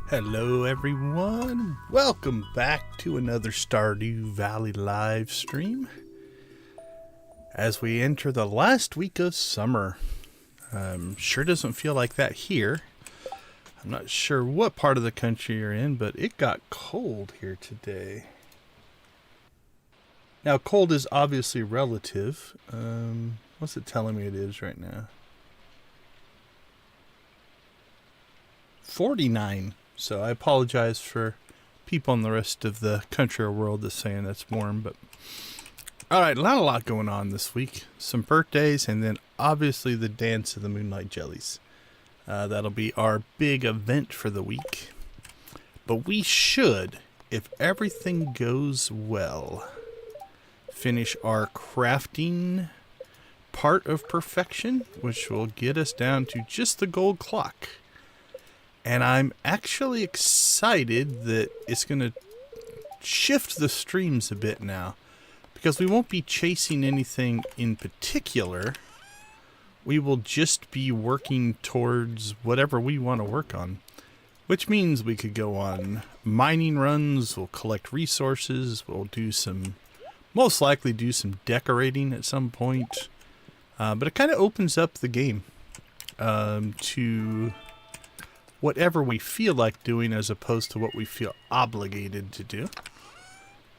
Hello everyone, welcome back to another Stardew Valley live stream as we enter the last week of summer. Sure doesn't feel like that here. I'm not sure what part of the country you're in, but it got cold here today. Now cold is obviously relative. What's it telling me it is right now? 49. So I apologize for people in the rest of the country or world that's saying that's warm, but alright, not a lot going on this week. Some birthdays and then obviously the Dance of the Moonlight Jellies. That'll be our big event for the week. But we should, if everything goes well, finish our crafting part of perfection, which will get us down to just the gold clock. And I'm actually excited that it's going to shift the streams a bit now. Because we won't be chasing anything in particular. We will just be working towards whatever we want to work on. Which means we could go on mining runs, we'll collect resources, we'll do some, most likely do some decorating at some point. But it kind of opens up the game to whatever we feel like doing as opposed to what we feel obligated to do.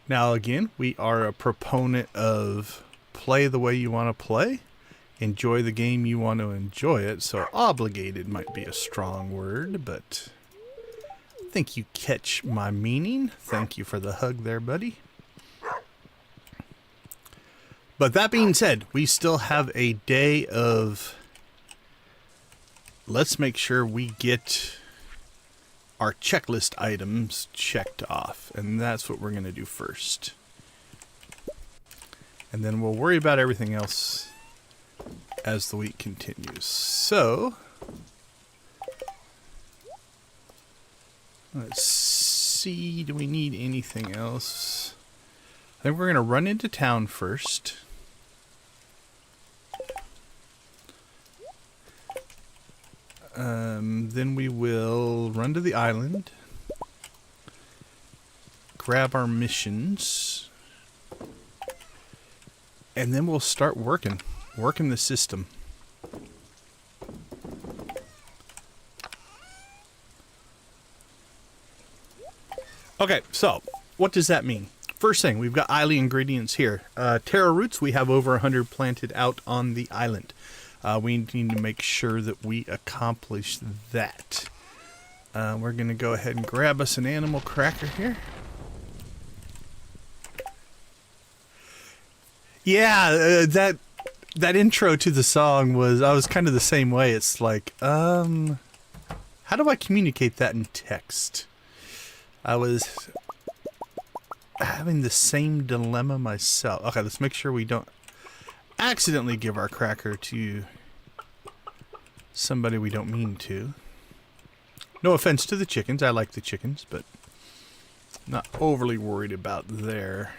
Now again, we are a proponent of play the way you want to play, enjoy the game you want to enjoy it, so obligated might be a strong word, but I think you catch my meaning. Thank you for the hug there, buddy. But that being said, we still have a day of let's make sure we get our checklist items checked off. And that's what we're going to do first. And then we'll worry about everything else as the week continues. So, let's see. Do we need anything else? I think we're going to run into town first. Then we will run to the island, grab our missions, and then we'll start working the system. Okay, so what does that mean? First thing, we've got island ingredients here. Taro roots, we have over 100 planted out on the island. We need to make sure that we accomplish that. We're going to go ahead and grab us an animal cracker here. Yeah, that intro to the song I was kind of the same way. It's like, how do I communicate that in text? I was having the same dilemma myself. Okay, let's make sure we don't accidentally give our cracker to somebody we don't mean to. No offense to the chickens. I like the chickens, but not overly worried about their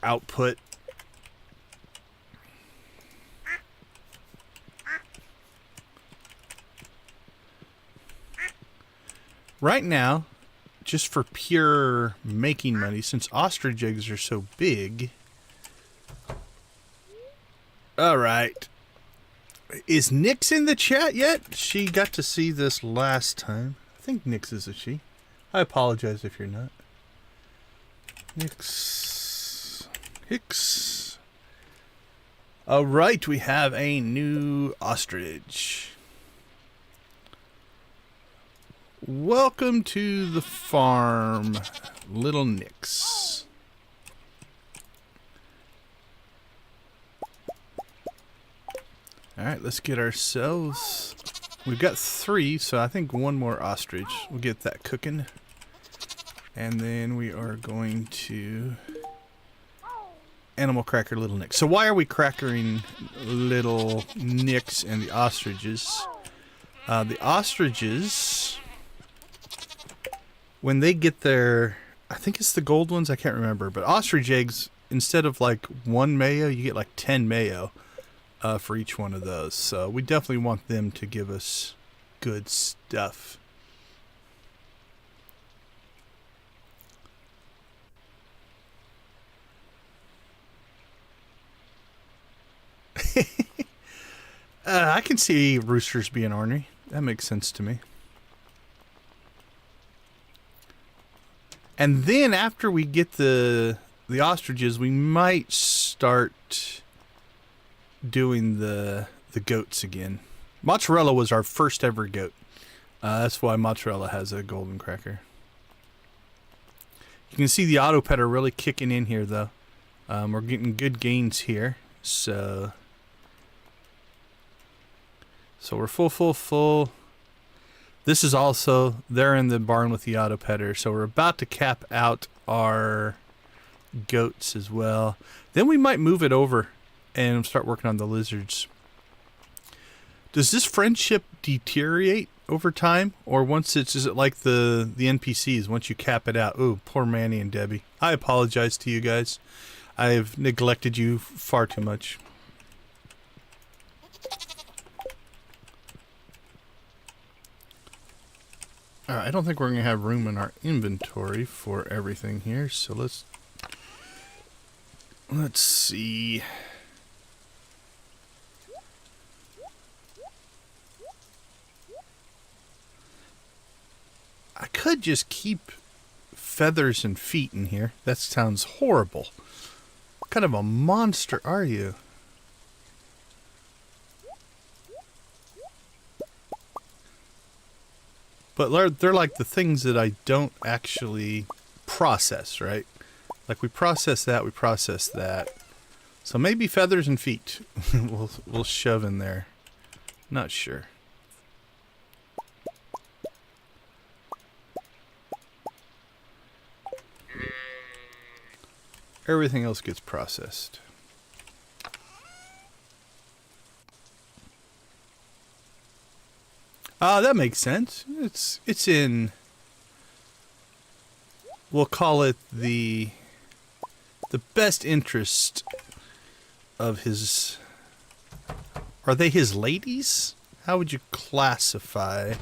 output. Right now, just for pure making money, since ostrich eggs are so big. Alright. Is Nyx in the chat yet? She got to see this last time. I think Nyx is a she. I apologize if you're not. Nyx. Hicks. Alright, we have a new ostrich. Welcome to the farm, little Nyx. Alright, let's get ourselves... We've got 3, so I think one more ostrich. We'll get that cooking. And then we are going to... Animal cracker little Nyx. So why are we crackering little Nyx and the ostriches? The ostriches... When they get their, I think it's the gold ones, I can't remember, but ostrich eggs, instead of like 1 mayo, you get like 10 mayo for each one of those. So we definitely want them to give us good stuff. I can see roosters being ornery. That makes sense to me. And then after we get the ostriches, we might start doing the goats again. Mozzarella was our first ever goat. That's why Mozzarella has a golden cracker. You can see the auto petter really kicking in here, though. We're getting good gains here, so we're full. This is also, they're in the barn with the auto petter, so we're about to cap out our goats as well. Then we might move it over and start working on the lizards. Does this friendship deteriorate over time, or is it like the NPCs once you cap it out? Oh, poor Manny and Debbie. I apologize to you guys. I've neglected you far too much. Alright, I don't think we're going to have room in our inventory for everything here, so let's see. I could just keep feathers and feet in here. That sounds horrible. What kind of a monster are you? But they're like the things that I don't actually process, right? Like we process that. So maybe feathers and feet we'll shove in there. Not sure. Everything else gets processed. That makes sense. It's in, we'll call it the best interest of his, are they his ladies? How would you classify?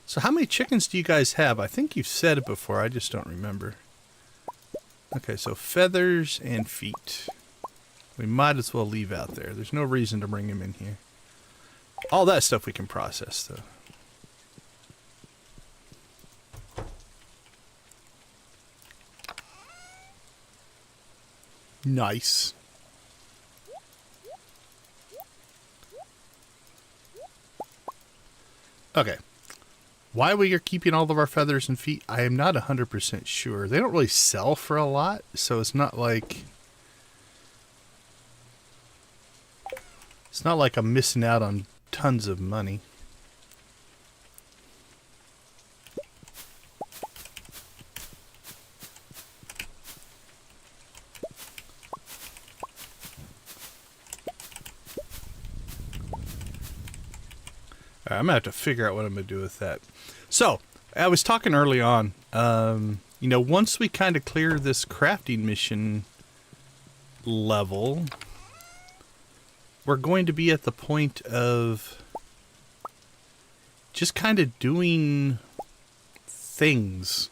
So how many chickens do you guys have? I think you've said it before, I just don't remember. Okay, so feathers and feet. We might as well leave out there. There's no reason to bring him in here. All that stuff we can process, though. Nice. Okay. Why we are keeping all of our feathers and feet, I am not 100% sure. They don't really sell for a lot, so it's not like I'm missing out on tons of money. I'm going to have to figure out what I'm going to do with that. So, I was talking early on, you know, once we kind of clear this crafting mission level, we're going to be at the point of just kind of doing things,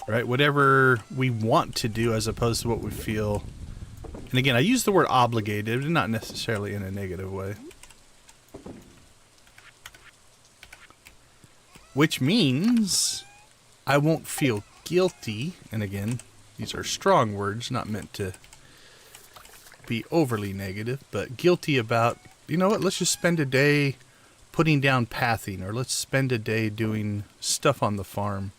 right? Whatever we want to do as opposed to what we feel. And again, I use the word obligated, not necessarily in a negative way. Which means I won't feel guilty, and again, these are strong words, not meant to be overly negative, but guilty about, you know what, let's just spend a day putting down pathing, or let's spend a day doing stuff on the farm.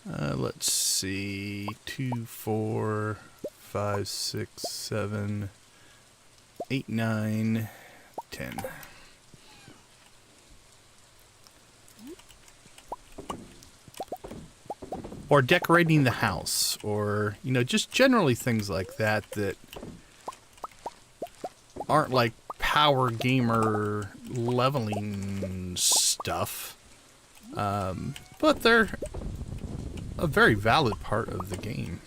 Let's see, 2, 4, 5, 6, 7, 8, 9, 10. Or decorating the house, or, you know, just generally things like that that aren't like power gamer leveling stuff. But they're a very valid part of the game.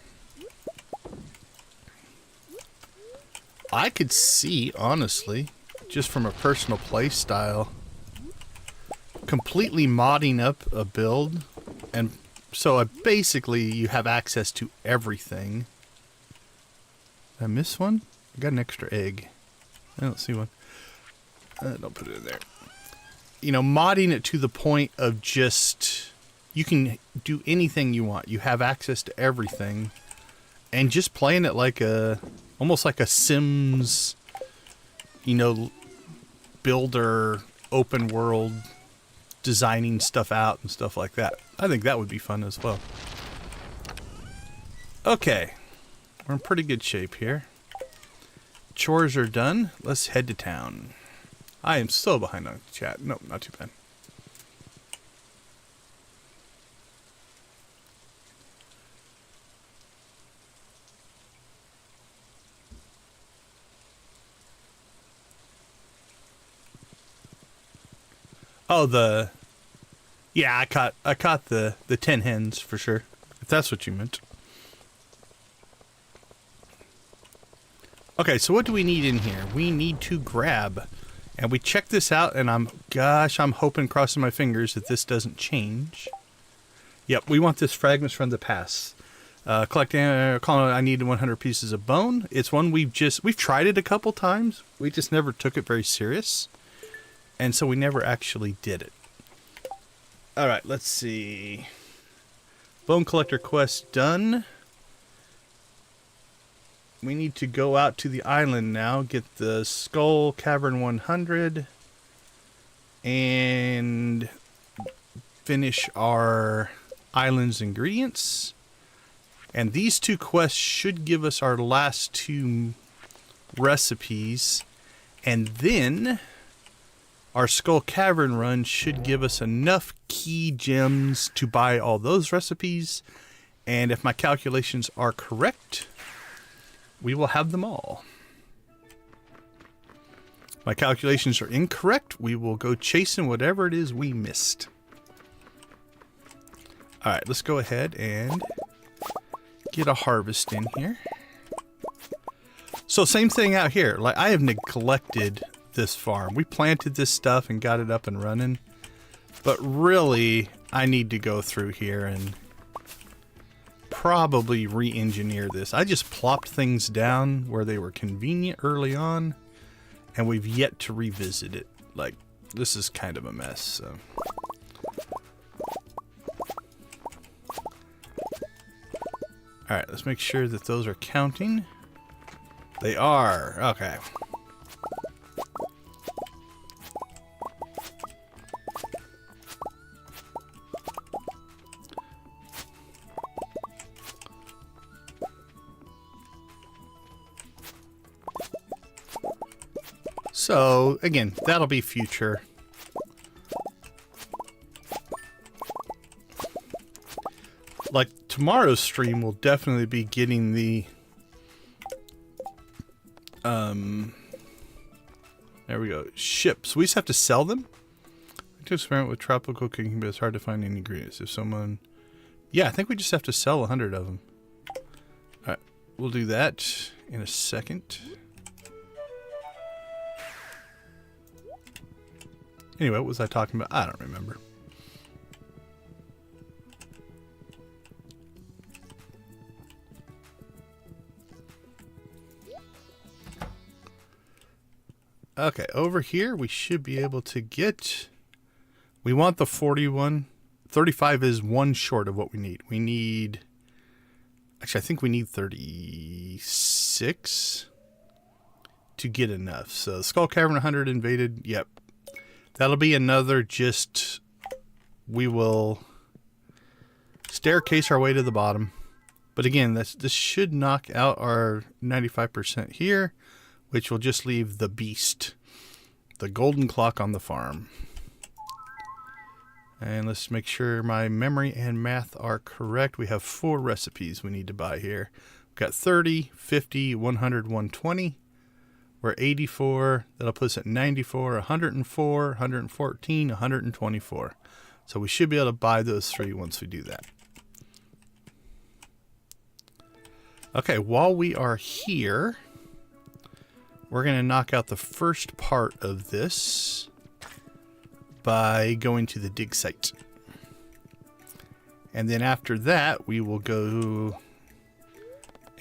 I could see, honestly, just from a personal play style, completely modding up a build, and so basically you have access to everything. Did I miss one? I got an extra egg. I don't see one. Don't put it in there. You know, modding it to the point of just, you can do anything you want. You have access to everything. And just playing it like almost like a Sims, you know, builder, open world, designing stuff out and stuff like that. I think that would be fun as well. Okay. We're in pretty good shape here. Chores are done. Let's head to town. I am so behind on chat. No, not too bad. Oh, yeah, I caught the 10 hens for sure. If that's what you meant. Okay, so what do we need in here? We need to grab, and we checked this out, and I'm hoping, crossing my fingers, that this doesn't change. Yep, we want this Fragments from the past. Collecting, I need 100 pieces of bone. It's one we've tried it a couple times. We just never took it very serious. And so we never actually did it. Alright, let's see. Bone collector quest done. We need to go out to the island now, get the Skull Cavern 100, and finish our island's ingredients. And these two quests should give us our last two recipes. And then our Skull Cavern run should give us enough key gems to buy all those recipes. And if my calculations are correct, we will have them all. If my calculations are incorrect, we will go chasing whatever it is we missed. Alright, let's go ahead and get a harvest in here. So same thing out here. Like, I have neglected this farm. We planted this stuff and got it up and running. But really, I need to go through here and probably re-engineer this. I just plopped things down where they were convenient early on, and we've yet to revisit it. Like, this is kind of a mess, so. Alright, let's make sure that those are counting. They are. Okay. So, again, that'll be future. Like, tomorrow's stream will definitely be getting the... there we go. Ships. We just have to sell them? To experiment with tropical cooking, but it's hard to find any ingredients. If someone... Yeah, I think we just have to sell 100 of them. Alright, we'll do that in a second. Anyway, what was I talking about? I don't remember. Okay, over here we should be able to get... We want the 41. 35 is one short of what we need. We need... Actually, I think we need 36 to get enough. So, Skull Cavern 100 invaded. Yep. That'll be another just... We will staircase our way to the bottom. But again, this should knock out our 95% here, which will just leave the beast. The golden clock on the farm. And let's make sure my memory and math are correct. We have 4 recipes we need to buy here. We've got 30, 50, 100, 120. We're 84. That'll put us at 94, 104, 114, 124. So we should be able to buy those 3 once we do that. Okay, while we are here, we're going to knock out the first part of this by going to the dig site. And then after that, we will go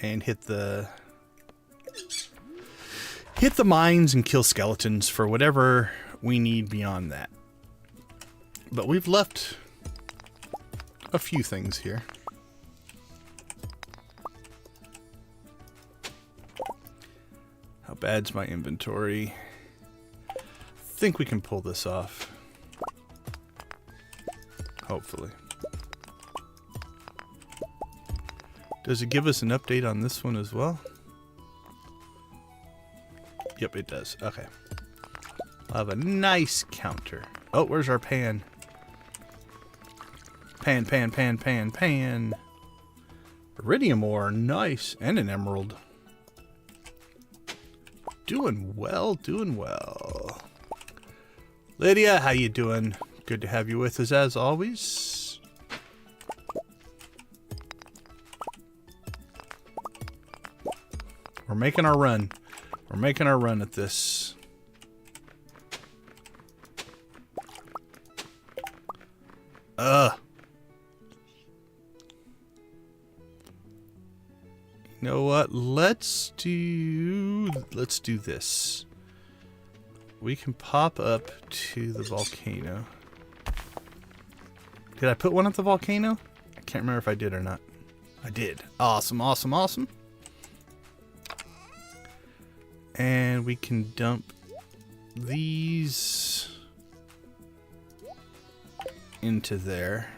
and hit the mines and kill skeletons for whatever we need beyond that. But we've left a few things here. How bad's my inventory? I think we can pull this off. Hopefully. Does it give us an update on this one as well? Yep, it does. Okay. I'll have a nice counter. Oh, where's our pan? Pan. Iridium ore, nice. And an emerald. Doing well, doing well. Lydia, how you doing? Good to have you with us as always. We're making our run. We're making our run at this. You know what? Let's do this. We can pop up to the volcano. Did I put one at the volcano? I can't remember if I did or not. I did. Awesome, awesome, awesome. And we can dump these into there.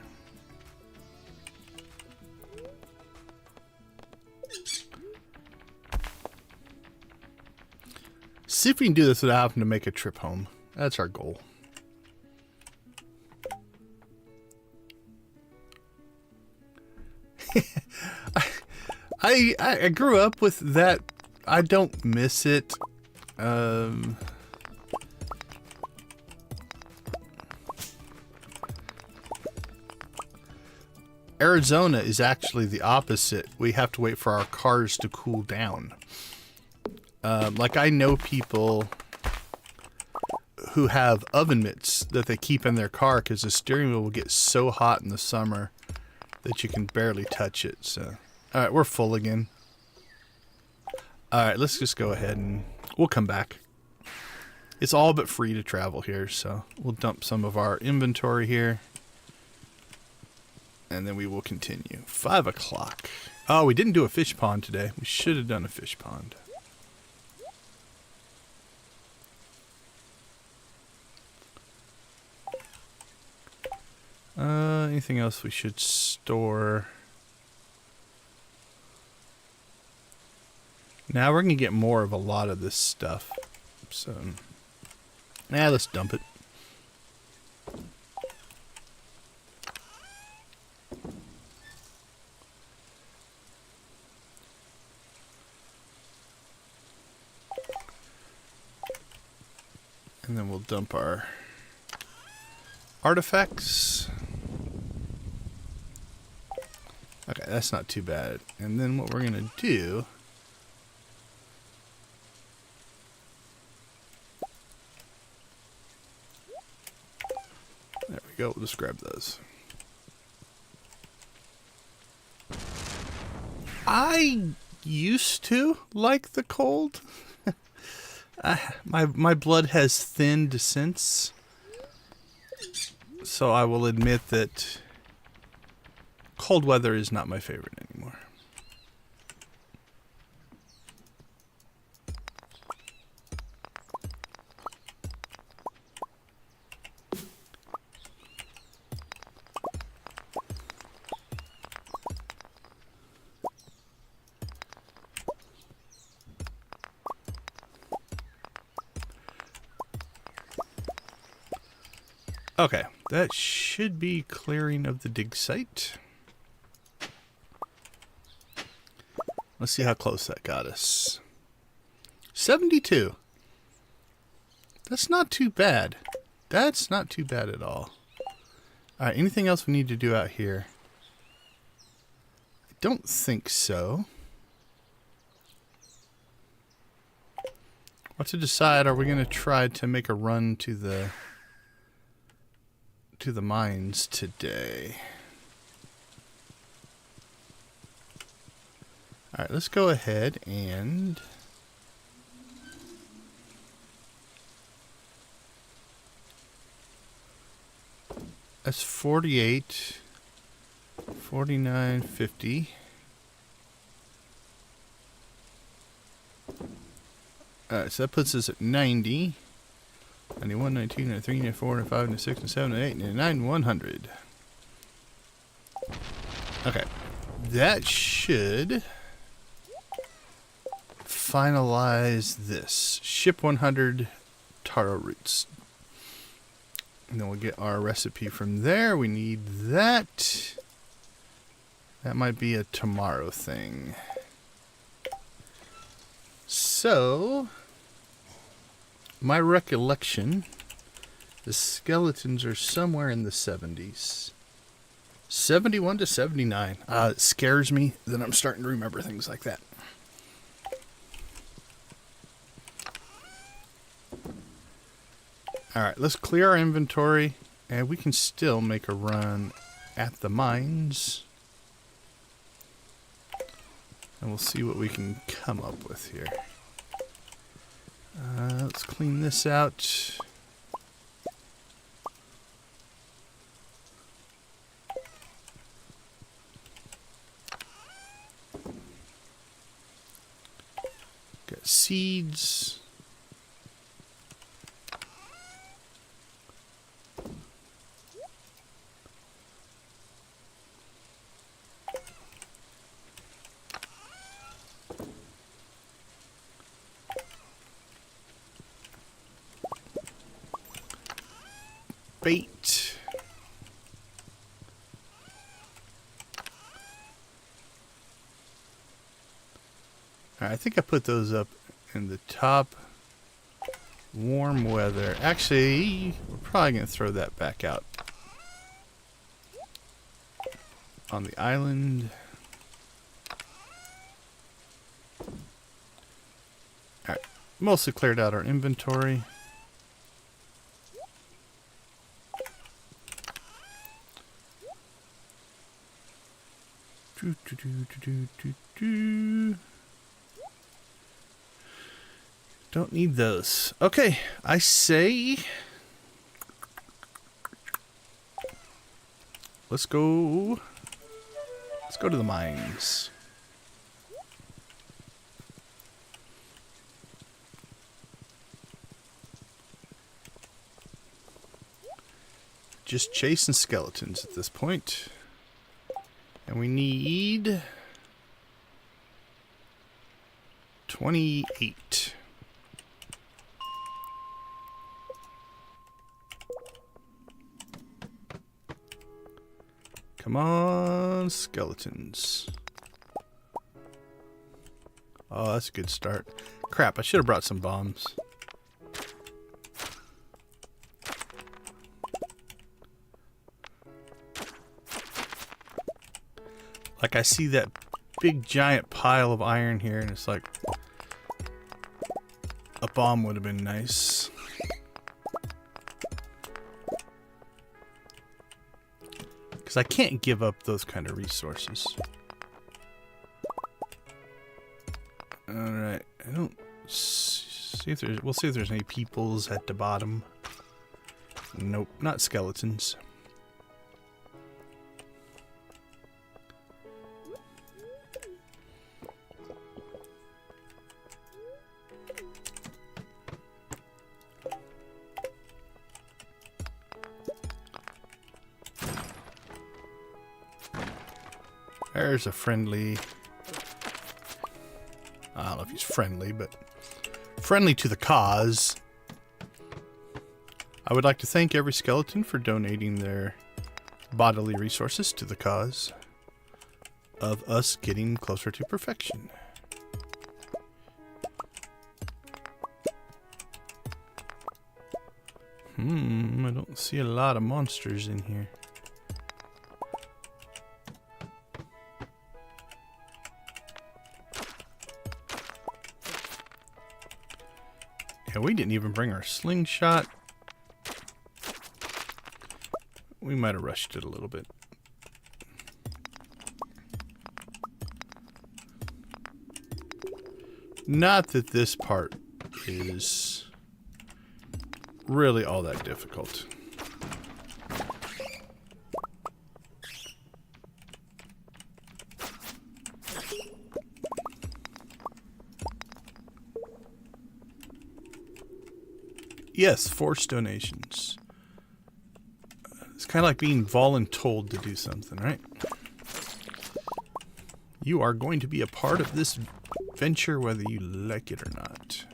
See if we can do this without having to make a trip home. That's our goal. I grew up with that. I don't miss it. Arizona is actually the opposite. We have to wait for our cars to cool down. Like I know people who have oven mitts that they keep in their car because the steering wheel will get so hot in the summer that you can barely touch it. So, all right, we're full again. All right, let's just go ahead and we'll come back. It's all but free to travel here, so we'll dump some of our inventory here. And then we will continue. 5 o'clock. Oh, we didn't do a fish pond today. We should have done a fish pond. Anything else we should store? Now we're going to get more of a lot of this stuff. So, let's dump it. And then we'll dump our artifacts. Okay, that's not too bad. And then what we're going to do... There we go, we'll just grab those. I used to like the cold. My blood has thinned since. So I will admit that cold weather is not my favorite anymore. Okay, that should be clearing of the dig site. Let's see how close that got us. 72. That's not too bad. That's not too bad at all. Alright, anything else we need to do out here? I don't think so. What to decide? Are we going to try to make a run to the mines today? All right, let's go ahead and that's 48, 49, 50. Alright, so that puts us at 90. 91, 19, 93, 94, 95, 96, 97, 98, 99, 100. Okay. That should finalize this. Ship 100 taro roots. And then we'll get our recipe from there. We need that. That might be a tomorrow thing. So, my recollection, the skeletons are somewhere in the 70s. 71 to 79. It scares me that I'm starting to remember things like that. Alright, let's clear our inventory, and we can still make a run at the mines. And we'll see what we can come up with here. Let's clean this out. Got seeds. Bait. Alright, I think I put those up in the top. Warm weather. Actually, we're probably going to throw that back out on the island. Alright, mostly cleared out our inventory. Don't need those. Okay, I say let's go to the mines. Just chasing skeletons at this point. And we need 28. Come on, skeletons. Oh, that's a good start. Crap, I should have brought some bombs. Like, I see that big giant pile of iron here, and it's like a bomb would have been nice. Because I can't give up those kind of resources. Alright, I don't see if there's, we'll see if there's any peoples at the bottom. Nope, not skeletons. There's a friendly... I don't know if he's friendly, but friendly to the cause. I would like to thank every skeleton for donating their bodily resources to the cause of us getting closer to perfection. I don't see a lot of monsters in here. Yeah, we didn't even bring our slingshot. We might have rushed it a little bit. Not that this part is really all that difficult. Yes, forced donations. It's kind of like being voluntold to do something, right? You are going to be a part of this venture whether you like it or not.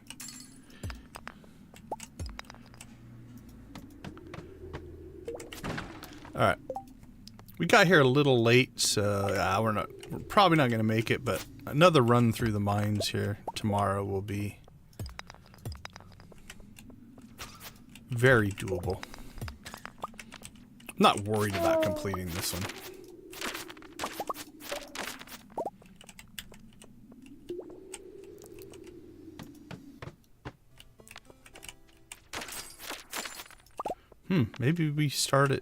Alright. We got here a little late, so we're probably not going to make it, but another run through the mines here tomorrow will be very doable. I'm not worried about completing this one. Maybe we start at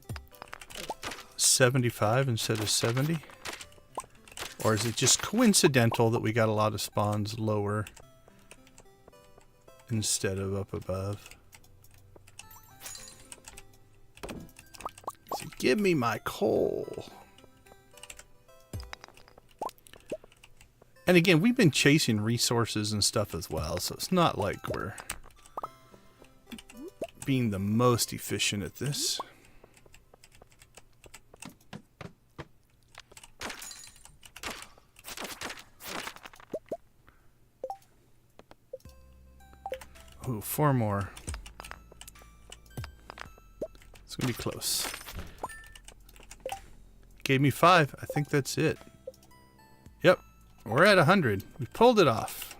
75 instead of 70? Or is it just coincidental that we got a lot of spawns lower instead of up above? So give me my coal. And again, we've been chasing resources and stuff as well, so it's not like we're being the most efficient at this. Ooh, 4 more. It's gonna be close. Gave me 5. I think that's it. Yep, we're at 100. We pulled it off.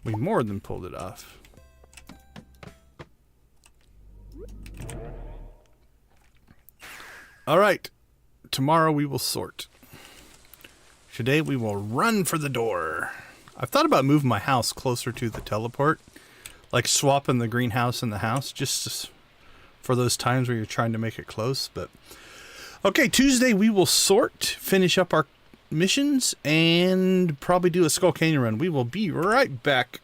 We more than pulled it off. All right. Tomorrow we will sort. Today we will run for the door. I've thought about moving my house closer to the teleport. Like swapping the greenhouse and the house. Just for those times where you're trying to make it close. But okay, Tuesday we will sort. Finish up our missions. And probably do a Skull Canyon run. We will be right back.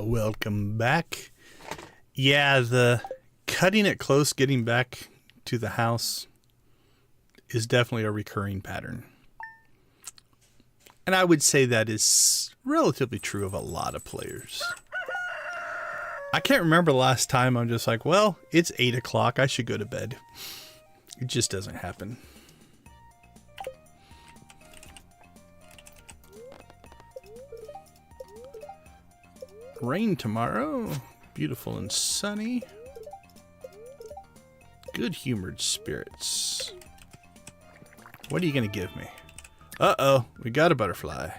Welcome back. Yeah, the cutting it close, getting back to the house is definitely a recurring pattern. And I would say that is relatively true of a lot of players. I can't remember the last time I'm just like, well, it's 8 o'clock, I should go to bed. It just doesn't happen. Rain tomorrow. Beautiful and sunny. Good-humored spirits. What are you going to give me? Uh-oh, we got a butterfly.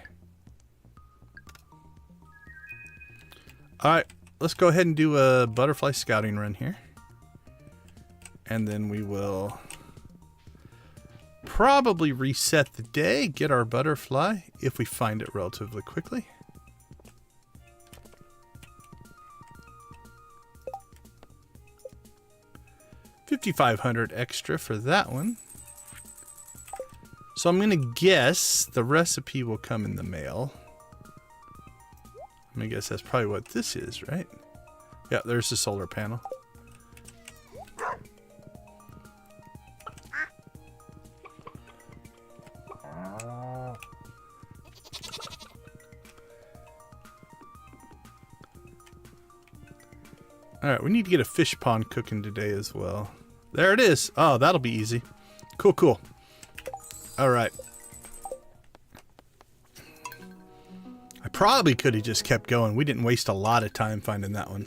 Alright, let's go ahead and do a butterfly scouting run here. And then we will probably reset the day, get our butterfly, if we find it relatively quickly. $5,500 extra for that one. So I'm going to guess the recipe will come in the mail. I'm going to guess that's probably what this is, right? Yeah, there's the solar panel. Alright, we need to get a fish pond cooking today as well. There it is. Oh, that'll be easy. Cool, cool. Alright. I probably could have just kept going. We didn't waste a lot of time finding that one.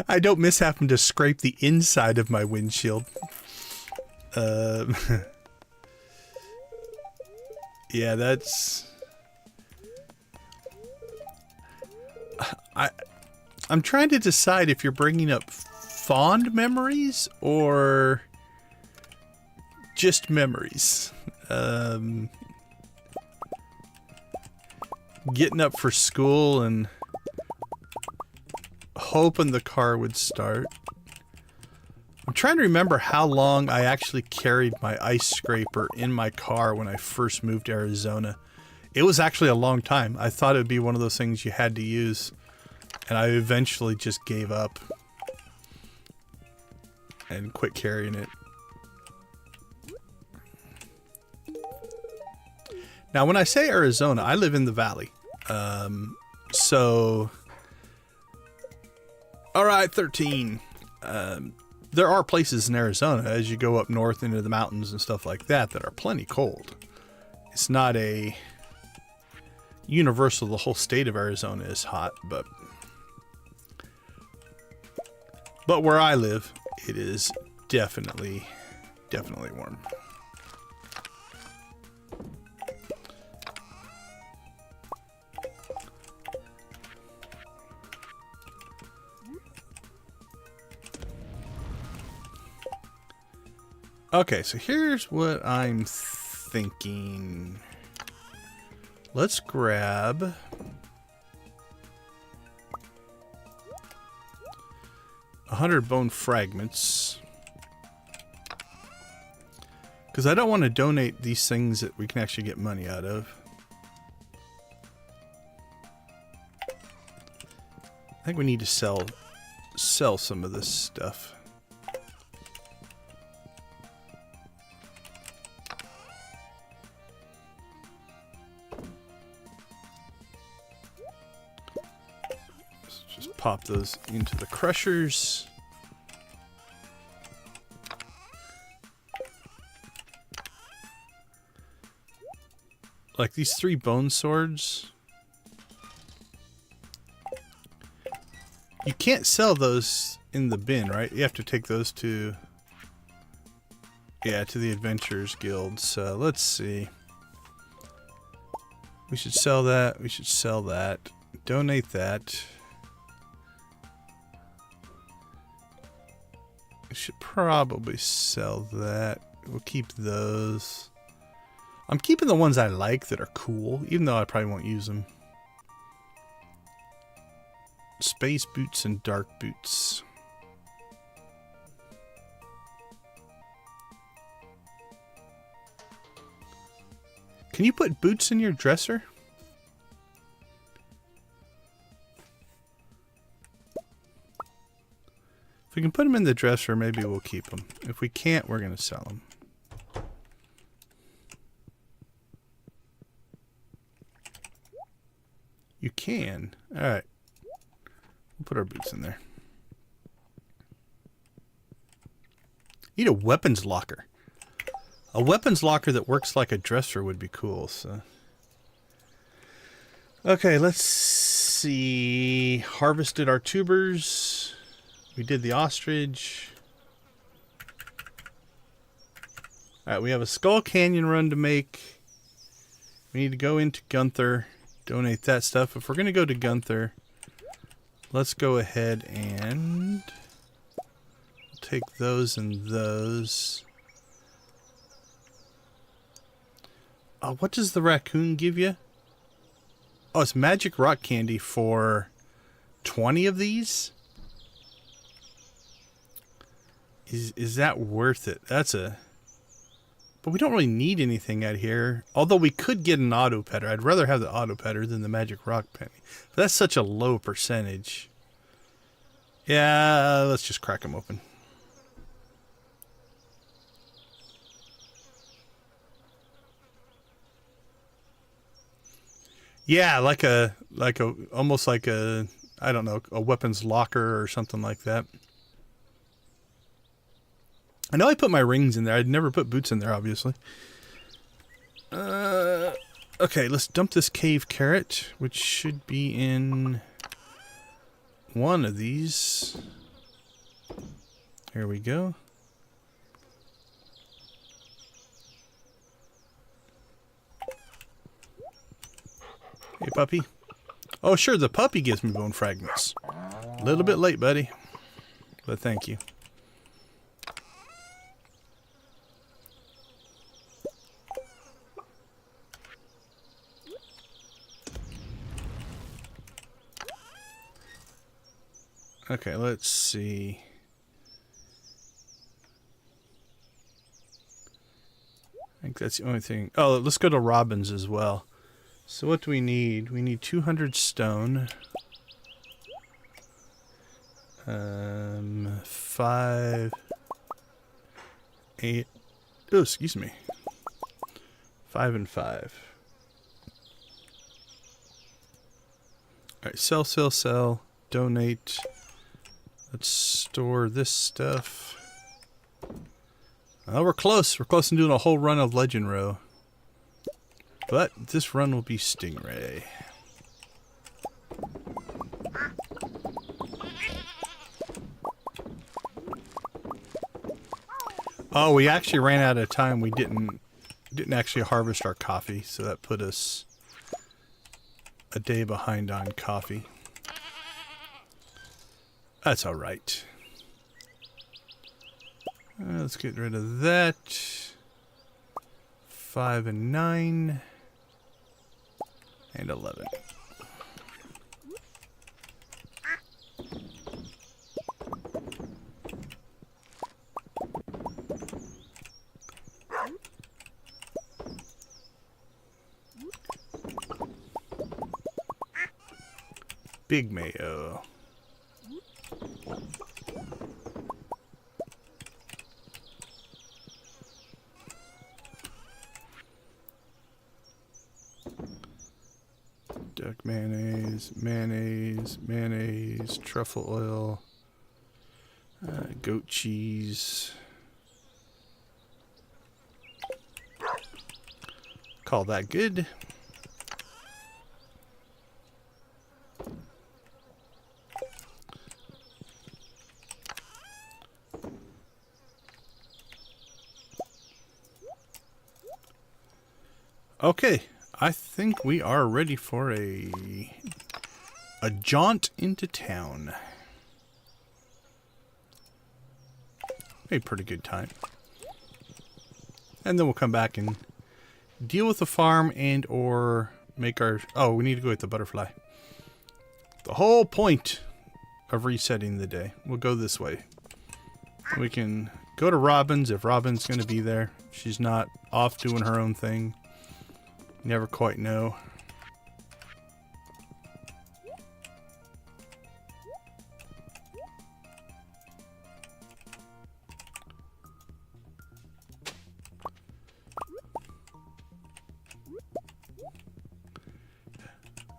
I don't miss having to scrape the inside of my windshield. Yeah, that's... I'm trying to decide if you're bringing up fond memories or just memories. Getting up for school and hoping the car would start. I'm trying to remember how long I actually carried my ice scraper in my car when I first moved to Arizona. It was actually a long time. I thought it would be one of those things you had to use. And I eventually just gave up and quit carrying it. Now, when I say Arizona, I live in the valley. All right, 13. There are places in Arizona as you go up north into the mountains and stuff like that that are plenty cold. It's not a universal, the whole state of Arizona is hot, but where I live, it is definitely warm. Okay, so here's what I'm thinking. Let's grab 100 bone fragments. Because I don't want to donate these things that we can actually get money out of. I think we need to sell some of this stuff. Let's just pop those into the crushers. Like these 3 bone swords. You can't sell those in the bin, right? You have to take those to... yeah, to the Adventurers Guild. So, let's see. We should sell that. We should sell that. Donate that. We should probably sell that. We'll keep those. I'm keeping the ones I like that are cool, even though I probably won't use them. Space boots and dark boots. Can you put boots in your dresser? we can put them in the dresser, maybe we'll keep them. If we can't, we're going to sell them. You can. All right. We'll put our boots in there. Need a weapons locker. A weapons locker that works like a dresser would be cool. So, okay, let's see. Harvested our tubers. We did the ostrich. All right, we have a Skull Canyon run to make. We need to go into Gunther, donate that stuff. If we're going to go to Gunther, let's go ahead and take those and those. What does the raccoon give you? Oh, it's magic rock candy for 20 of these? Is that worth it? That's a... But we don't really need anything out here. Although we could get an auto petter. I'd rather have the auto petter than the magic rock penny. But that's such a low percentage. Yeah, let's just crack them open. Yeah, almost like a, I don't know, a weapons locker or something like that. I know I put my rings in there. I'd never put boots in there, obviously. Okay, let's dump this cave carrot, which should be in one of these. Here we go. Hey, puppy. Oh, sure, the puppy gives me bone fragments. A little bit late, buddy. But thank you. Okay, let's see. I think that's the only thing. Oh, let's go to Robin's as well. So what do we need? We need 200 stone. 5, 8. Oh, excuse me. 5 and 5. All right, sell. Donate. Let's store this stuff. Oh, we're close. We're close to doing a whole run of Legend Row. But this run will be Stingray. Oh, we actually ran out of time. We didn't actually harvest our coffee, so that put us a day behind on coffee. That's all right. Let's get rid of that. 5 and 9. And 11. Big mayo. Duck mayonnaise, truffle oil, goat cheese. Call that good. Okay, I think we are ready for a jaunt into town. A pretty good time. And then we'll come back and deal with the farm and or make our... Oh, we need to go with the butterfly. The whole point of resetting the day. We'll go this way. We can go to Robin's if Robin's going to be there. She's not off doing her own thing. Never quite know.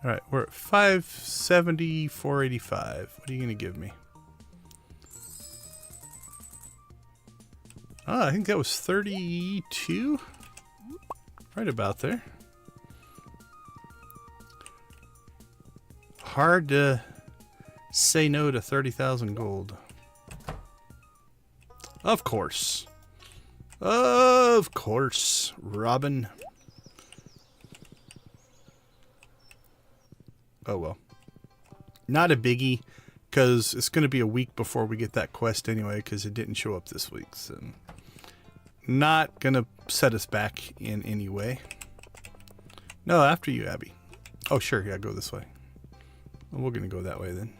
All right, we're at 570, 485. What are you going to give me? Oh, I think that was 32. Right about there. Hard to say no to 30,000 gold. Of course. Of course, Robin. Oh well. Not a biggie, because it's going to be a week before we get that quest anyway, because it didn't show up this week. So, not going to set us back in any way. No, after you, Abby. Oh, sure. Yeah, go this way. Well, we're going to go that way then.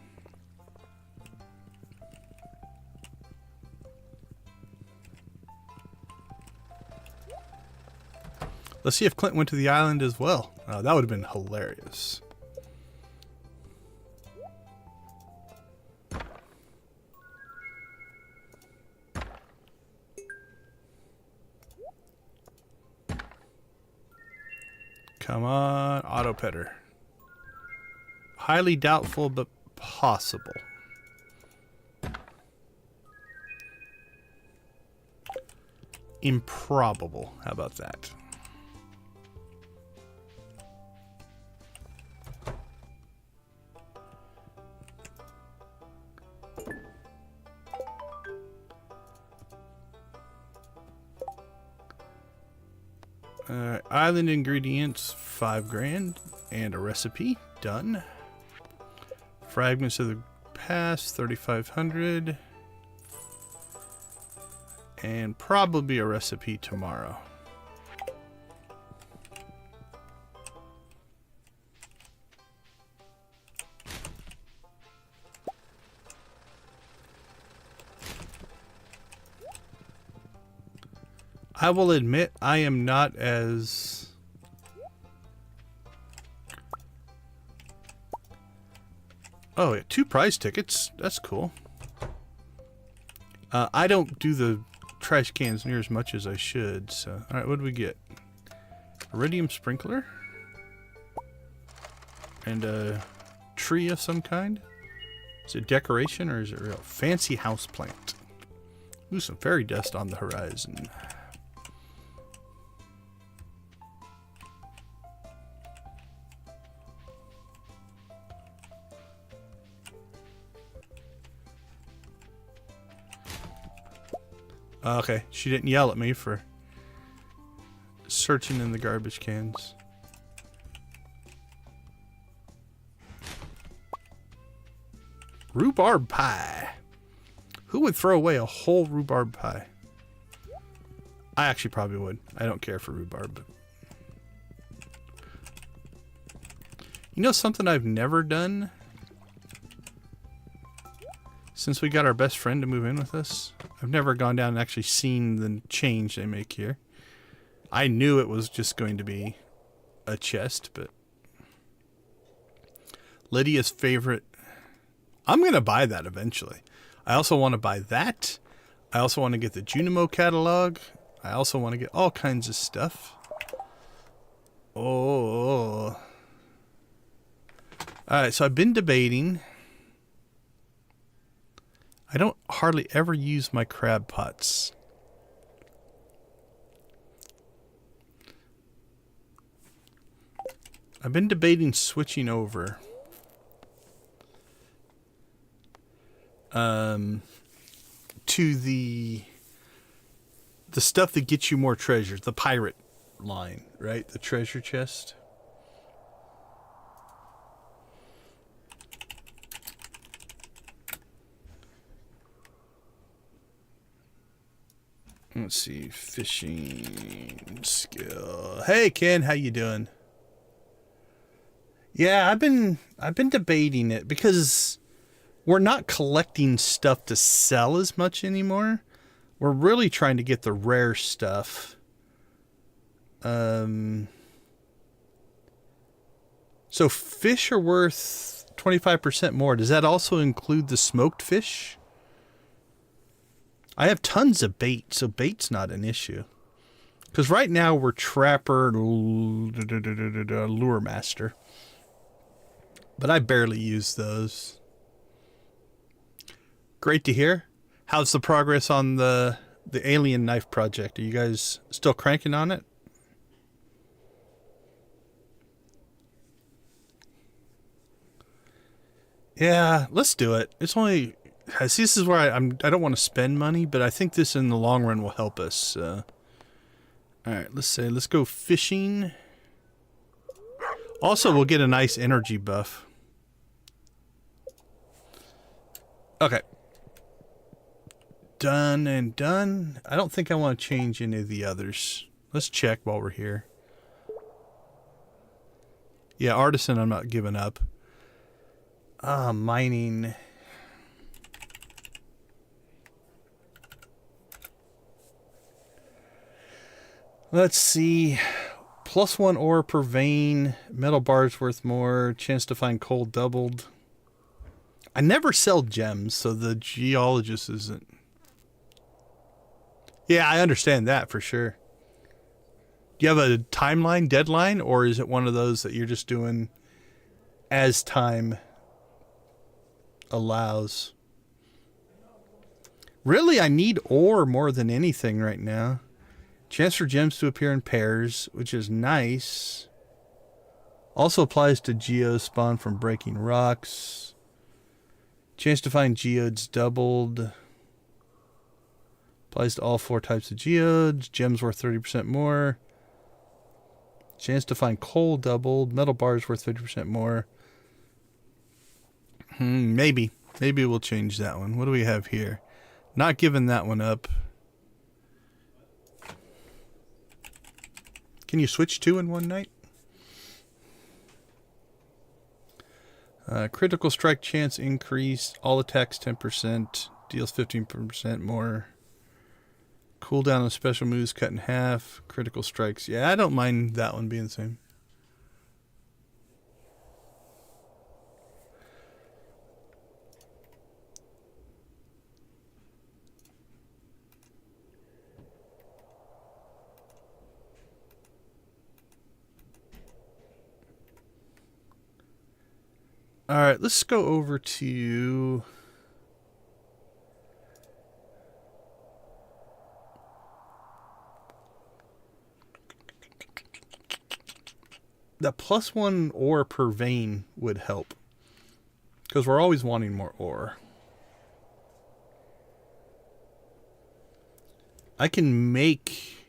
Let's see if Clint went to the island as well. That would have been hilarious. Come on, auto petter. Highly doubtful, but possible. Improbable. How about that? Island ingredients, 5 grand, and a recipe, done. Fragments of the past, 3,500, and probably a recipe tomorrow. I will admit I am not as oh, yeah, 2 prize tickets. That's cool. I don't do the trash cans near as much as I should. So, all right, what do we get? Iridium sprinkler and a tree of some kind. Is it decoration or is it real? Fancy house plant. Ooh, some fairy dust on the horizon. Okay, she didn't yell at me for searching in the garbage cans. Rhubarb pie. Who would throw away a whole rhubarb pie? I actually probably would. I don't care for rhubarb. But... You know something I've never done? Since we got our best friend to move in with us? I've never gone down and actually seen the change they make here. I knew it was just going to be a chest, but... Lydia's favorite... I'm going to buy that eventually. I also want to buy that. I also want to get the Junimo catalog. I also want to get all kinds of stuff. Oh. Alright, so I've been debating... I don't hardly ever use my crab pots. I've been debating switching over to the stuff that gets you more treasures, the pirate line, right? The treasure chest. Let's see, fishing skill. Hey Ken, how you doing? Yeah, I've been debating it because we're not collecting stuff to sell as much anymore. We're really trying to get the rare stuff. So fish are worth 25% more. Does that also include the smoked fish? I have tons of bait, so bait's not an issue. Because right now we're trapper lure master. But I barely use those. Great to hear. How's the progress on the alien knife project? Are you guys still cranking on it? Yeah, let's do it. It's only... See, this is where I don't want to spend money, but I think this in the long run will help us. Alright, let's go fishing. Also, we'll get a nice energy buff. Okay. Done and done. I don't think I want to change any of the others. Let's check while we're here. Yeah, artisan I'm not giving up. Mining. Let's see. +1 ore per vein. Metal bars worth more. Chance to find coal doubled. I never sell gems, so the geologist isn't... Yeah, I understand that for sure. Do you have a timeline, deadline, or is it one of those that you're just doing as time allows? Really, I need ore more than anything right now. Chance for gems to appear in pairs, which is nice. Also applies to geodes spawned from breaking rocks. Chance to find geodes doubled. Applies to all 4 types of geodes. Gems worth 30% more. Chance to find coal doubled. Metal bars worth 50% more. Maybe. Maybe we'll change that one. What do we have here? Not giving that one up. Can you switch 2 in one night? Critical strike chance increase. All attacks 10%. Deals 15% more. Cooldown of special moves cut in half. Critical strikes. Yeah, I don't mind that one being the same. Alright, let's go over to... the +1 ore per vein would help. Because we're always wanting more ore. I can make...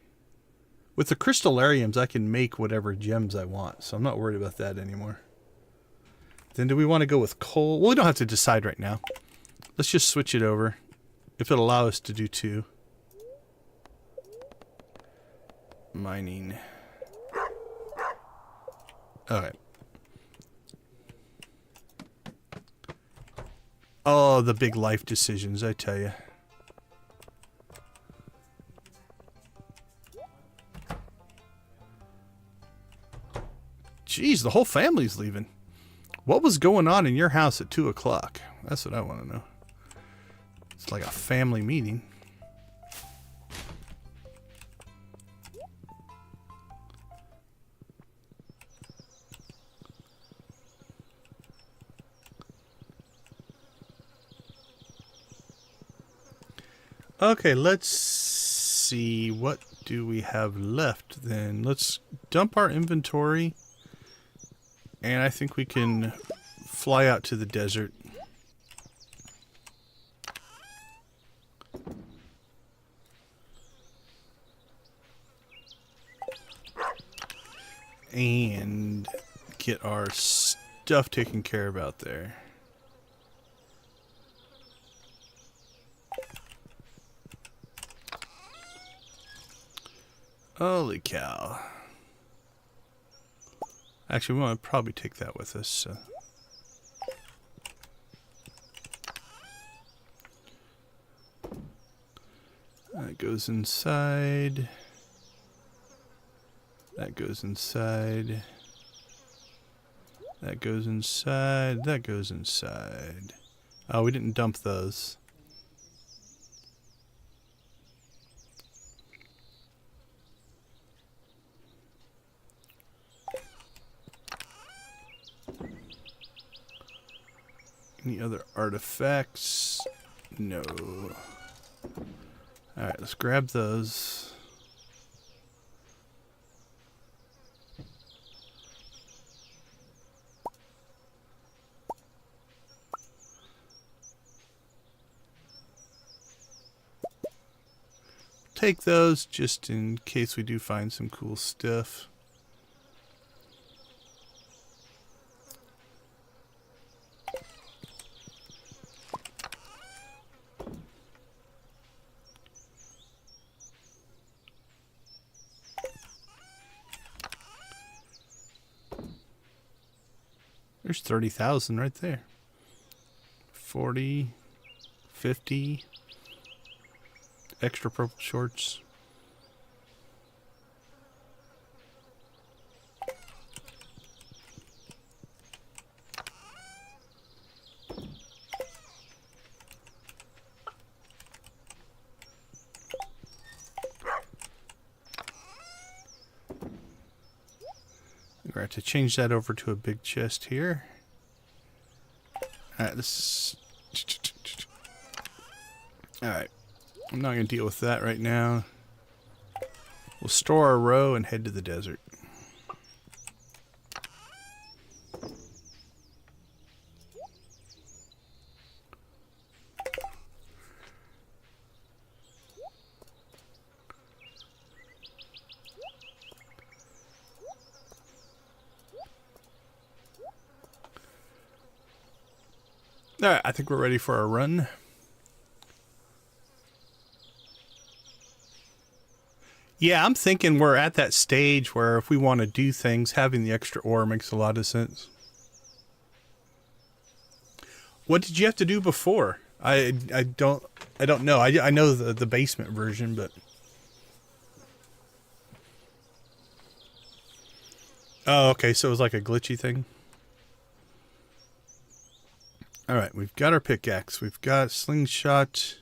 with the crystallariums, I can make whatever gems I want. So I'm not worried about that anymore. Then do we want to go with coal? Well, we don't have to decide right now. Let's just switch it over. If it'll allow us to do 2. Mining. Alright. Oh, the big life decisions, I tell you. Jeez, the whole family's leaving. What was going on in your house at 2 o'clock? That's what I want to know. It's like a family meeting. Okay, let's see. What do we have left then? Let's dump our inventory. And I think we can fly out to the desert. And get our stuff taken care of out there. Holy cow. Actually, we want to probably take that with us. So. That goes inside. That goes inside. That goes inside. That goes inside. Oh, we didn't dump those. Any other artifacts? No. Alright, let's grab those. Take those just in case we do find some cool stuff. There's 30,000 right there. 40, 50. Extra purple shorts. We're going to change that over to a big chest here. Alright, this is... Alright. I'm not going to deal with that right now. We'll store our row and head to the desert. Alright, I think we're ready for our run. Yeah, I'm thinking we're at that stage where if we want to do things, having the extra ore makes a lot of sense. What did you have to do before? I don't know. I know the basement version, but... Oh, okay, so it was like a glitchy thing. Alright, we've got our pickaxe. We've got slingshot.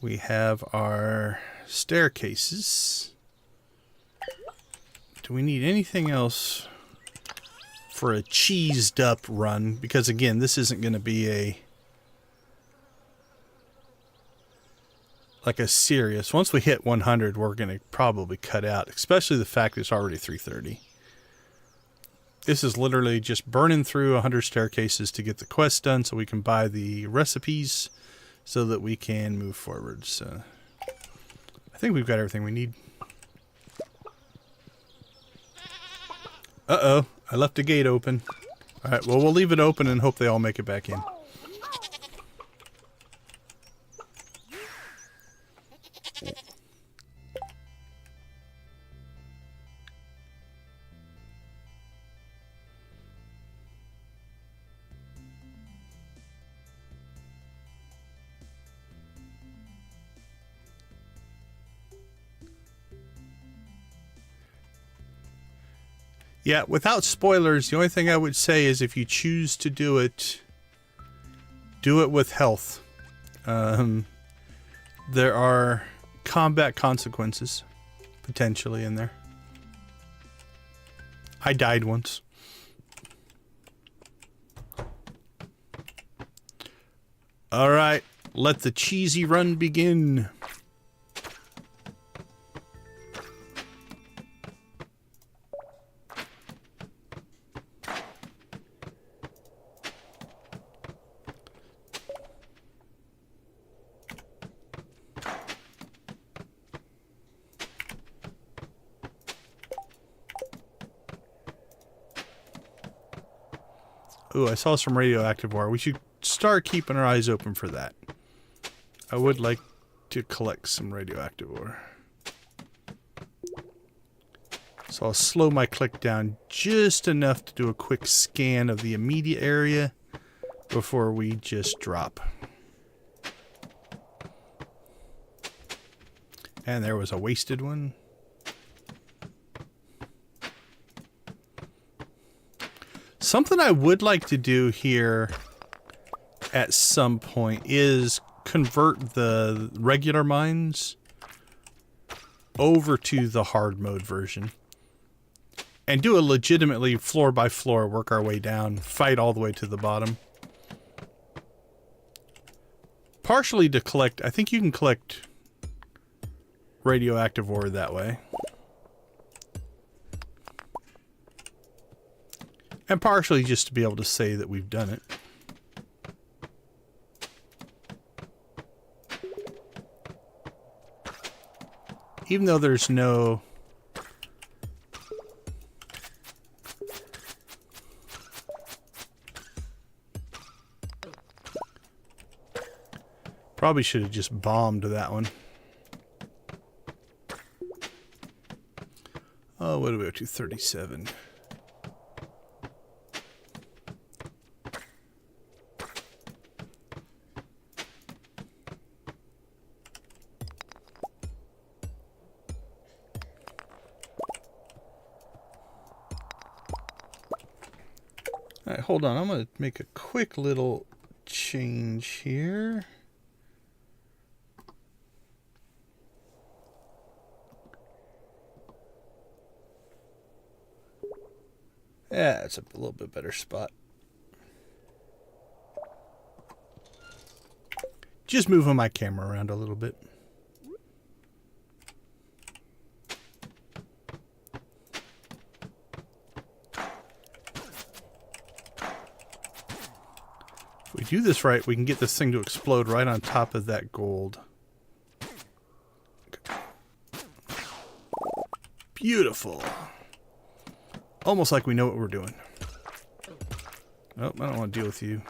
We have our staircases. Do we need anything else for a cheesed up run? Because again, this isn't going to be like a serious... Once we hit 100, we're going to probably cut out. Especially the fact that it's already 3:30. This is literally just burning through 100 staircases to get the quest done so we can buy the recipes so that we can move forward. So I think we've got everything we need. Uh-oh, I left the gate open. Alright, well, we'll leave it open and hope they all make it back in. Yeah, without spoilers, the only thing I would say is if you choose to do it with health. There are combat consequences potentially in there. I died once. Alright, let the cheesy run begin. Ooh, I saw some radioactive ore. We should start keeping our eyes open for that. I would like to collect some radioactive ore. So I'll slow my click down just enough to do a quick scan of the immediate area before we just drop. And there was a wasted one. Something I would like to do here at some point is convert the regular mines over to the hard mode version. And do a legitimately floor by floor, work our way down, fight all the way to the bottom. partially to collect. I think you can collect radioactive ore that way. And partially just to be able to say that we've done it. Even though there's no... Probably should have just bombed that one. Oh, what do we go to? 37. All right, hold on. I'm going to make a quick little change here. Yeah, it's a little bit better spot. Just moving my camera around a little bit. If we do this right, we can get this thing to explode right on top of that gold. Beautiful. Almost like we know what we're doing. Oh, I don't want to deal with you.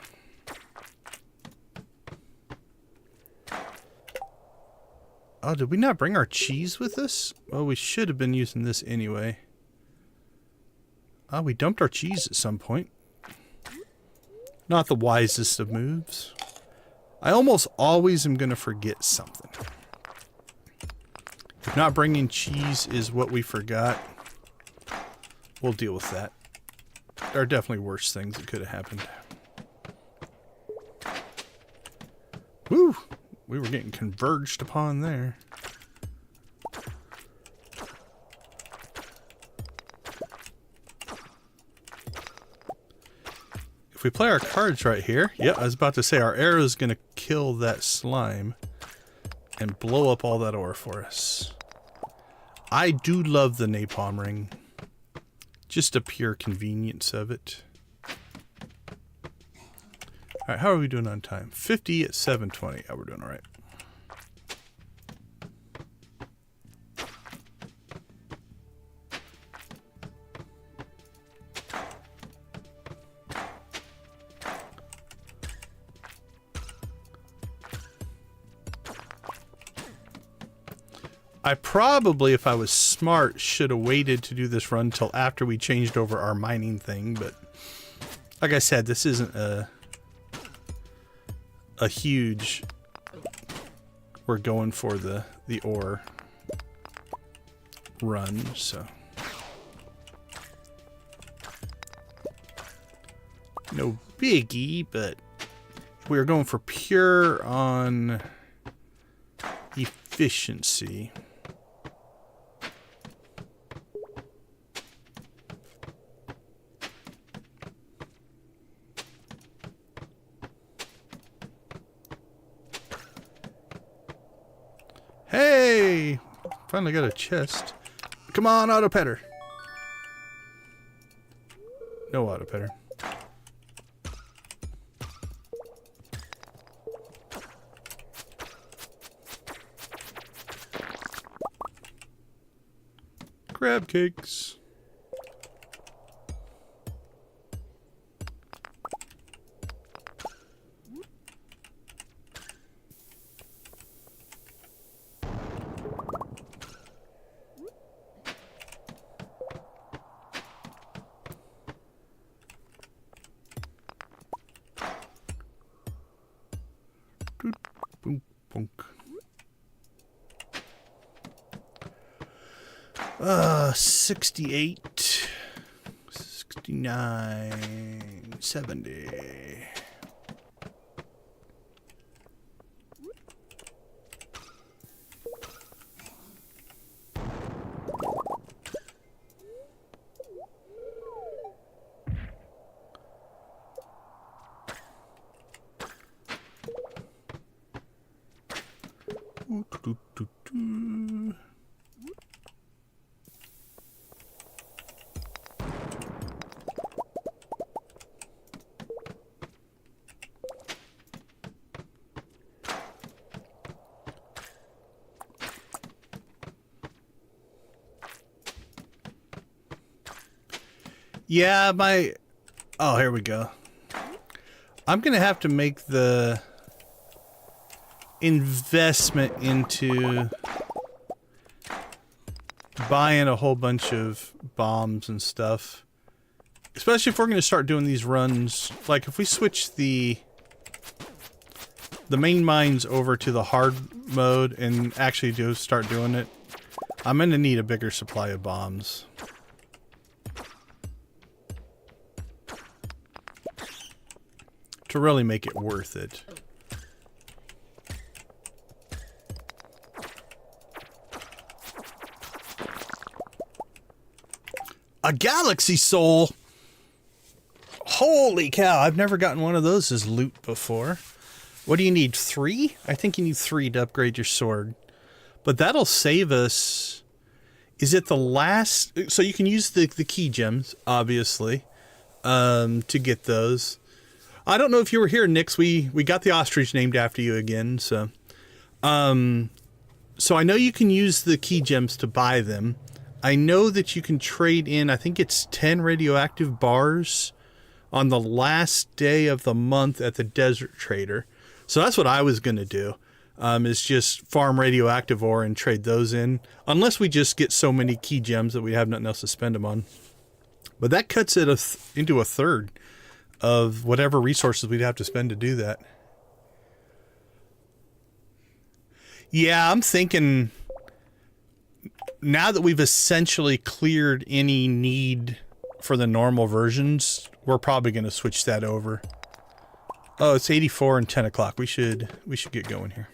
Oh, did we not bring our cheese with us? Well, we should have been using this anyway. Oh, we dumped our cheese at some point. Not the wisest of moves. I almost always am going to forget something. If not bringing cheese is what we forgot, we'll deal with that. There are definitely worse things that could have happened. Woo! We were getting converged upon there. If we play our cards right here, yeah, I was about to say our arrow is going to kill that slime and blow up all that ore for us. I do love the napalm ring. Just a pure convenience of it. Alright, how are we doing on time? 50 at 7:20. Oh, we're doing alright. I probably, if I was smart, should have waited to do this run till after we changed over our mining thing, but like I said, this isn't a huge... We're going for the ore run, so... No biggie, but we are going for pure on efficiency. Hey! Finally got a chest. Come on, auto petter. No auto petter. Crab cakes. Boom, bonk. 68, 69, 70. Yeah, my... Oh, here we go. I'm going to have to make the investment into buying a whole bunch of bombs and stuff. Especially if we're going to start doing these runs. Like, if we switch the main mines over to the hard mode and actually start doing it, I'm going to need a bigger supply of bombs. To really make it worth it. A galaxy soul! Holy cow, I've never gotten one of those as loot before. What do you need, 3? I think you need 3 to upgrade your sword. But that'll save us... Is it the last... So you can use the key gems, obviously, to get those. I don't know if you were here, Nix. We got the ostrich named after you again, so... So I know you can use the key gems to buy them. I know that you can trade in, I think it's 10 radioactive bars on the last day of the month at the Desert Trader. So that's what I was going to do, is just farm radioactive ore and trade those in. Unless we just get so many key gems that we have nothing else to spend them on. But that cuts it into a third of whatever resources we'd have to spend to do that. Yeah, I'm thinking... Now that we've essentially cleared any need for the normal versions, we're probably going to switch that over. Oh, it's 84 and 10 o'clock. We should get going here.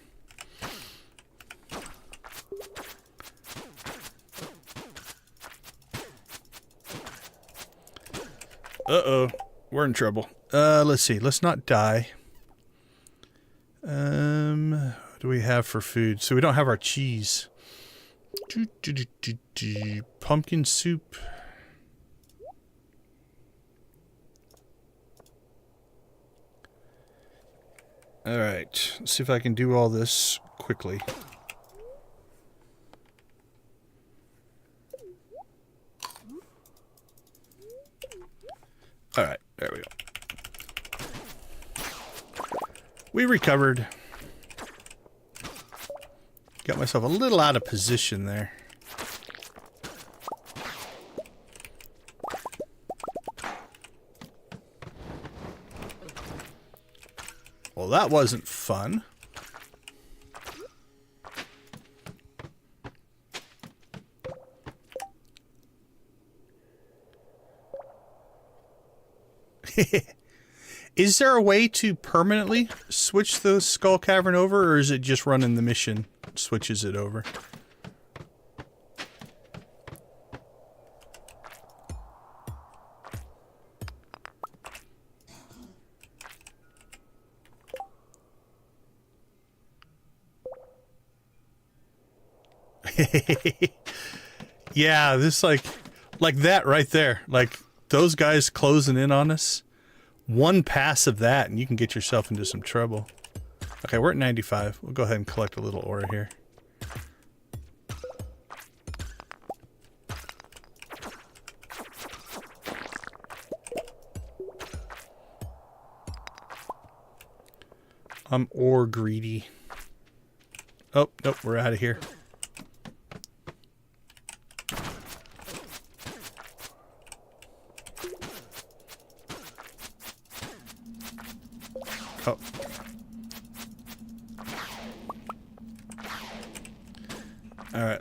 Uh-oh. We're in trouble. Let's see. Let's not die. What do we have for food? So we don't have our cheese. Pumpkin soup. Alright, let's see if I can do all this quickly. Alright, there we go. We recovered. Got myself a little out of position there. Well, that wasn't fun. Is there a way to permanently switch the Skull Cavern over, or is it just running the mission switches it over? Yeah, this like that right there. Like those guys closing in on us. One pass of that and you can get yourself into some trouble. Okay, we're at 95. We'll go ahead and collect a little ore here. I'm ore greedy. Oh, nope, we're out of here. Oh. All right.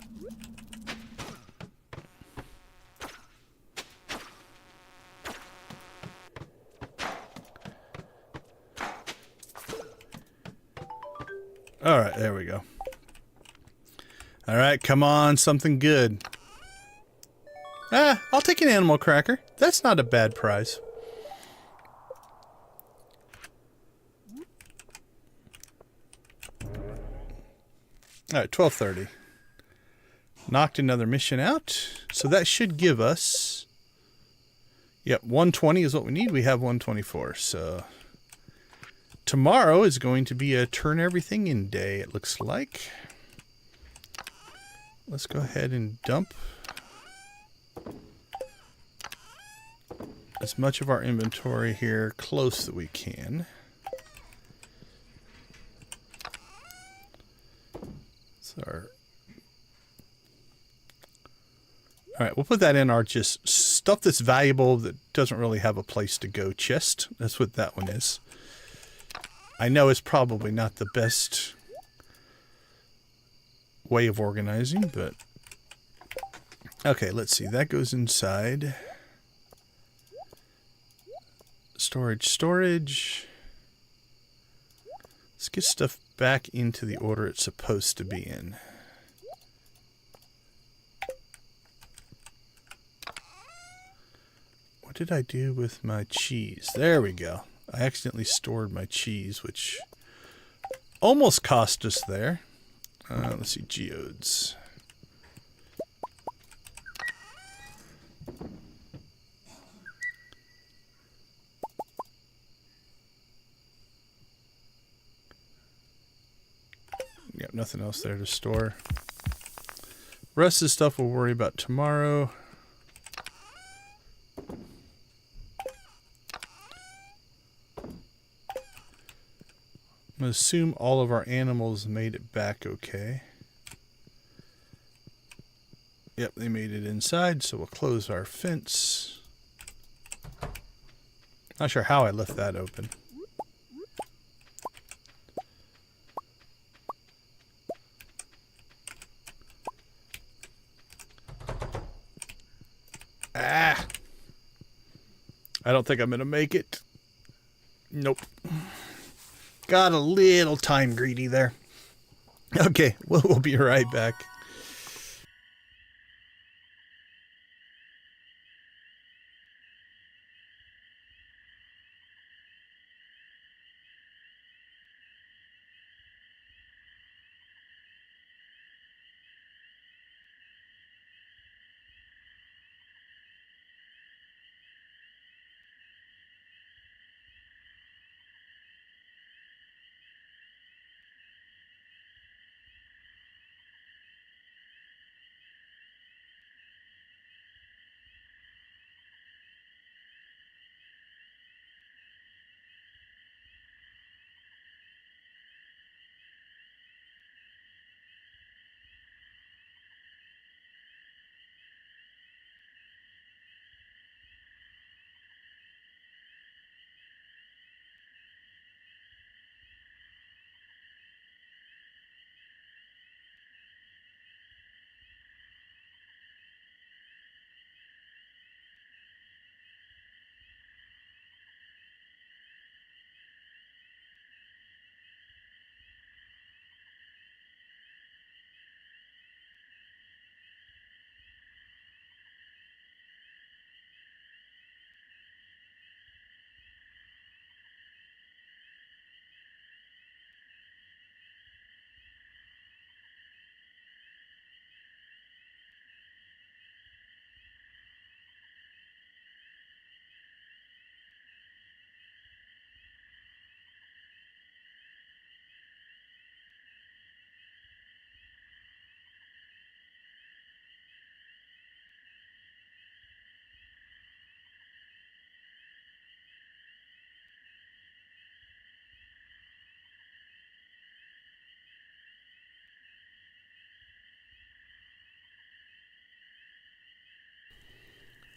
All right, there we go. All right, come on, something good. Ah, I'll take an animal cracker. That's not a bad prize. All right, 12:30. Knocked another mission out. So that should give us... Yep, 120 is what we need. We have 124. So tomorrow is going to be a turn everything in day, it looks like. Let's go ahead and dump. as much of our inventory here close that we can. Alright, we'll put that in our just stuff that's valuable that doesn't really have a place to go chest. That's what that one is. I know it's probably not the best way of organizing, but... Okay, let's see. That goes inside. Storage. Let's get stuff back into the order it's supposed to be in. What did I do with my cheese? There we go. I accidentally stored my cheese, which almost cost us there. Let's see, geodes. Yep, nothing else there to store. Rest of the stuff we'll worry about tomorrow. I'm going to assume all of our animals made it back okay. Yep, they made it inside, so we'll close our fence. Not sure how I left that open. Ah! I don't think I'm going to make it. Nope. Got a little time greedy there. Okay, we'll be right back.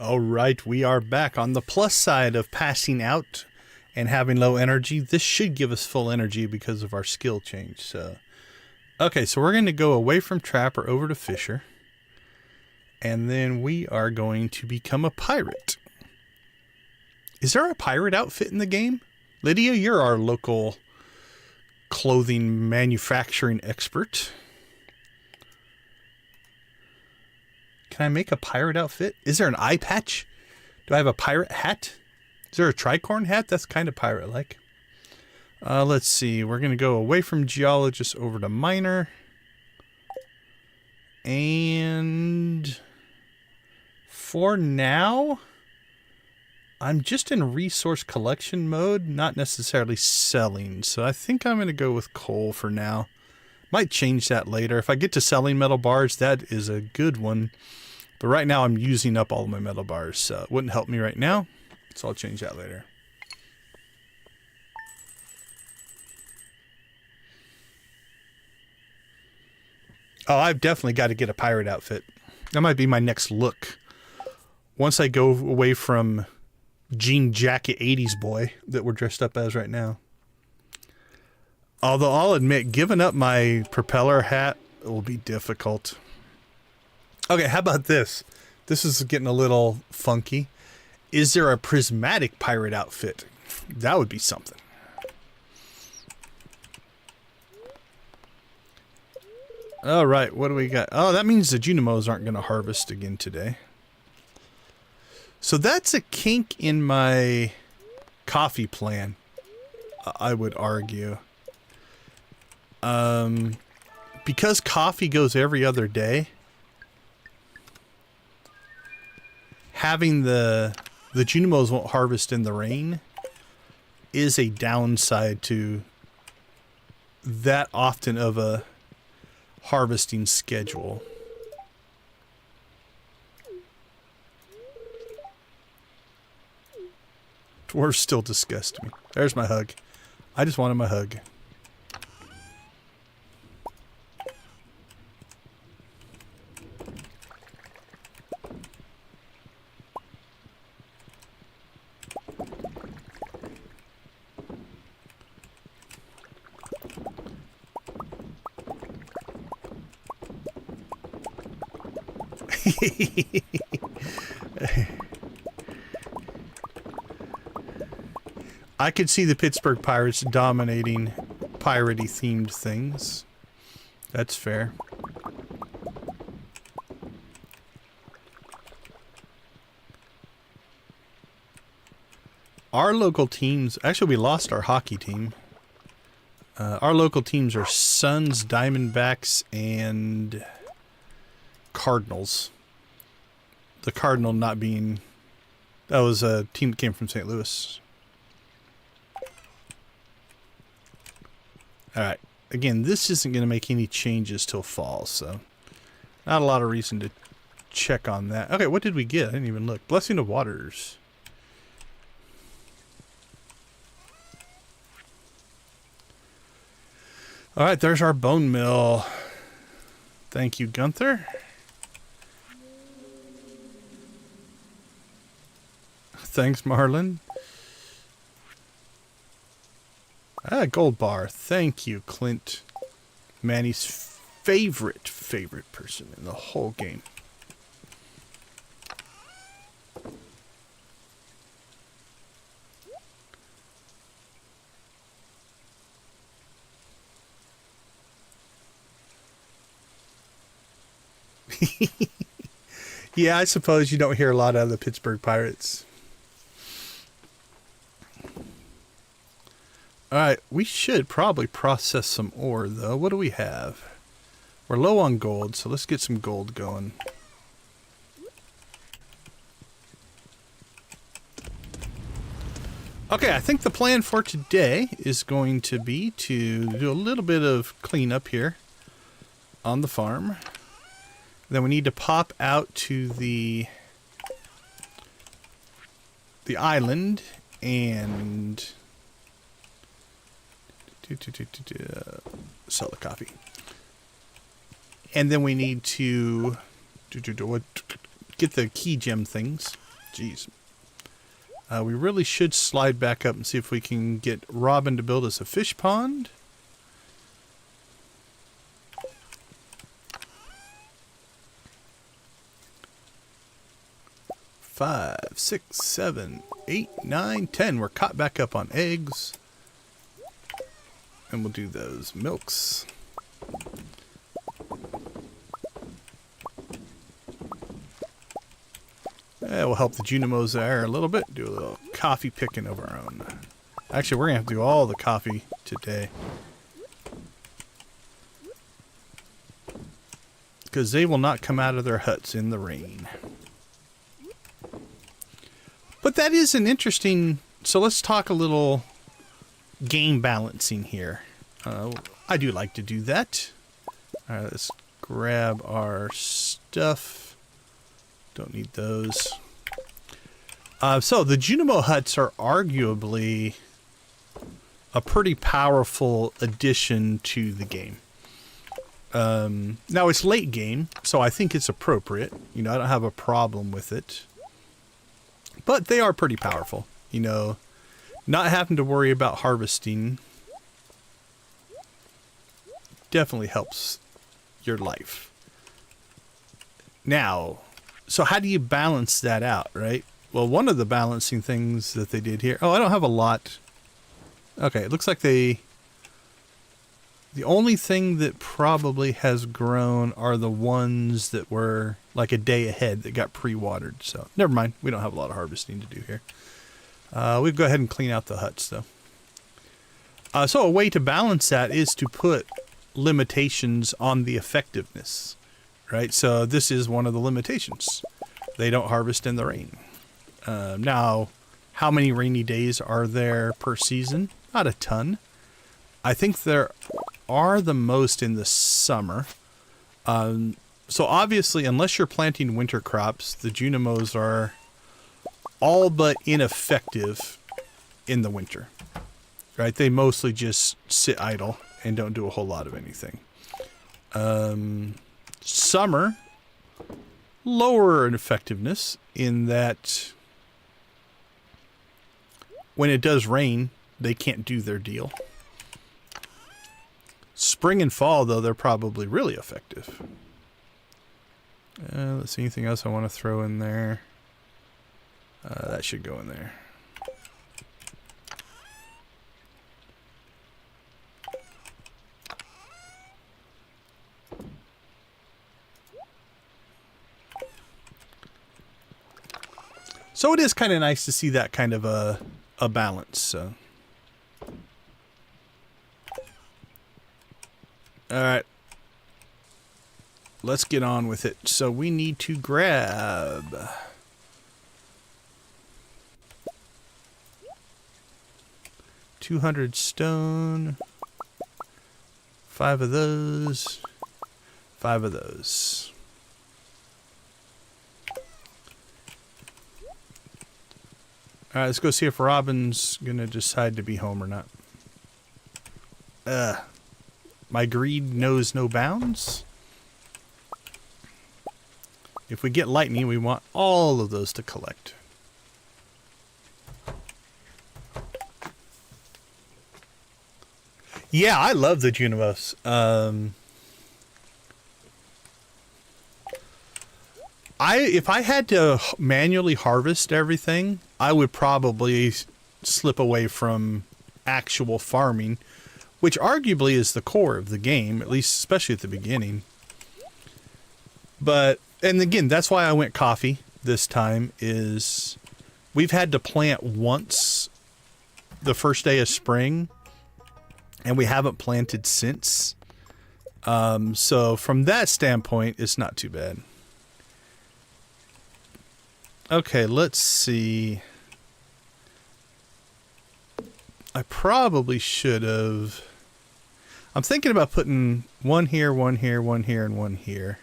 All right, we are back. On the plus side of passing out and having low energy, this should give us full energy because of our skill change. So, okay, so we're going to go away from Trapper over to Fisher. And then we are going to become a pirate. Is there a pirate outfit in the game? Lydia, you're our local clothing manufacturing expert. Can I make a pirate outfit? Is there an eye patch? Do I have a pirate hat? Is there a tricorn hat? That's kind of pirate-like. Let's see. We're going to go away from geologist over to miner. And for now, I'm just in resource collection mode, not necessarily selling. So I think I'm going to go with coal for now. Might change that later. If I get to selling metal bars, that is a good one. But right now I'm using up all of my metal bars, so it wouldn't help me right now. So I'll change that later. Oh, I've definitely got to get a pirate outfit. That might be my next look. Once I go away from jean jacket 80s boy that we're dressed up as right now. Although I'll admit, giving up my propeller hat will be difficult. Okay, how about this? This is getting a little funky. Is there a prismatic pirate outfit? That would be something. All right, what do we got? Oh, that means the Junimos aren't going to harvest again today. So that's a kink in my coffee plan, I would argue. Because coffee goes every other day, having the Junimos won't harvest in the rain is a downside to that often of a harvesting schedule. Dwarves still disgust me. There's my hug. I just wanted my hug. I could see the Pittsburgh Pirates dominating piratey themed things. That's fair. Our local teams, actually we lost our hockey team. Our local teams are Suns, Diamondbacks, and Cardinals. The Cardinal not being, that was a team that came from St. Louis. Alright, again, this isn't going to make any changes till fall, so not a lot of reason to check on that. Okay, what did we get? I didn't even look. Blessing of Waters. Alright, there's our bone mill. Thank you, Gunther. Thanks, Marlon. Ah, gold bar. Thank you, Clint. Manny's favorite person in the whole game. Yeah, I suppose you don't hear a lot out of the Pittsburgh Pirates. Alright, we should probably process some ore, though. What do we have? We're low on gold, so let's get some gold going. Okay, I think the plan for today is going to be to do a little bit of cleanup here on the farm. Then we need to pop out to the island and sell the coffee. And then we need to get the key gem things. Jeez. We really should slide back up and see if we can get Robin to build us a fish pond. Five, 6, 7, 8, 9, 10. We're caught back up on eggs. And we'll do those milks. We'll help the Junimos there a little bit. Do a little coffee picking of our own. Actually, we're going to have to do all the coffee today. Because they will not come out of their huts in the rain. But that is an interesting... So let's talk a little game balancing here. I do like to do that. Alright, let's grab our stuff. Don't need those. So the Junimo huts are arguably a pretty powerful addition to the game. Now it's late game, so I think it's appropriate. You know, I don't have a problem with it. But they are pretty powerful. You know, not having to worry about harvesting definitely helps your life. Now, so how do you balance that out, right? Well, one of the balancing things that they did here... Oh, I don't have a lot. Okay, it looks like they... The only thing that probably has grown are the ones that were like a day ahead that got pre-watered. So, never mind. We don't have a lot of harvesting to do here. We'll go ahead and clean out the huts, though. So, a way to balance that is to put limitations on the effectiveness, right? So, this is one of the limitations. They don't harvest in the rain. Now, how many rainy days are there per season? Not a ton. I think there are the most in the summer. So obviously, unless you're planting winter crops, the Junimos are all but ineffective in the winter, right? They mostly just sit idle and don't do a whole lot of anything. Summer, lower in effectiveness in that when it does rain, they can't do their deal. Spring and fall, though, they're probably really effective. Let's see, anything else I want to throw in there? That should go in there. So it is kind of nice to see that kind of a balance. So. Alright. Let's get on with it. So we need to grab 200 stone, 5 of those, 5 of those. Alright, let's go see if Robin's gonna decide to be home or not. My greed knows no bounds. If we get lightning, we want all of those to collect. Yeah, I love the Junimos. If I had to manually harvest everything, I would probably slip away from actual farming, which arguably is the core of the game, at least especially at the beginning. But, and again, that's why I went coffee this time, is we've had to plant once the first day of spring, and we haven't planted since. So from that standpoint, it's not too bad. Okay, let's see. I probably should have... I'm thinking about putting one here, one here, one here, and one here.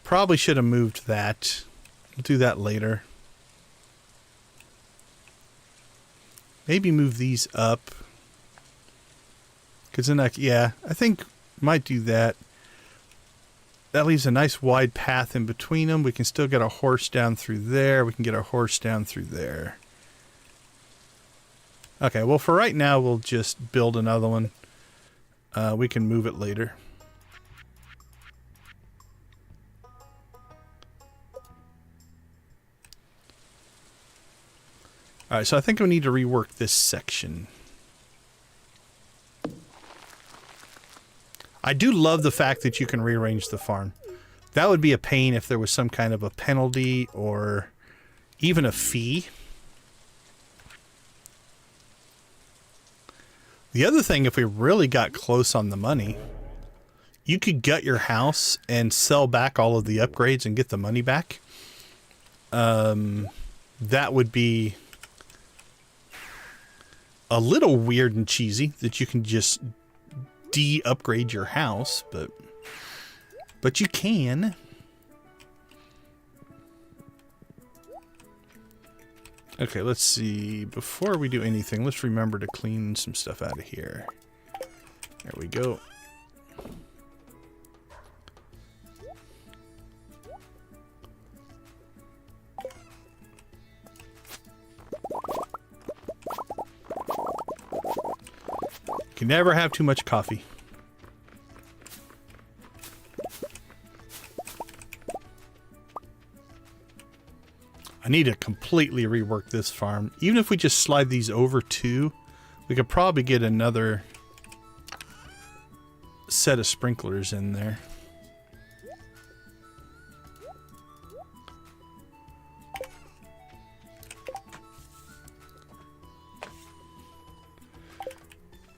Probably should have moved that. We'll do that later. Maybe move these up. Because then yeah, I think might do that. That leaves a nice wide path in between them. We can still get a horse down through there. We can get a horse down through there. Okay, well, for right now, we'll just build another one. We can move it later. Alright, so I think we need to rework this section. I do love the fact that you can rearrange the farm. That would be a pain if there was some kind of a penalty or even a fee. The other thing, if we really got close on the money, you could gut your house and sell back all of the upgrades and get the money back. That would be a little weird and cheesy that you can just de-upgrade your house, but you can. Okay, let's see. Before we do anything, let's remember to clean some stuff out of here. There we go. You can never have too much coffee. I need to completely rework this farm. Even if we just slide these over two, we could probably get another set of sprinklers in there.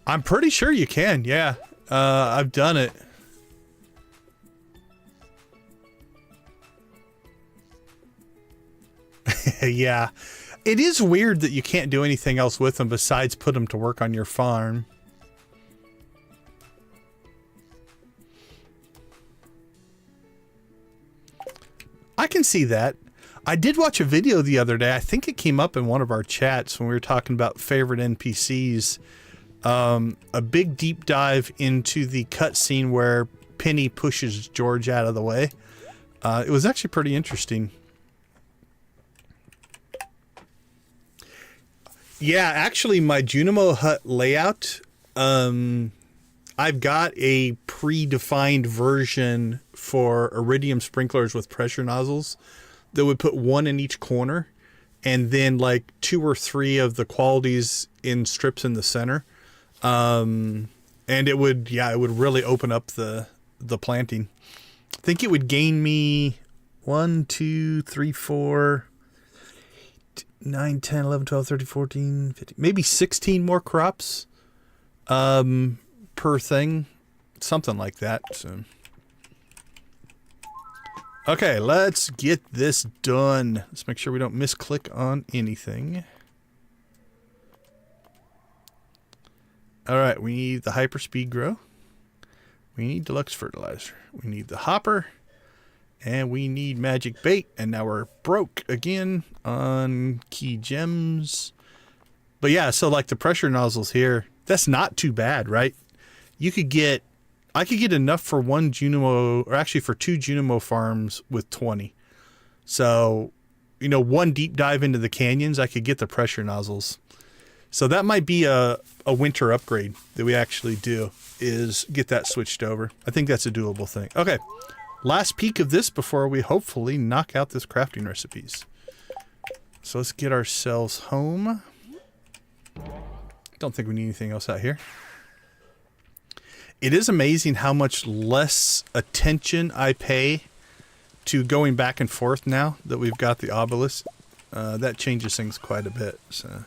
I'm pretty sure you can, yeah. I've done it. Yeah. It is weird that you can't do anything else with them besides put them to work on your farm. I can see that. I did watch a video the other day. I think it came up in one of our chats when we were talking about favorite NPCs. A big deep dive into the cutscene where Penny pushes George out of the way. It was actually pretty interesting. Yeah, actually, my Junimo hut layout, I've got a predefined version for iridium sprinklers with pressure nozzles that would put one in each corner and then like 2 or 3 of the qualities in strips in the center. And it would, yeah, it would really open up the planting. I think it would gain me 1, 2, 3, 4... 9, 10, 11, 12, 13, 14, 15, maybe 16 more crops per thing. Something like that. So. Okay, let's get this done. Let's make sure we don't misclick on anything. Alright, we need the hyperspeed grow. We need deluxe fertilizer. We need the hopper. And we need magic bait, and now we're broke again on key gems. But yeah, so like the pressure nozzles here, that's not too bad, right? You could get, I could get enough for 1 Junimo, or actually for 2 Junimo farms with 20. So, you know, 1 deep dive into the canyons, I could get the pressure nozzles. So that might be a winter upgrade that we actually do, is get that switched over. I think that's a doable thing. Okay. Last peek of this before we hopefully knock out this crafting recipes. So let's get ourselves home. Don't think we need anything else out here. It is amazing how much less attention I pay to going back and forth now that we've got the obelisk. That changes things quite a bit. So,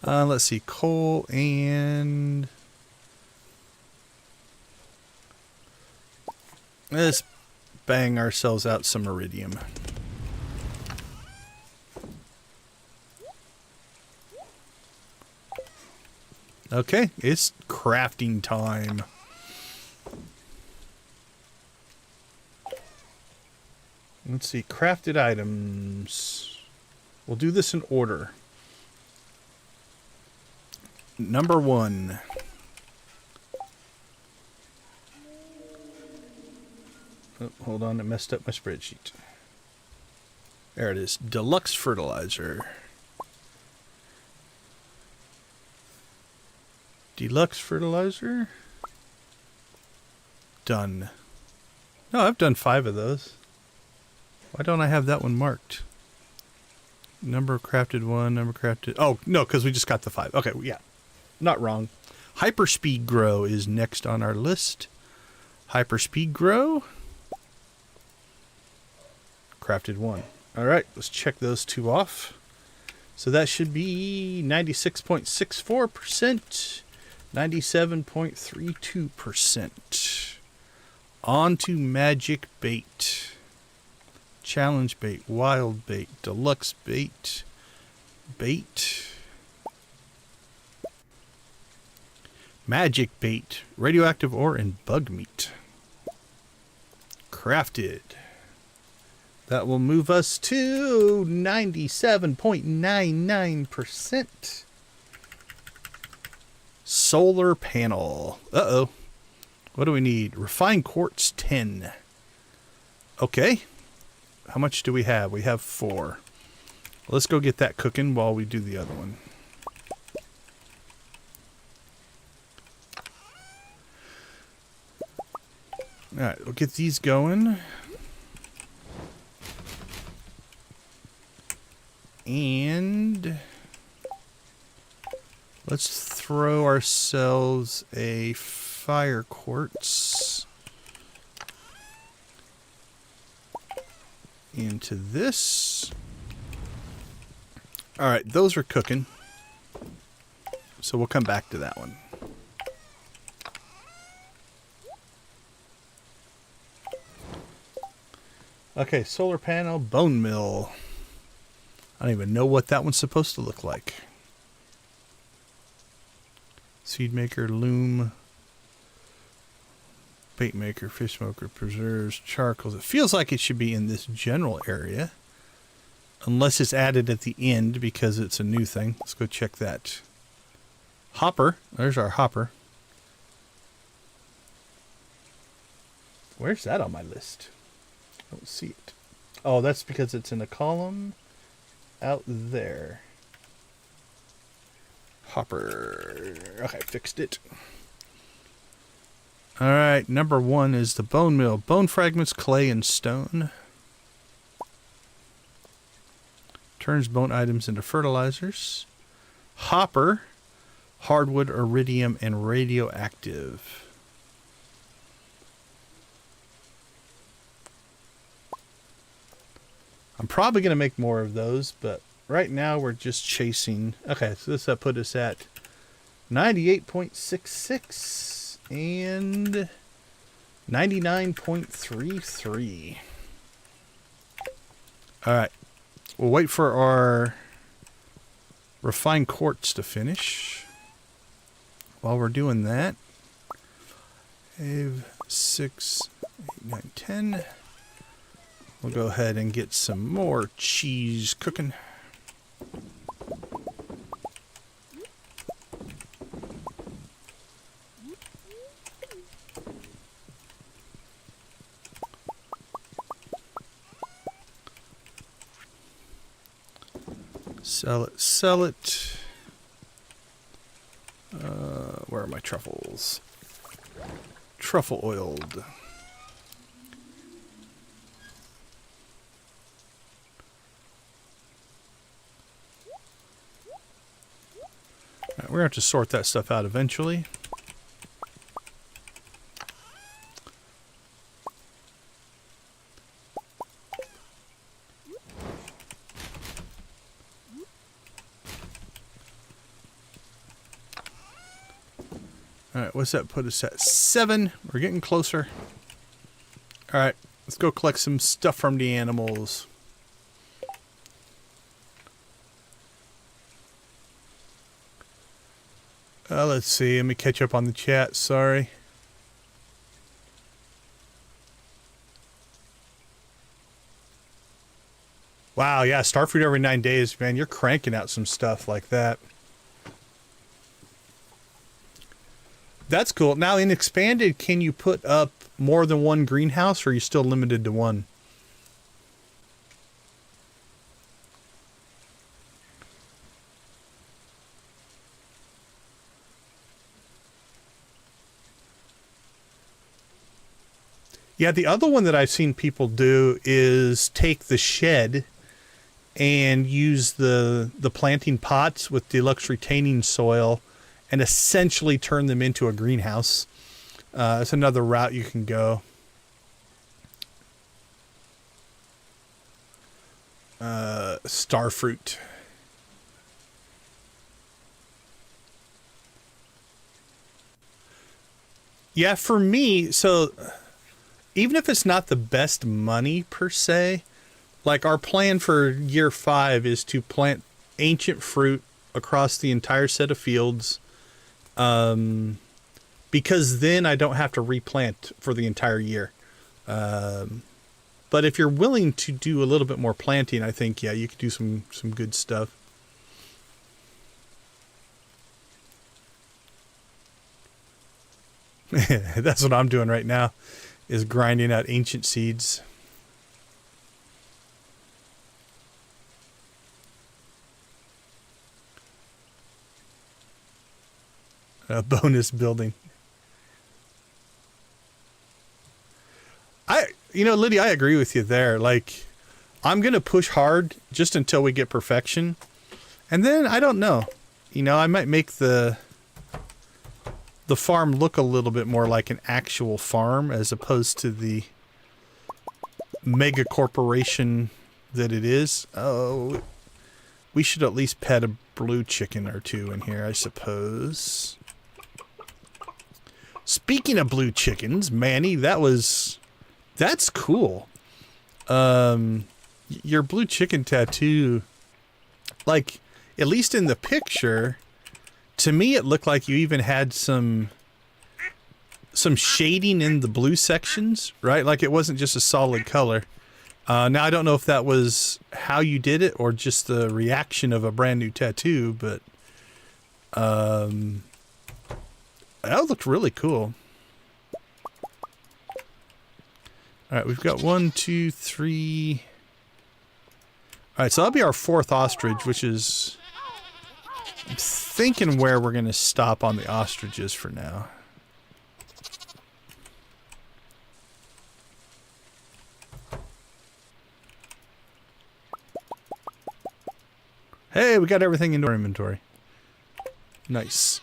let's see, coal and... Let's bang ourselves out some iridium. Okay, it's crafting time. Let's see, crafted items. We'll do this in order. Number 1. Oh, hold on, it messed up my spreadsheet. There it is. Deluxe fertilizer. Deluxe fertilizer. Done. No, I've done 5 of those. Why don't I have that one marked? Number crafted 1, number crafted... Oh, no, because we just got the 5. Okay, yeah. Not wrong. Hyperspeed grow is next on our list. Hyperspeed grow. Crafted 1. All right, let's check those 2 off. So that should be 96.64%, 97.32%. On to magic bait. Challenge bait, wild bait, deluxe bait, bait. Magic bait, radioactive ore, and bug meat. Crafted. That will move us to 97.99%. Solar panel. Uh-oh. What do we need? Refined quartz 10. Okay. How much do we have? We have 4. Let's go get that cooking while we do the other one. Alright, we'll get these going. And let's throw ourselves a fire quartz into this. Alright, those are cooking. So we'll come back to that one. Okay, solar panel, bone mill. I don't even know what that one's supposed to look like. Seed maker, loom, bait maker, fish smoker, preserves, charcoals. It feels like it should be in this general area. Unless it's added at the end because it's a new thing. Let's go check that. Hopper. There's our hopper. Where's that on my list? I don't see it. Oh, that's because it's in a column out there. Hopper. Okay, fixed it. Alright, number 1 is the bone mill. Bone fragments, clay, and stone. Turns bone items into fertilizers. Hopper. Hardwood, iridium, and radioactive. I'm probably going to make more of those, but right now we're just chasing. Okay, so this put us at 98.66 and 99.33. All right, we'll wait for our refined quartz to finish. While we're doing that, 5, 6, 8, 9, 10. We'll go ahead and get some more cheese cooking. Sell it, sell it. Where are my truffles? Truffle oiled. Right, we're going to have to sort that stuff out eventually. Alright, what's that put us at? 7. We're getting closer. Alright, let's go collect some stuff from the animals. Let's see. Let me catch up on the chat. Sorry. Wow, yeah, Starfruit every 9 days, man. You're cranking out some stuff like that. That's cool. Now, in Expanded, can you put up more than one greenhouse, or are you still limited to one? Yeah, the other one that I've seen people do is take the shed and use the planting pots with deluxe retaining soil and essentially turn them into a greenhouse. It's another route you can go. Starfruit. Yeah, for me, so even if it's not the best money per se, like our plan for year 5 is to plant ancient fruit across the entire set of fields. Because then I don't have to replant for the entire year. But But if you're willing to do a little bit more planting, I think, yeah, you could do some good stuff. That's what I'm doing right now, is grinding out ancient seeds. A bonus building. Lydia, I agree with you there. Like, I'm going to push hard just until we get perfection. And then, I don't know. I might make the farm look a little bit more like an actual farm as opposed to the mega corporation that it is. Oh, we should at least pet a blue chicken or two in here, I suppose. Speaking of blue chickens, Manny, that's cool. Your blue chicken tattoo, like, at least in the picture, to me it looked like you even had some shading in the blue sections, right? Like it wasn't just a solid color. Now I don't know if that was how you did it or just the reaction of a brand new tattoo, but that looked really cool. Alright, we've got 1, 2, 3. Alright, so that'll be our 4th ostrich, which is... I'm thinking where we're going to stop on the ostriches for now. Hey, we got everything into our inventory. Nice.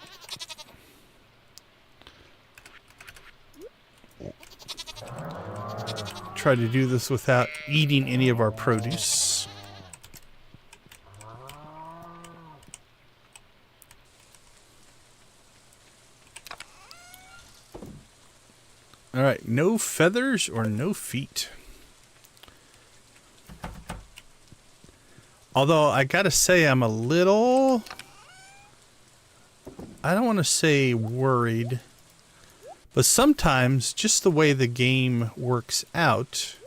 Try to do this without eating any of our produce. Alright, no feathers or no feet. Although, I gotta say, I'm a little... I don't want to say worried. But sometimes, just the way the game works out,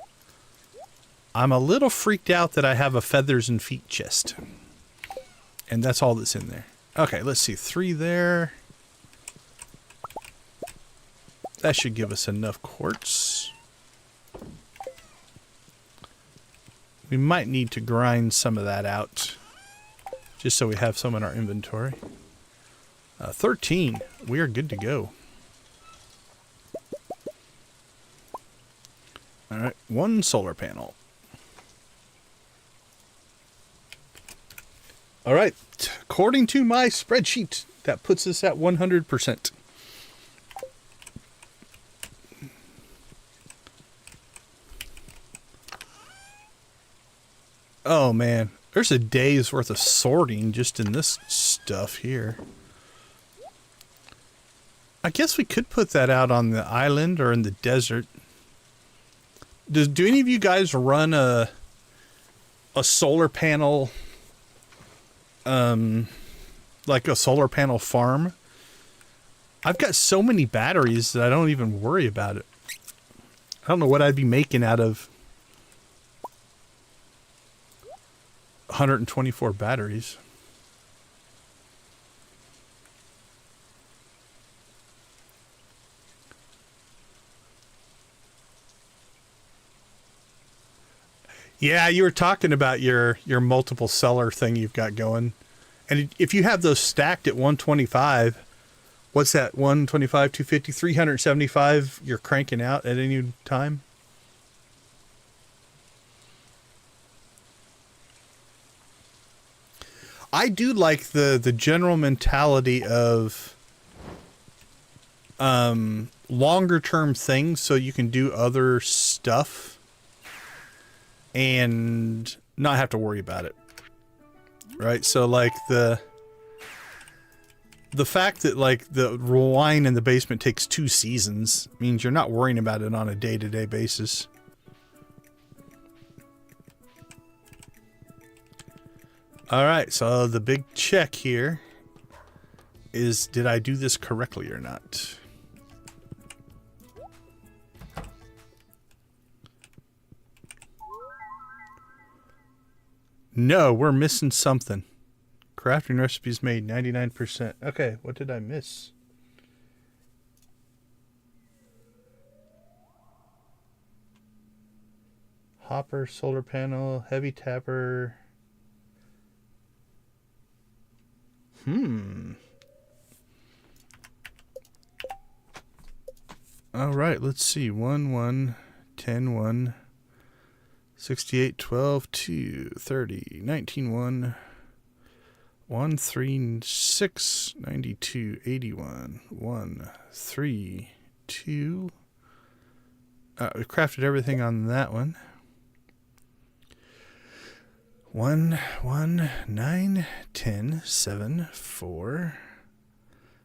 I'm a little freaked out that I have a feathers and feet chest. And that's all that's in there. Okay, let's see. 3 there. That should give us enough quartz. We might need to grind some of that out, just so we have some in our inventory. 13. We are good to go. Alright, 1 solar panel. Alright, according to my spreadsheet, that puts us at 100%. Oh man, there's a day's worth of sorting just in this stuff here. I guess we could put that out on the island or in the desert. Do any of you guys run a solar panel, like a solar panel farm? I've got so many batteries that I don't even worry about it. I don't know what I'd be making out of 124 batteries. Yeah, you were talking about your multiple seller thing you've got going. And if you have those stacked at 125, what's that? 125, 250, 375 you're cranking out at any time? I do like the general mentality of longer term things so you can do other stuff and not have to worry about it. Right? So like the fact that like the wine in the basement takes 2 seasons means you're not worrying about it on a day-to-day basis. Alright, so the big check here is, did I do this correctly or not? No, we're missing something. Crafting recipes made 99%. Okay, what did I miss? Hopper, solar panel, heavy tapper. All right, let's see. 1, 1, 10, 1, 68, 12, 2, 30, 19, 1, 1, 3, 6, 92, 81, 1, 3, 2. We crafted everything on that one. 1, 1, 9, 10, 7, 4,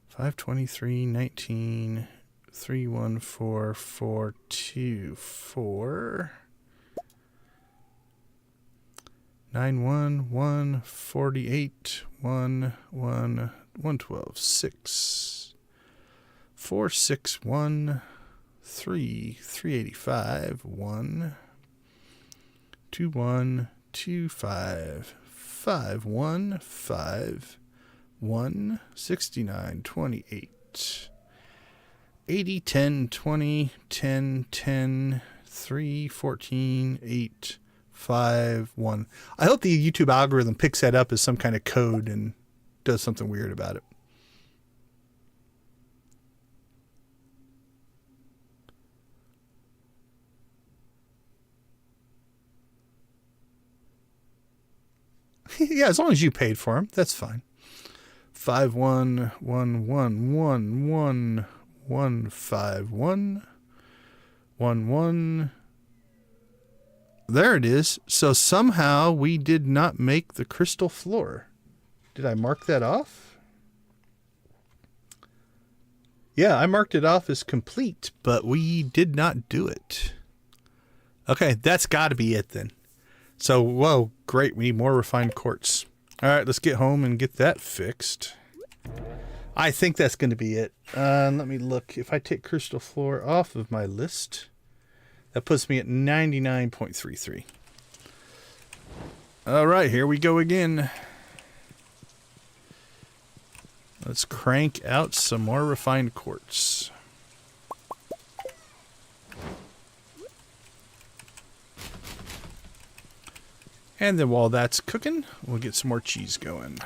5, 23, 19, 3, 1, 4, 4, 2, 4, 9, 1, 1, 48, 1, 1, 112, 6, 4, 6, 1, 3, 385, 1, 2, 1, 2, 5, 5, 1, 5, 1, 69, 28, 80, 10, 20, 10, 10, 3, 14, 8, 5, 1. I hope the YouTube algorithm picks that up as some kind of code and does something weird about it. Yeah, as long as you paid for them, that's fine. 5, 1, 1, 1, 1, 1, 1, 5, 1, 1, 1. There it is. So somehow we did not make the crystal floor. Did I mark that off? Yeah, I marked it off as complete, but we did not do it. Okay, that's got to be it then. So, whoa, great. We need more refined quartz. All right, let's get home and get that fixed. I think that's going to be it. Let me look. If I take crystal floor off of my list, that puts me at 99.33. All right, here we go again. Let's crank out some more refined quartz. And then while that's cooking, we'll get some more cheese going.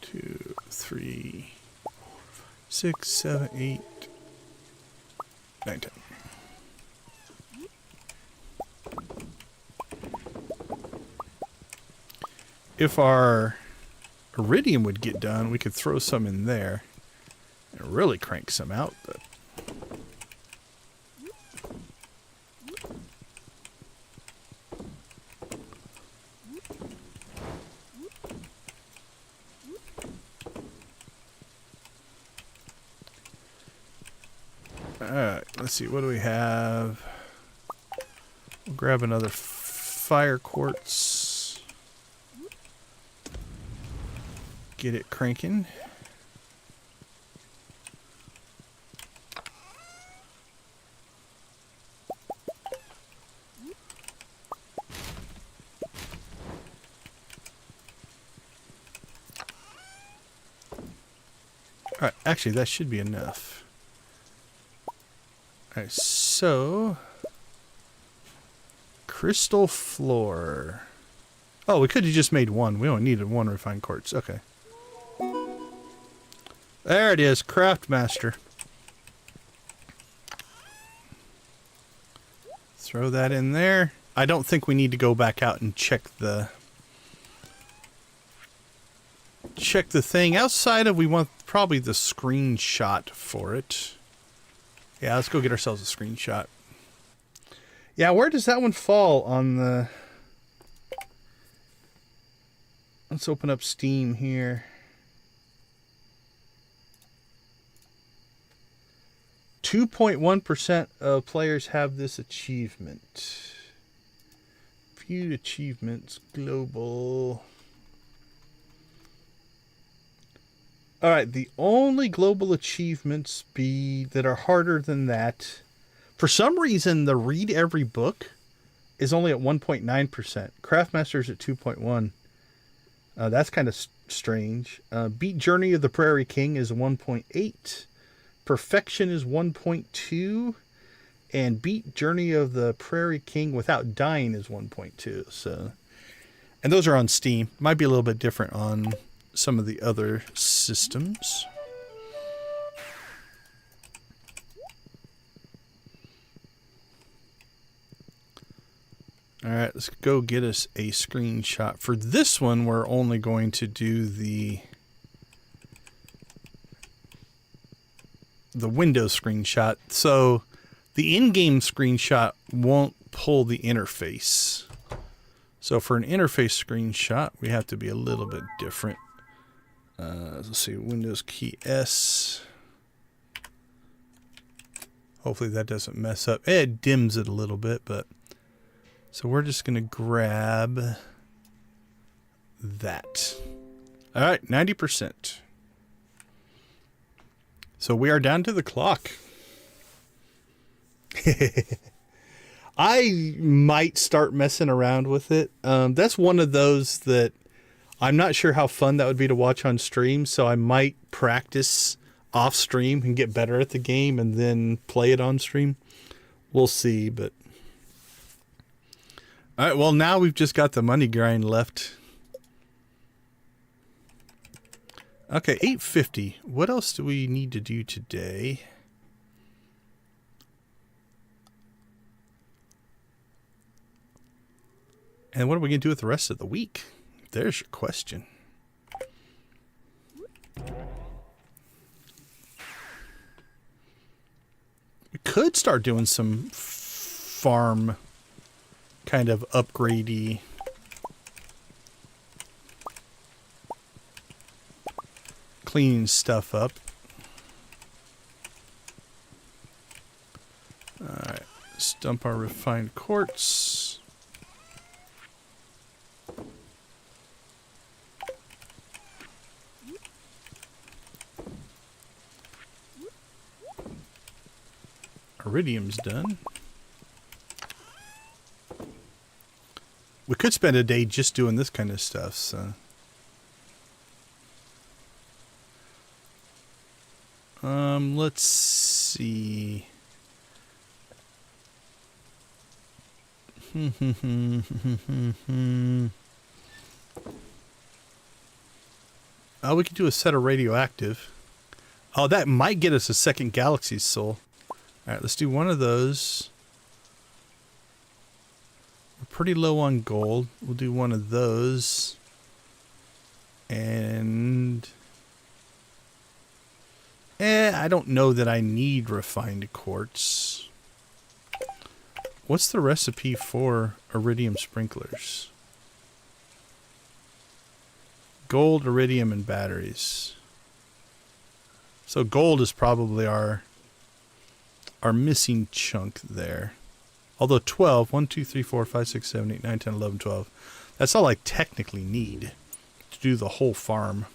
Two, 3, 6, 7, 8, 9, 10. If our iridium would get done, we could throw some in there and really crank some out, but alright, let's see, what do we have? We'll grab another fire quartz. Get it cranking. Alright, actually that should be enough. Alright, so crystal floor. Oh, we could have just made one. We only needed one refined quartz. Okay. There it is, Craft Master. Throw that in there. I don't think we need to go back out and check the thing. Outside of, we want probably the screenshot for it. Yeah, let's go get ourselves a screenshot. Yeah, where does that one fall on the... Let's open up Steam here. 2.1% of players have this achievement. Viewed achievements, global. Alright, the only global achievements that are harder than that, For some reason, the read every book is only at 1.9%. Craftmaster's at 2.1. That's kind of strange. Beat Journey of the Prairie King is 1.8. Perfection is 1.2. And Beat Journey of the Prairie King Without Dying is 1.2. So, and those are on Steam. Might be a little bit different on some of the other systems. All right, let's go get us a screenshot. For this one, we're only going to do the Windows screenshot. So the in-game screenshot won't pull the interface. So for an interface screenshot, we have to be a little bit different. Let's see, Windows key S. Hopefully that doesn't mess up. It dims it a little bit, but... So we're just going to grab that. All right, 90%. So we are down to the clock. I might start messing around with it. That's one of those that I'm not sure how fun that would be to watch on stream, so I might practice off stream and get better at the game and then play it on stream. We'll see, but... All right, well, now we've just got the money grind left. Okay, 850. What else do we need to do today? And what are we going to do with the rest of the week? There's your question. We could start doing some farm kind of upgradey cleaning stuff up. Alright, let's dump our refined quartz. Iridium's done. We could spend a day just doing this kind of stuff, so. Let's see. Oh, we could do a set of radioactive. Oh, that might get us a second galaxy soul. Alright, let's do one of those. We're pretty low on gold. We'll do one of those. And... I don't know that I need refined quartz. What's the recipe for iridium sprinklers? Gold, iridium, and batteries. So gold is probably our missing chunk there. Although 12, 1, 2, 3, 4, 5, 6, 7, 8, 9, 10, 11, 12. That's all I technically need to do the whole farm.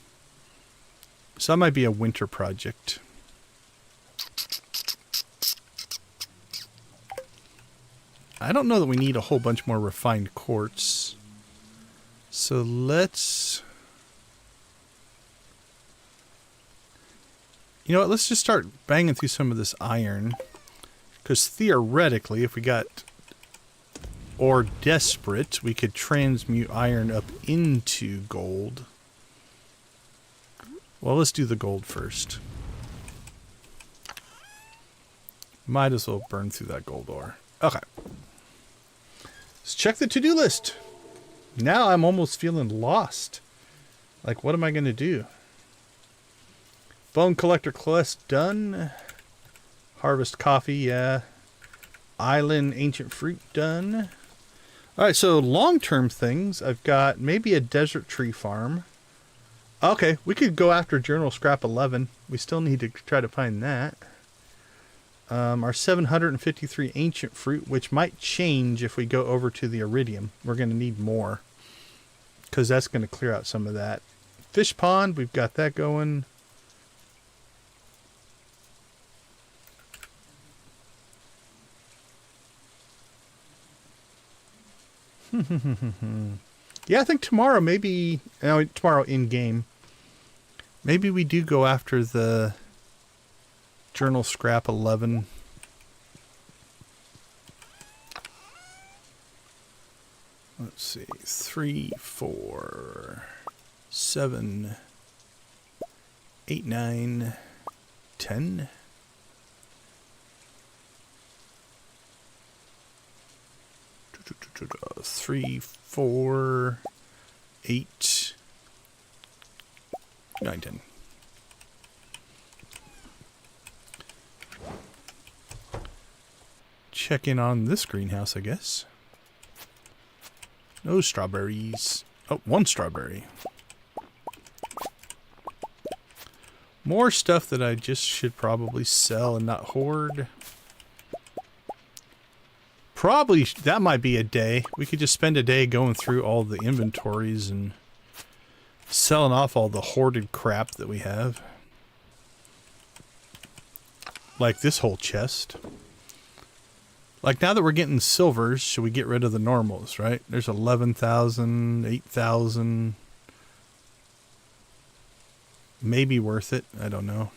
So that might be a winter project. I don't know that we need a whole bunch more refined quartz. So let's... You know what, let's just start banging through some of this iron. Because theoretically, if we got ore desperate, we could transmute iron up into gold. Well, let's do the gold first. Might as well burn through that gold ore. Okay. Let's check the to-do list. Now I'm almost feeling lost. Like, what am I going to do? Bone collector quest done. Harvest coffee, yeah. Island ancient fruit done. Alright, so long-term things. I've got maybe a desert tree farm. Okay, we could go after Journal Scrap 11. We still need to try to find that. Our 753 ancient fruit, which might change if we go over to the iridium. We're going to need more, because that's going to clear out some of that. Fish pond, we've got that going. Yeah, I think tomorrow, maybe, tomorrow in game, maybe we do go after the Journal Scrap 11. Let's see, 3, 4, 7, 8, 9, 10. Three, 4, 8, 9, 10. Check in on this greenhouse, I guess. No strawberries. Oh, 1 strawberry. More stuff that I just should probably sell and not hoard. Probably, that might be a day. We could just spend a day going through all the inventories and selling off all the hoarded crap that we have. Like this whole chest. Like now that we're getting silvers, should we get rid of the normals, right? There's 11,000, 8,000. Maybe worth it. I don't know.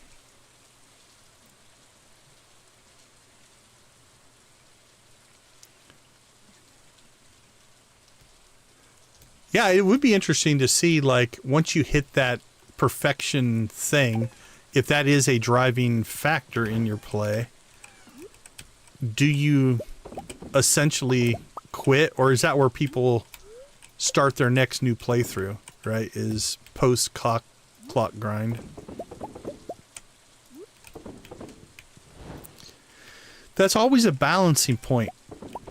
Yeah, it would be interesting to see, like, once you hit that perfection thing, if that is a driving factor in your play, do you essentially quit, or is that where people start their next new playthrough, right? Is post-clock grind. That's always a balancing point,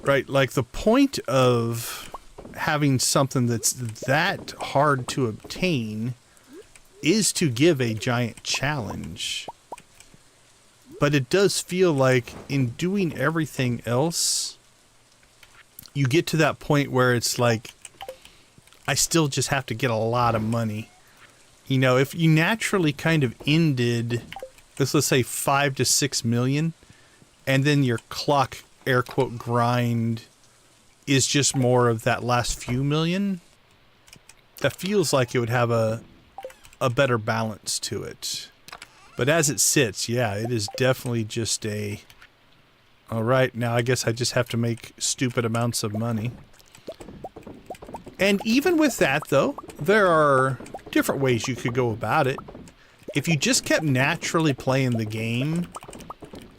right? Like, the point of having something that's that hard to obtain is to give a giant challenge. But it does feel like in doing everything else, you get to that point where it's like, I still just have to get a lot of money. You know, if you naturally kind of ended, let's say 5 to 6 million, and then your clock, air quote, grind is just more of that last few million, that feels like it would have a better balance to it. But as it sits, yeah, it is definitely just a, all right, now I guess I just have to make stupid amounts of money. And even with that, though, there are different ways you could go about it. If you just kept naturally playing the game,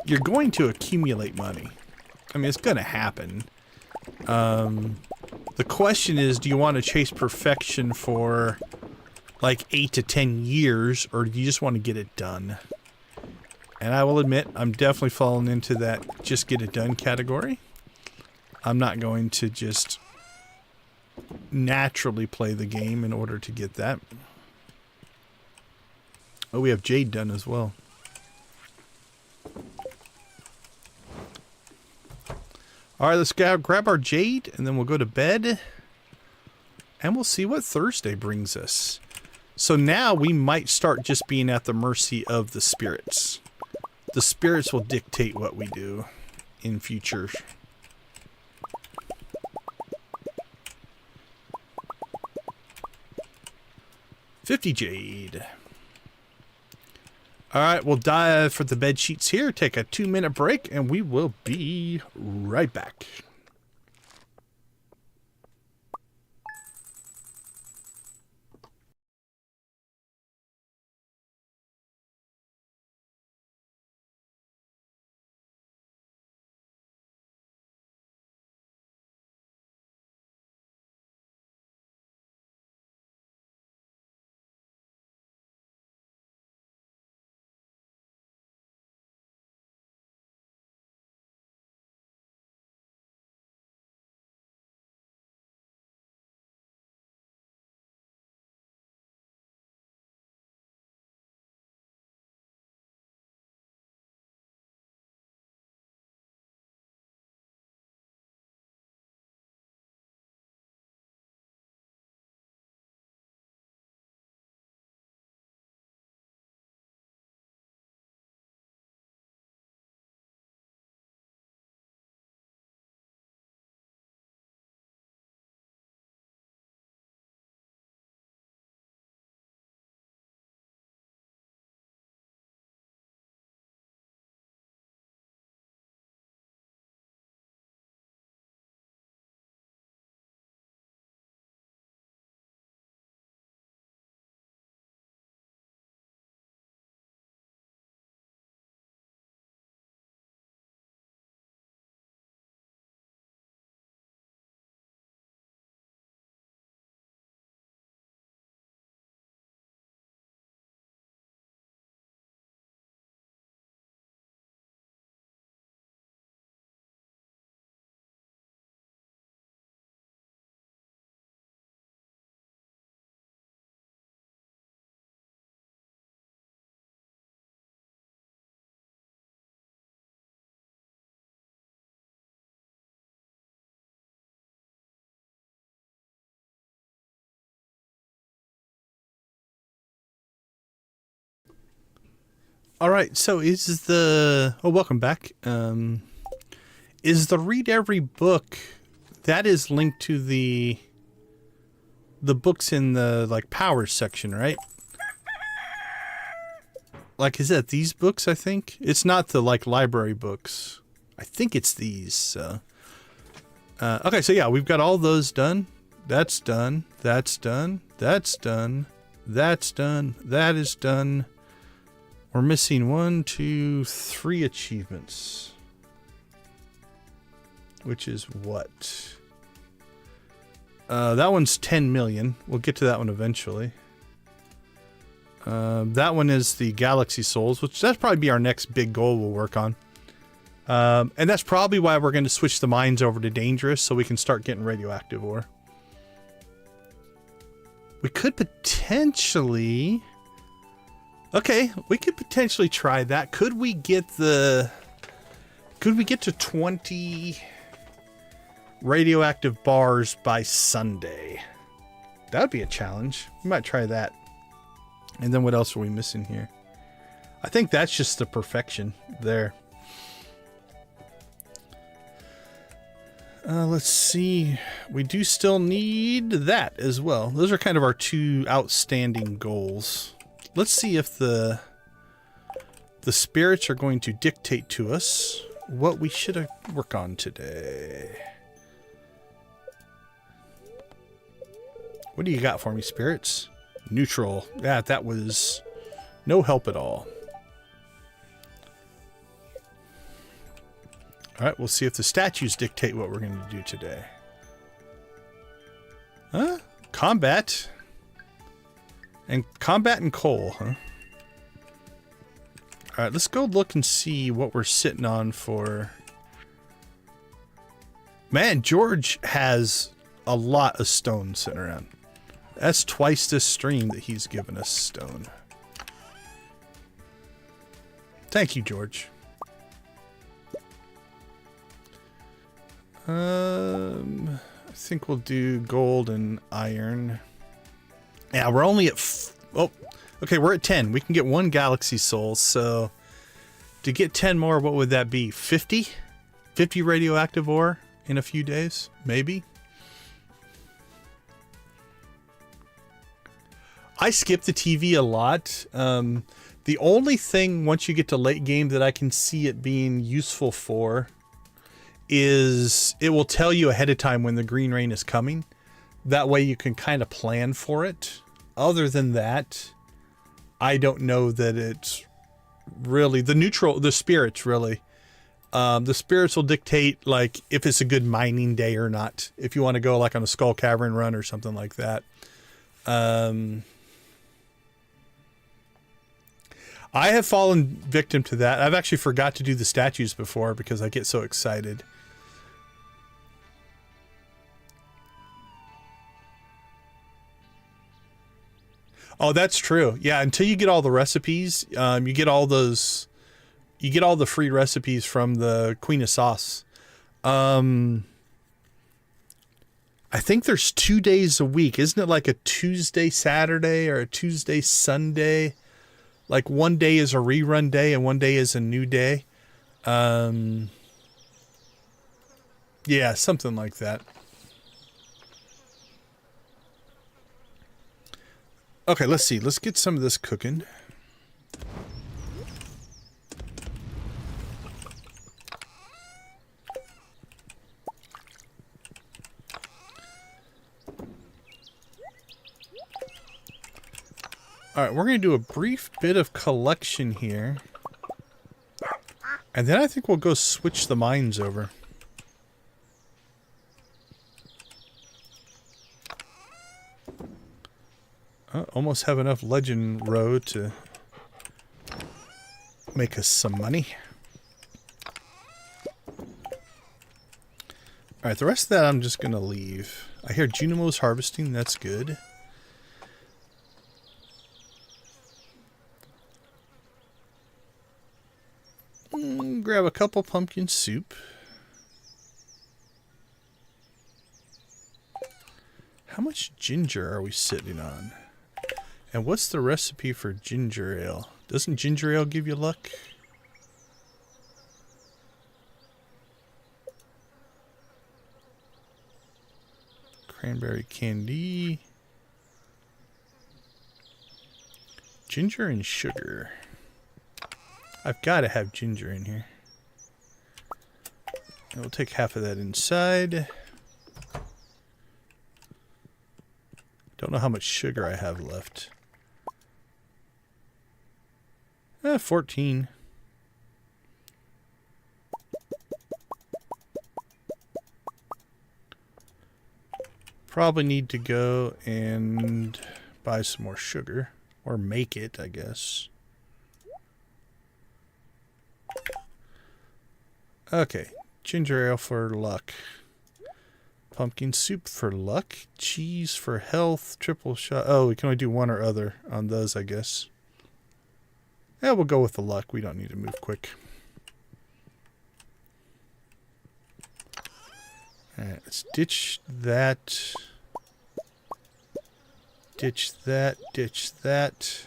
you're going to accumulate money. I mean, it's going to happen. The question is, do you want to chase perfection for like 8 to 10 years, or do you just want to get it done? And I will admit, I'm definitely falling into that just get it done category. I'm not going to just naturally play the game in order to get that. Oh, we have Jade done as well. Alright, let's grab our Jade, and then we'll go to bed. And we'll see what Thursday brings us. So now we might start just being at the mercy of the spirits. The spirits will dictate what we do in future. $50 Jade. Alright, we'll dive for the bed sheets here, take a 2-minute break, and we will be right back. All right, so is the... Oh, welcome back. Is the read every book... That is linked to the books in the, like, powers section, right? Like, is that these books, I think? It's not the, like, library books. I think it's these, so... okay, so yeah, we've got all those done. That's done. That's done. That's done. That's done. That is done. We're missing 1, 2, 3 achievements. Which is what? That one's 10 million. We'll get to that one eventually. That one is the Galaxy Souls, which that'll probably be our next big goal we'll work on. And that's probably why we're going to switch the mines over to dangerous, so we can start getting radioactive ore. We could potentially... Okay, we could potentially try that. Could we get the... Could we get to 20 radioactive bars by Sunday? That would be a challenge. We might try that. And then what else are we missing here? I think that's just the perfection there. Let's see. We do still need that as well. Those are kind of our 2 outstanding goals. Let's see if the spirits are going to dictate to us what we should work on today. What do you got for me, spirits? Neutral. Yeah, that was no help at all. Alright, we'll see if the statues dictate what we're going to do today. Huh? Combat. And combat and coal, huh? Alright, let's go look and see what we're sitting on for... Man, George has a lot of stone sitting around. That's twice this stream that he's given us stone. Thank you, George. I think we'll do gold and iron. Yeah, we're only at... Oh, okay, we're at 10. We can get 1 Galaxy Soul, so... To get 10 more, what would that be? 50? 50 radioactive ore in a few days? Maybe? I skip the TV a lot. The only thing, once you get to late game, that I can see it being useful for... is it will tell you ahead of time when the green rain is coming. That way you can kind of plan for it. Other than that, I don't know that it's really the spirits really. The spirits will dictate like if it's a good mining day or not. If you want to go like on a Skull Cavern run or something like that. I have fallen victim to that. I've actually forgot to do the statues before because I get so excited. Oh, that's true. Yeah, until you get all the recipes, you get all those... You get all the free recipes from the Queen of Sauce. I think there's 2 days a week. Isn't it like a Tuesday, Saturday, or a Tuesday, Sunday? Like one day is a rerun day and one day is a new day. Yeah, something like that. Okay, let's see. Let's get some of this cooking. Alright, we're going to do a brief bit of collection here. And then I think we'll go switch the mines over. Almost have enough legend row to make us some money. Alright, the rest of that I'm just going to leave. I hear Junimo's harvesting, that's good. Grab a couple pumpkin soup. How much ginger are we sitting on? And what's the recipe for ginger ale? Doesn't ginger ale give you luck? Cranberry candy. Ginger and sugar. I've got to have ginger in here. And we'll take half of that inside. Don't know how much sugar I have left. 14. Probably need to go and buy some more sugar. Or make it, I guess. Okay. Ginger ale for luck. Pumpkin soup for luck. Cheese for health. Triple shot. Oh, we can only do one or other on those, I guess. Yeah, we'll go with the luck. We don't need to move quick. Alright, let's ditch that. Ditch that. Ditch that.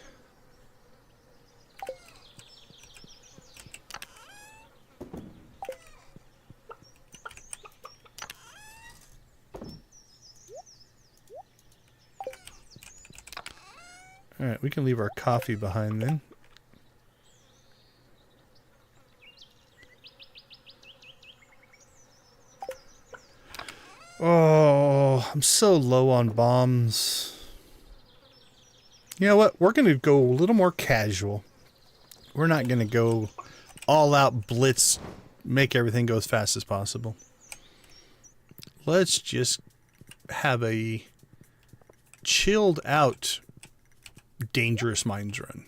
Alright, we can leave our coffee behind then. Oh, I'm so low on bombs. You know what? We're going to go a little more casual. We're not going to go all out blitz, make everything go as fast as possible. Let's just have a chilled out dangerous mines run.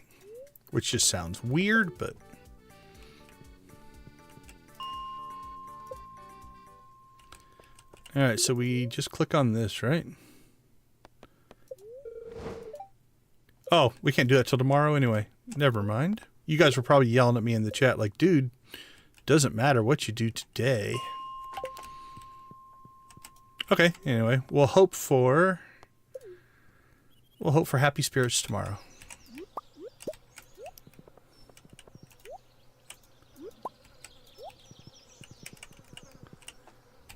Which just sounds weird, but... Alright, so we just click on this, right? Oh, we can't do that till tomorrow anyway. Never mind. You guys were probably yelling at me in the chat like, dude, doesn't matter what you do today. Okay, anyway, we'll hope for happy spirits tomorrow.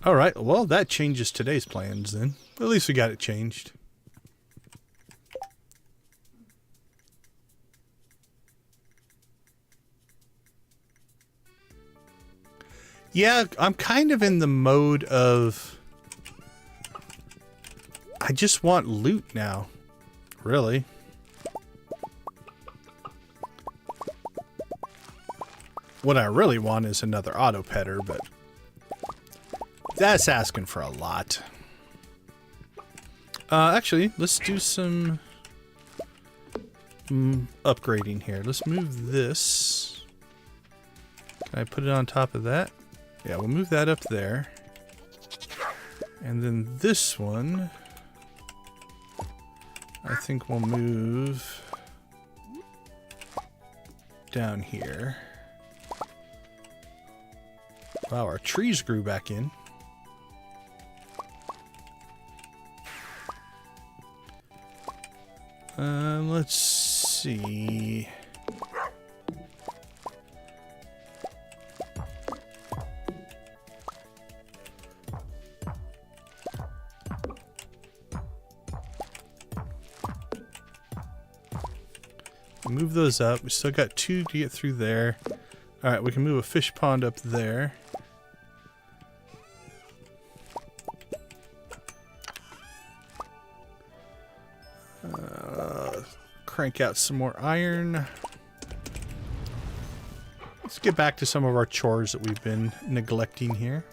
Alright, well, that changes today's plans then. At least we got it changed. Yeah, I'm kind of in the mode of... I just want loot now. Really. What I really want is another auto petter, but... that's asking for a lot. Actually, let's do some upgrading here. Let's move this. Can I put it on top of that? Yeah, we'll move that up there. And then this one, I think we'll move down here. Wow, our trees grew back in. Let's see. Move those up. We still got 2 to get through there. Alright, we can move a fish pond up there. Crank out some more iron. Let's get back to some of our chores that we've been neglecting here.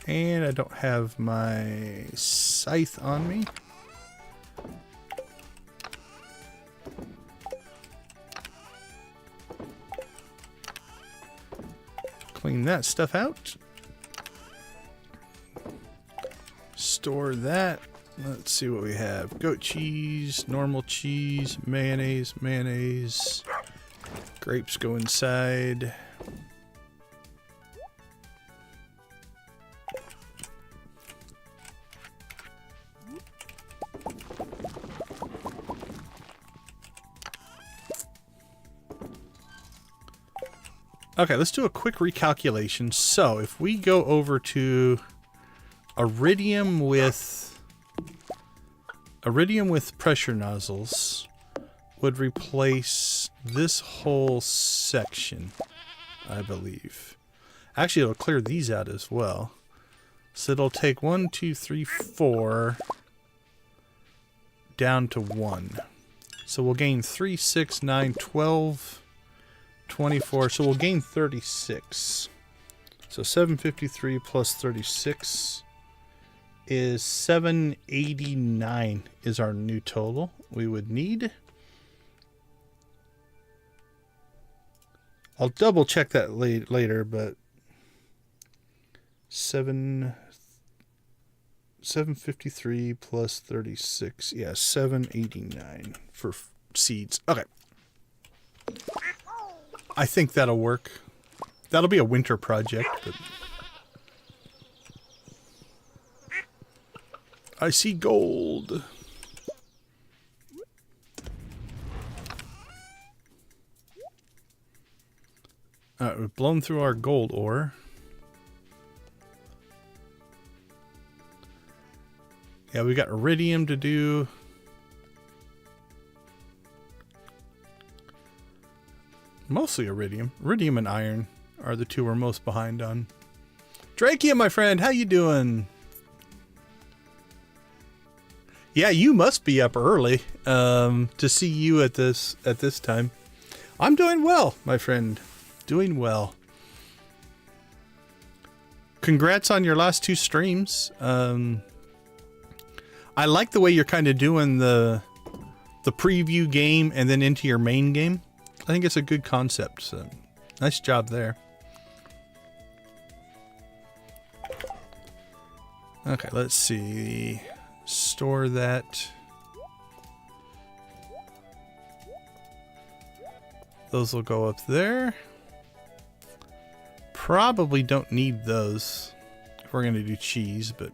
And I don't have my scythe on me. Clean that stuff out. Store that. Let's see what we have. Goat cheese, normal cheese, mayonnaise, mayonnaise. Grapes go inside. Okay, let's do a quick recalculation. So, if we go over to iridium with pressure nozzles would replace this whole section, I believe. Actually, it'll clear these out as well. So it'll take 1, 2, 3, 4 down to 1. So we'll gain 3, 6, 9, 12, 24. So we'll gain 36. So 753 plus 36 is 789 is our new total we would need. I'll double check that later, but 753 plus 36, yeah, 789 for seeds. Okay. I think that'll work. That'll be a winter project, but I see gold. Alright, we've blown through our gold ore. Yeah, we got iridium to do. Mostly iridium. Iridium and iron are the two we're most behind on. Drakea, my friend, how you doing? Yeah, you must be up early to see you at this time. I'm doing well, my friend. Doing well. Congrats on your last 2 streams. I like the way you're kind of doing the preview game and then into your main game. I think it's a good concept. So nice job there. Okay, let's see. Store that. Those will go up there. Probably don't need those if we're going to do cheese, but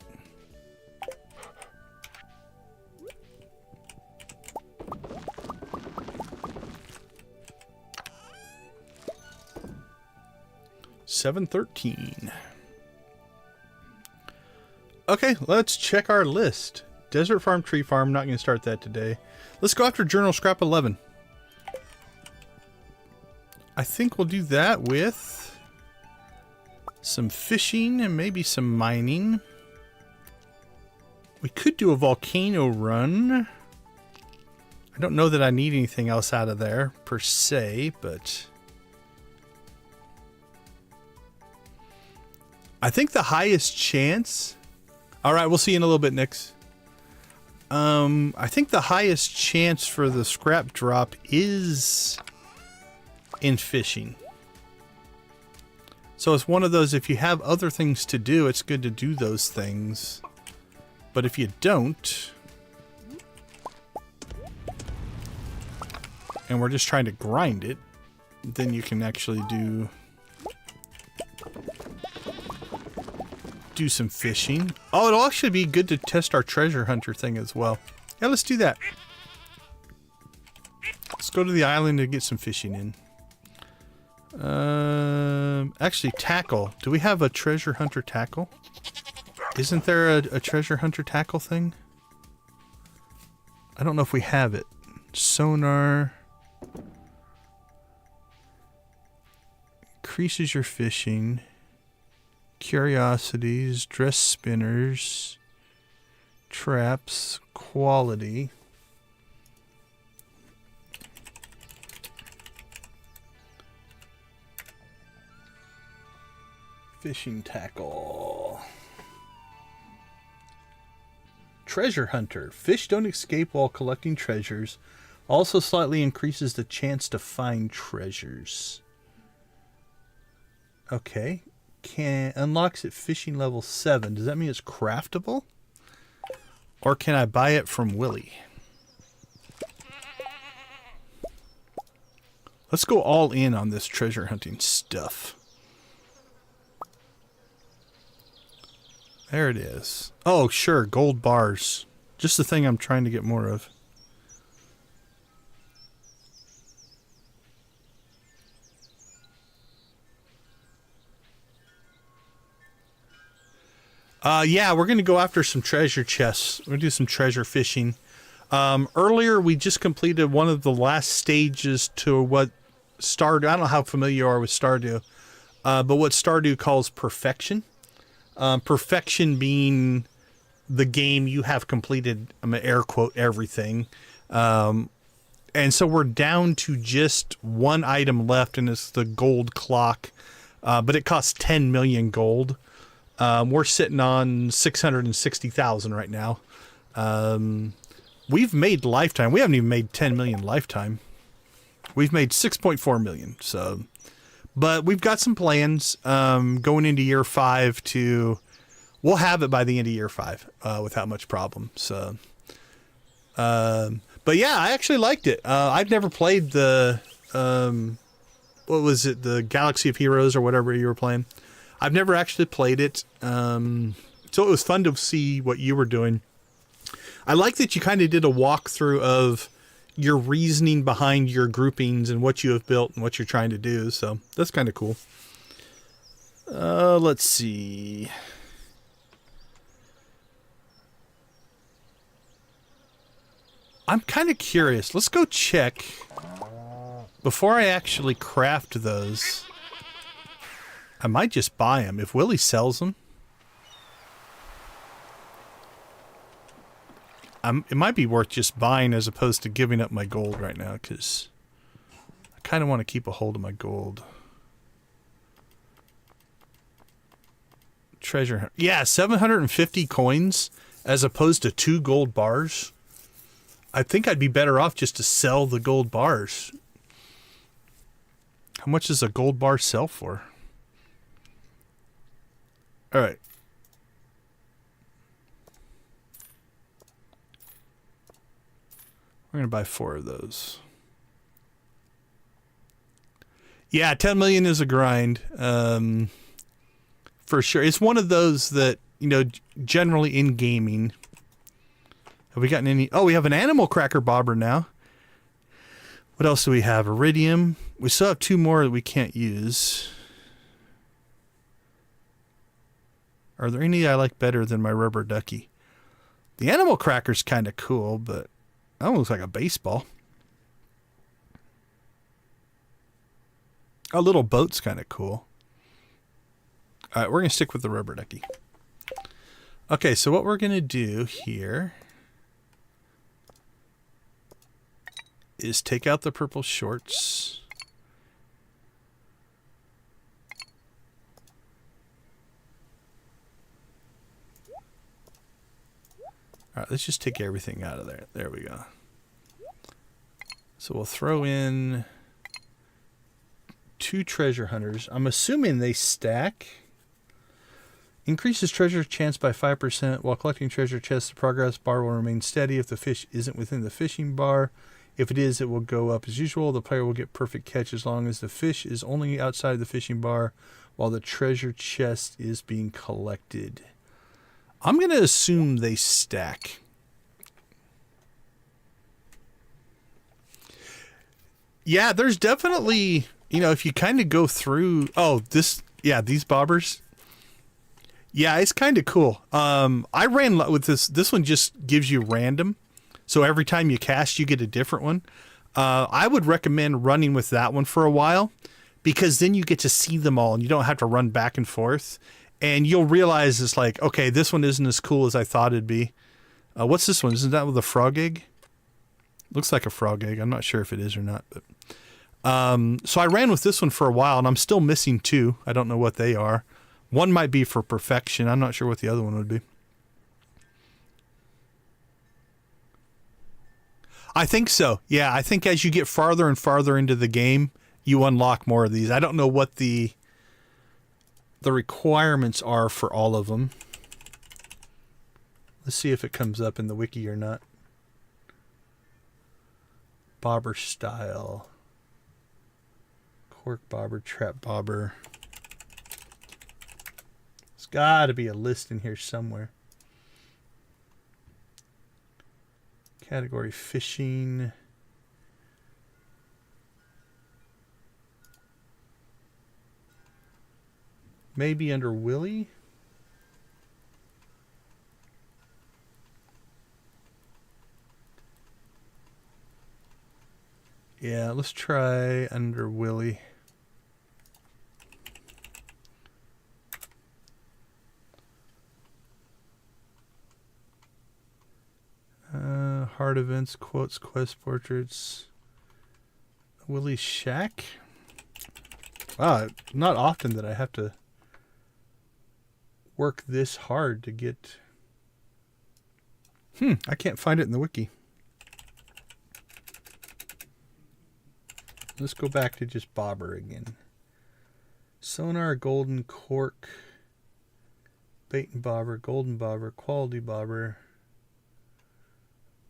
$7.13. Okay, let's check our list. Desert Farm, Tree Farm, not going to start that today. Let's go after Journal Scrap 11. I think we'll do that with some fishing and maybe some mining. We could do a volcano run. I don't know that I need anything else out of there per se, but I think the highest chance. All right, we'll see you in a little bit, Nix. I think the highest chance for the scrap drop is in fishing. So it's one of those, if you have other things to do, it's good to do those things. But if you don't, and we're just trying to grind it, then you can actually do some fishing. Oh, it'll actually be good to test our treasure hunter thing as well. Yeah, let's do that. Let's go to the island and get some fishing in. Actually, tackle. Do we have a treasure hunter tackle? Isn't there a treasure hunter tackle thing? I don't know if we have it. Sonar. Increases your fishing. Curiosities. Dress spinners. Traps. Quality. Fishing tackle. Treasure hunter. Fish don't escape while collecting treasures. Also slightly increases the chance to find treasures. Okay. Unlocks at fishing level 7. Does that mean it's craftable? Or can I buy it from Willy? Let's go all in on this treasure hunting stuff. There it is. Oh, sure, gold bars. Just the thing I'm trying to get more of. Yeah, we're going to go after some treasure chests. We're going to do some treasure fishing. Earlier, we just completed one of the last stages to what Stardew... I don't know how familiar you are with Stardew, but what Stardew calls perfection. Perfection being the game you have completed, I'm going to air quote, everything. And so we're down to just one item left, and it's the gold clock. But it costs 10 million gold. We're sitting on 660,000 right now. We've made lifetime. We haven't even made 10 million lifetime. We've made 6.4 million. So, but we've got some plans going into year 5 to. We'll have it by the end of year 5 without much problem. So, but yeah, I actually liked it. I've never played the what was it, the Galaxy of Heroes or whatever you were playing. I've never actually played it, so it was fun to see what you were doing. I like that you kind of did a walkthrough of your reasoning behind your groupings and what you have built and what you're trying to do, so that's kind of cool. Let's see. I'm kind of curious. Let's go check before I actually craft those. I might just buy them if Willie sells them. It might be worth just buying as opposed to giving up my gold right now, because I kind of want to keep a hold of my gold. Treasure hunt. Yeah, 750 coins as opposed to 2 gold bars. I think I'd be better off just to sell the gold bars. How much does a gold bar sell for? All right. We're going to buy 4 of those. Yeah, 10 million is a grind. For sure. It's one of those that, you know, generally in gaming. Have we gotten any? Oh, we have an animal cracker bobber now. What else do we have? Iridium. We still have 2 more that we can't use. Are there any I like better than my rubber ducky? The animal cracker's kind of cool, but that one looks like a baseball. A little boat's kind of cool. All right, we're going to stick with the rubber ducky. Okay, so what we're going to do here is take out the purple shorts. All right, let's just take everything out of there. There we go. So we'll throw in 2 treasure hunters. I'm assuming they stack. Increases treasure chance by 5%. While collecting treasure chests, the progress bar will remain steady if the fish isn't within the fishing bar. If it is, it will go up as usual. The player will get perfect catch as long as the fish is only outside the fishing bar while the treasure chest is being collected. I'm going to assume they stack. Yeah, there's definitely, you know, if you kind of go through... Oh, this... Yeah, these bobbers. Yeah, it's kind of cool. I ran with this. This one just gives you random. So every time you cast, you get a different one. I would recommend running with that one for a while, because then you get to see them all and you don't have to run back and forth. And you'll realize it's like, okay, this one isn't as cool as I thought it'd be. What's this one? Isn't that with a frog egg? Looks like a frog egg. I'm not sure if it is or not. But so I ran with this one for a while, and I'm still missing 2. I don't know what they are. One might be for perfection. I'm not sure what the other one would be. I think so. Yeah, I think as you get farther and farther into the game, you unlock more of these. I don't know what the requirements are for all of them. Let's see if it comes up in the wiki or not. Bobber style. cork bobber, trap bobber. There's got to be a list in here somewhere. Category fishing. Maybe under Willie. Yeah, let's try under Willie. Hard events, quotes, quest portraits. Willie's shack. Wow, not often that I have to work this hard to get. I can't find it in the wiki. Let's go back to just bobber again. Sonar, golden cork, bait and bobber, golden bobber, quality bobber,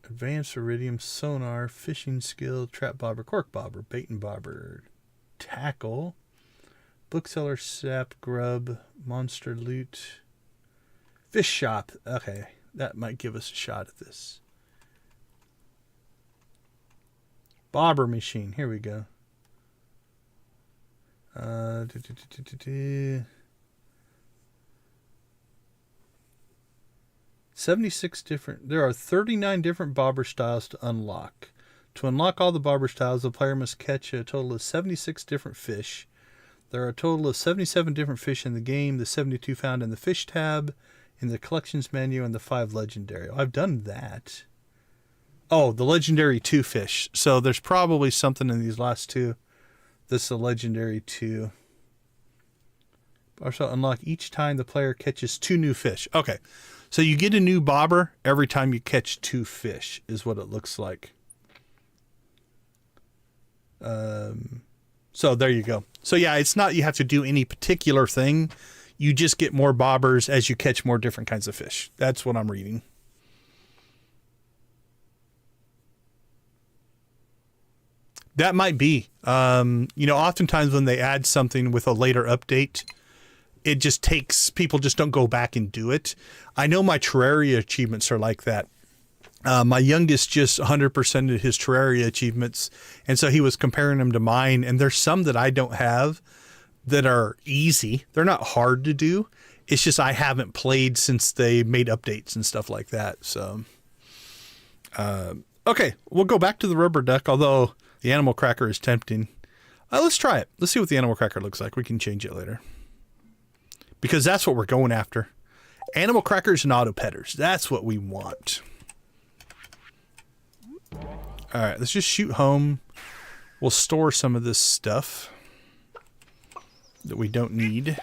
advanced iridium, sonar, fishing skill, trap bobber, cork bobber, bait and bobber, tackle, bookseller, sap, grub, monster loot, fish shop. Okay, that might give us a shot at this. Bobber machine. Here we go. 76 different. There are 39 different bobber styles to unlock. To unlock all the bobber styles, the player must catch a total of 76 different fish. There are a total of 77 different fish in the game. The 72 found in the fish tab, in the collections menu, and the 5 legendary. I've done that. Oh, the legendary 2 fish. So there's probably something in these last 2. This is a legendary 2. Also unlock each time the player catches 2 new fish. Okay. So you get a new bobber every time you catch 2 fish is what it looks like. So there you go. So yeah, it's not you have to do any particular thing. You just get more bobbers as you catch more different kinds of fish. That's what I'm reading. That might be. Oftentimes when they add something with a later update, it just takes, people just don't go back and do it. I know my Terraria achievements are like that. My youngest just 100%ed his Terraria achievements, and so he was comparing them to mine, and there's some that I don't have that are easy. They're not hard to do. It's just I haven't played since they made updates and stuff like that. So, okay, we'll go back to the rubber duck, although the animal cracker is tempting. Let's try it. Let's see what the animal cracker looks like. We can change it later. Because that's what we're going after. Animal crackers and auto petters. That's what we want. Alright, let's just shoot home. We'll store some of this stuff that we don't need.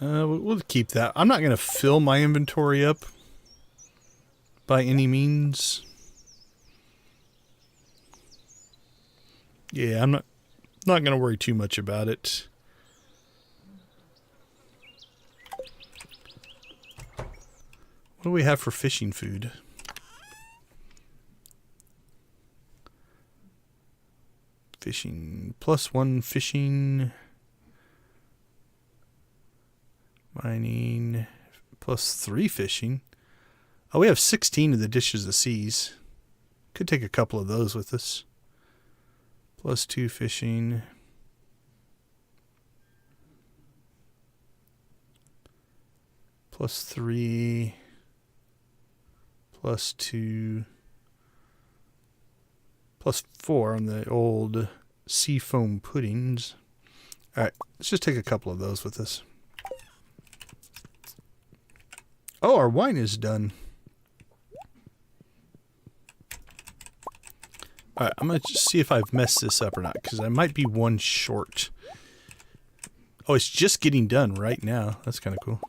We'll keep that. I'm not going to fill my inventory up by any means. Yeah, I'm not going to worry too much about it. What do we have for fishing food? Fishing, +1 fishing. Mining, +3 fishing. Oh, we have 16 of the dishes of seas. Could take a couple of those with us. +2 fishing. +3. +2. +4 on the old seafoam puddings. Alright, let's just take a couple of those with us. Oh, our wine is done. Alright, I'm going to see if I've messed this up or not, because I might be one short. Oh, it's just getting done right now. That's kind of cool.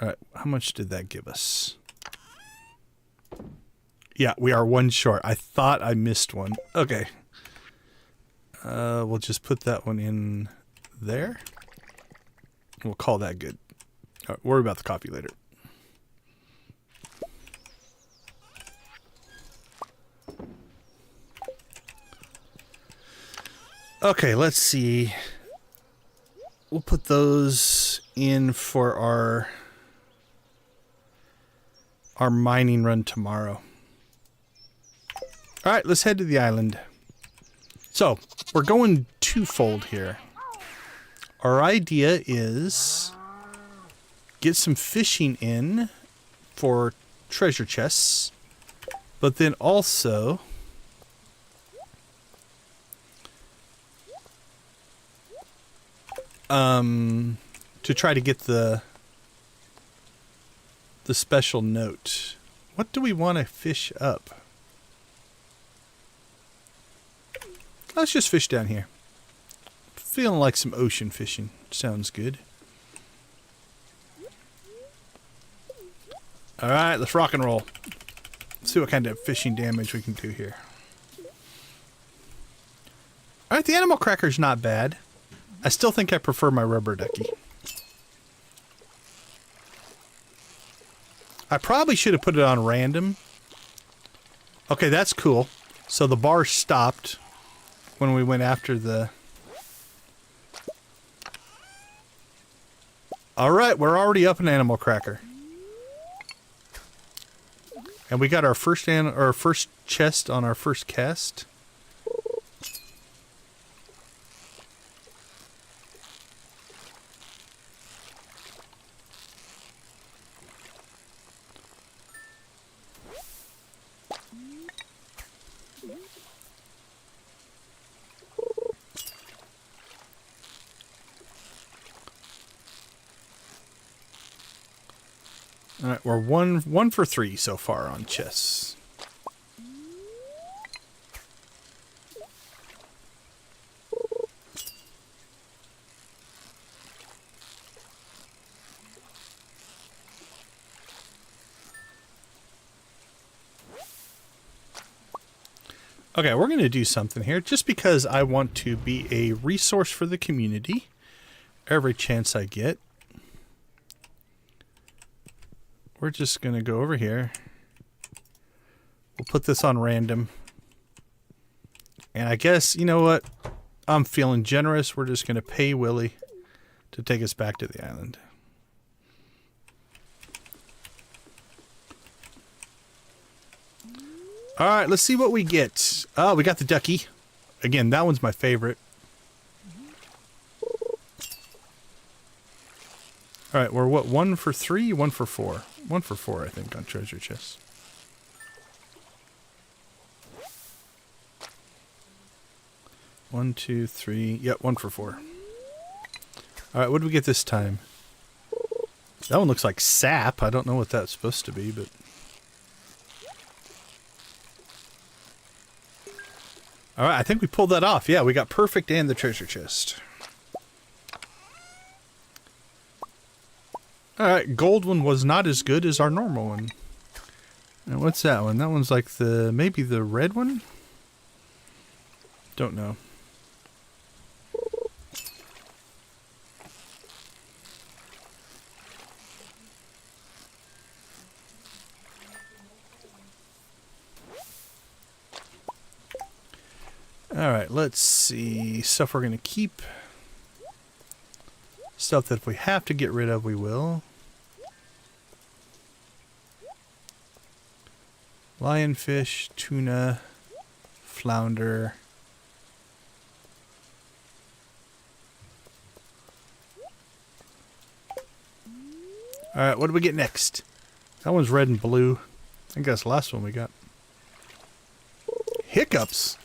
Alright, how much did that give us? Yeah, we are one short. I thought I missed one. Okay. We'll just put that one in there. We'll call that good. All right, worry about the coffee later. Okay, let's see. We'll put those in for our mining run tomorrow. All right, let's head to the island. So, we're going twofold here. Our idea is get some fishing in for treasure chests, but then also to try to get the special note. What do we want to fish up? Let's just fish down here. Feeling like some ocean fishing. Sounds good. Alright, let's rock and roll. Let's see what kind of fishing damage we can do here. Alright, the animal cracker's not bad. I still think I prefer my rubber ducky. I probably should have put it on random. Okay, that's cool. So the bar stopped when we went after the... Alright, we're already up an animal cracker. And we got our first chest on our first cast. Alright, we're one for 3 so far on chests. Okay, we're going to do something here just because I want to be a resource for the community every chance I get. We're just going to go over here. We'll put this on random. And I guess, you know what? I'm feeling generous. We're just going to pay Willie to take us back to the island. Alright, let's see what we get. Oh, we got the ducky. Again, that one's my favorite. Alright, we're what? 1 for 3? 1 for 4. 1 for 4, I think, on treasure chests. One, 2, 3. Yep, 1 for 4. Alright, what do we get this time? That one looks like sap. I don't know what that's supposed to be, but... Alright, I think we pulled that off. Yeah, we got perfect and the treasure chest. Alright, gold one was not as good as our normal one. And what's that one? That one's like the... maybe the red one? Don't know. Alright, let's see. Stuff we're going to keep. Stuff that if we have to get rid of, we will. Lionfish, tuna, flounder. Alright, what do we get next? That one's red and blue. I think that's the last one we got. Hiccups!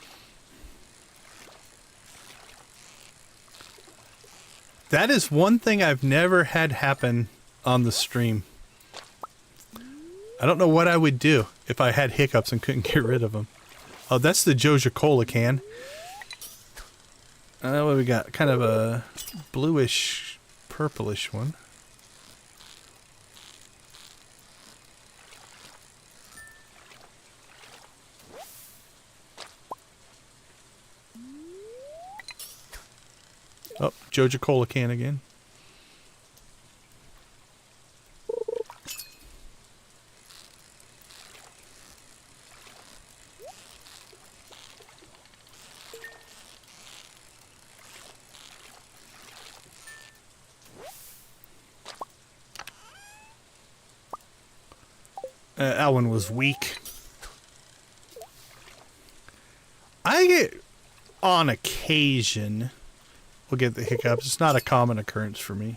That is one thing I've never had happen on the stream. I don't know what I would do if I had hiccups and couldn't get rid of them. Oh, that's the Joja Cola can. What do we got? Kind of a bluish, purplish one. Oh, Joja Cola can again. That one was weak. I get, on occasion, will get the hiccups. It's not a common occurrence for me.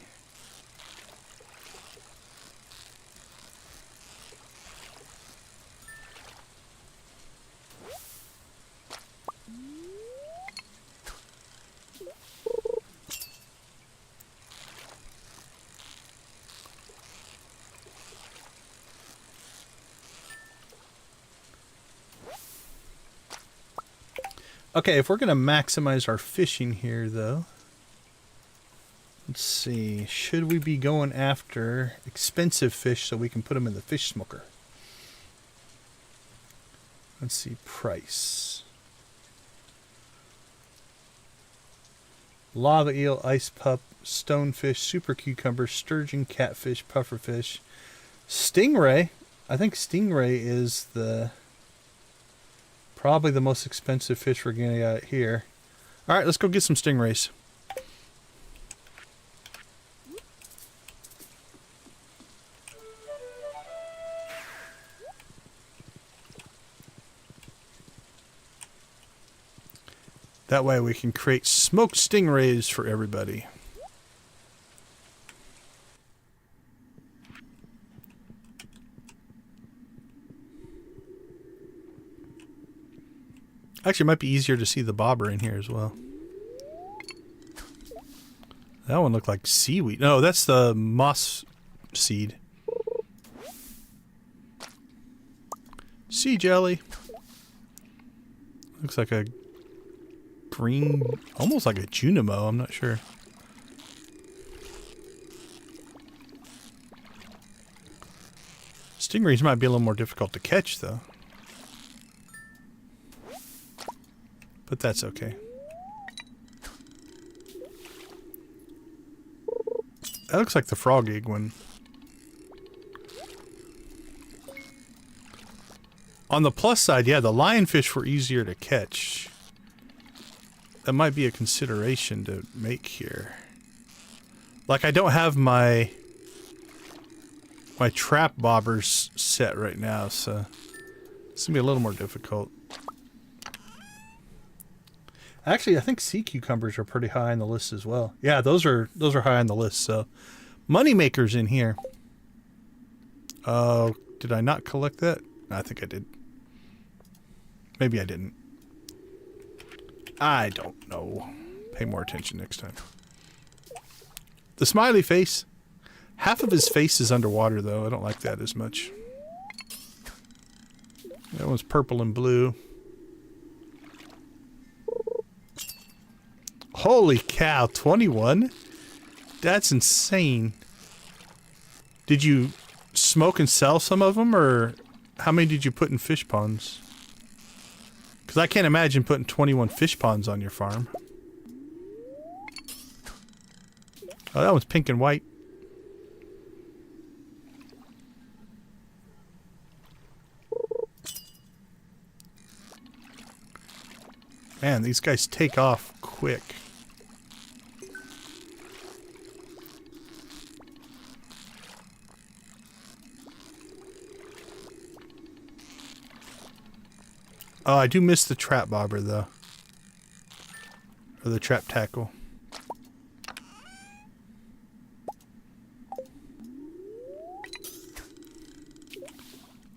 Okay, if we're going to maximize our fishing here, though, let's see. Should we be going after expensive fish so we can put them in the fish smoker? Let's see. Price. Lava eel, ice pup, stonefish, super cucumber, sturgeon, catfish, pufferfish, stingray. I think stingray is the... probably the most expensive fish we're going to get here. All right, let's go get some stingrays. That way we can create smoked stingrays for everybody. Actually, it might be easier to see the bobber in here as well. That one looked like seaweed. No, that's the moss seed. Sea jelly. Looks like a green, almost like a Junimo. I'm not sure. Stingrays might be a little more difficult to catch, though. But that's okay. That looks like the frog egg one. On the plus side, yeah, the lionfish were easier to catch. That might be a consideration to make here. Like, I don't have my trap bobbers set right now, so it's gonna be a little more difficult. Actually, I think sea cucumbers are pretty high on the list as well. Yeah, those are high on the list. So, moneymakers in here. Oh, did I not collect that? I think I did. Maybe I didn't. I don't know. Pay more attention next time. The smiley face. Half of his face is underwater, though. I don't like that as much. That one's purple and blue. Holy cow, 21? That's insane. Did you smoke and sell some of them, or how many did you put in fish ponds? Because I can't imagine putting 21 fish ponds on your farm. Oh, that one's pink and white. Man, these guys take off quick. Oh, I do miss the trap bobber, though. Or the trap tackle.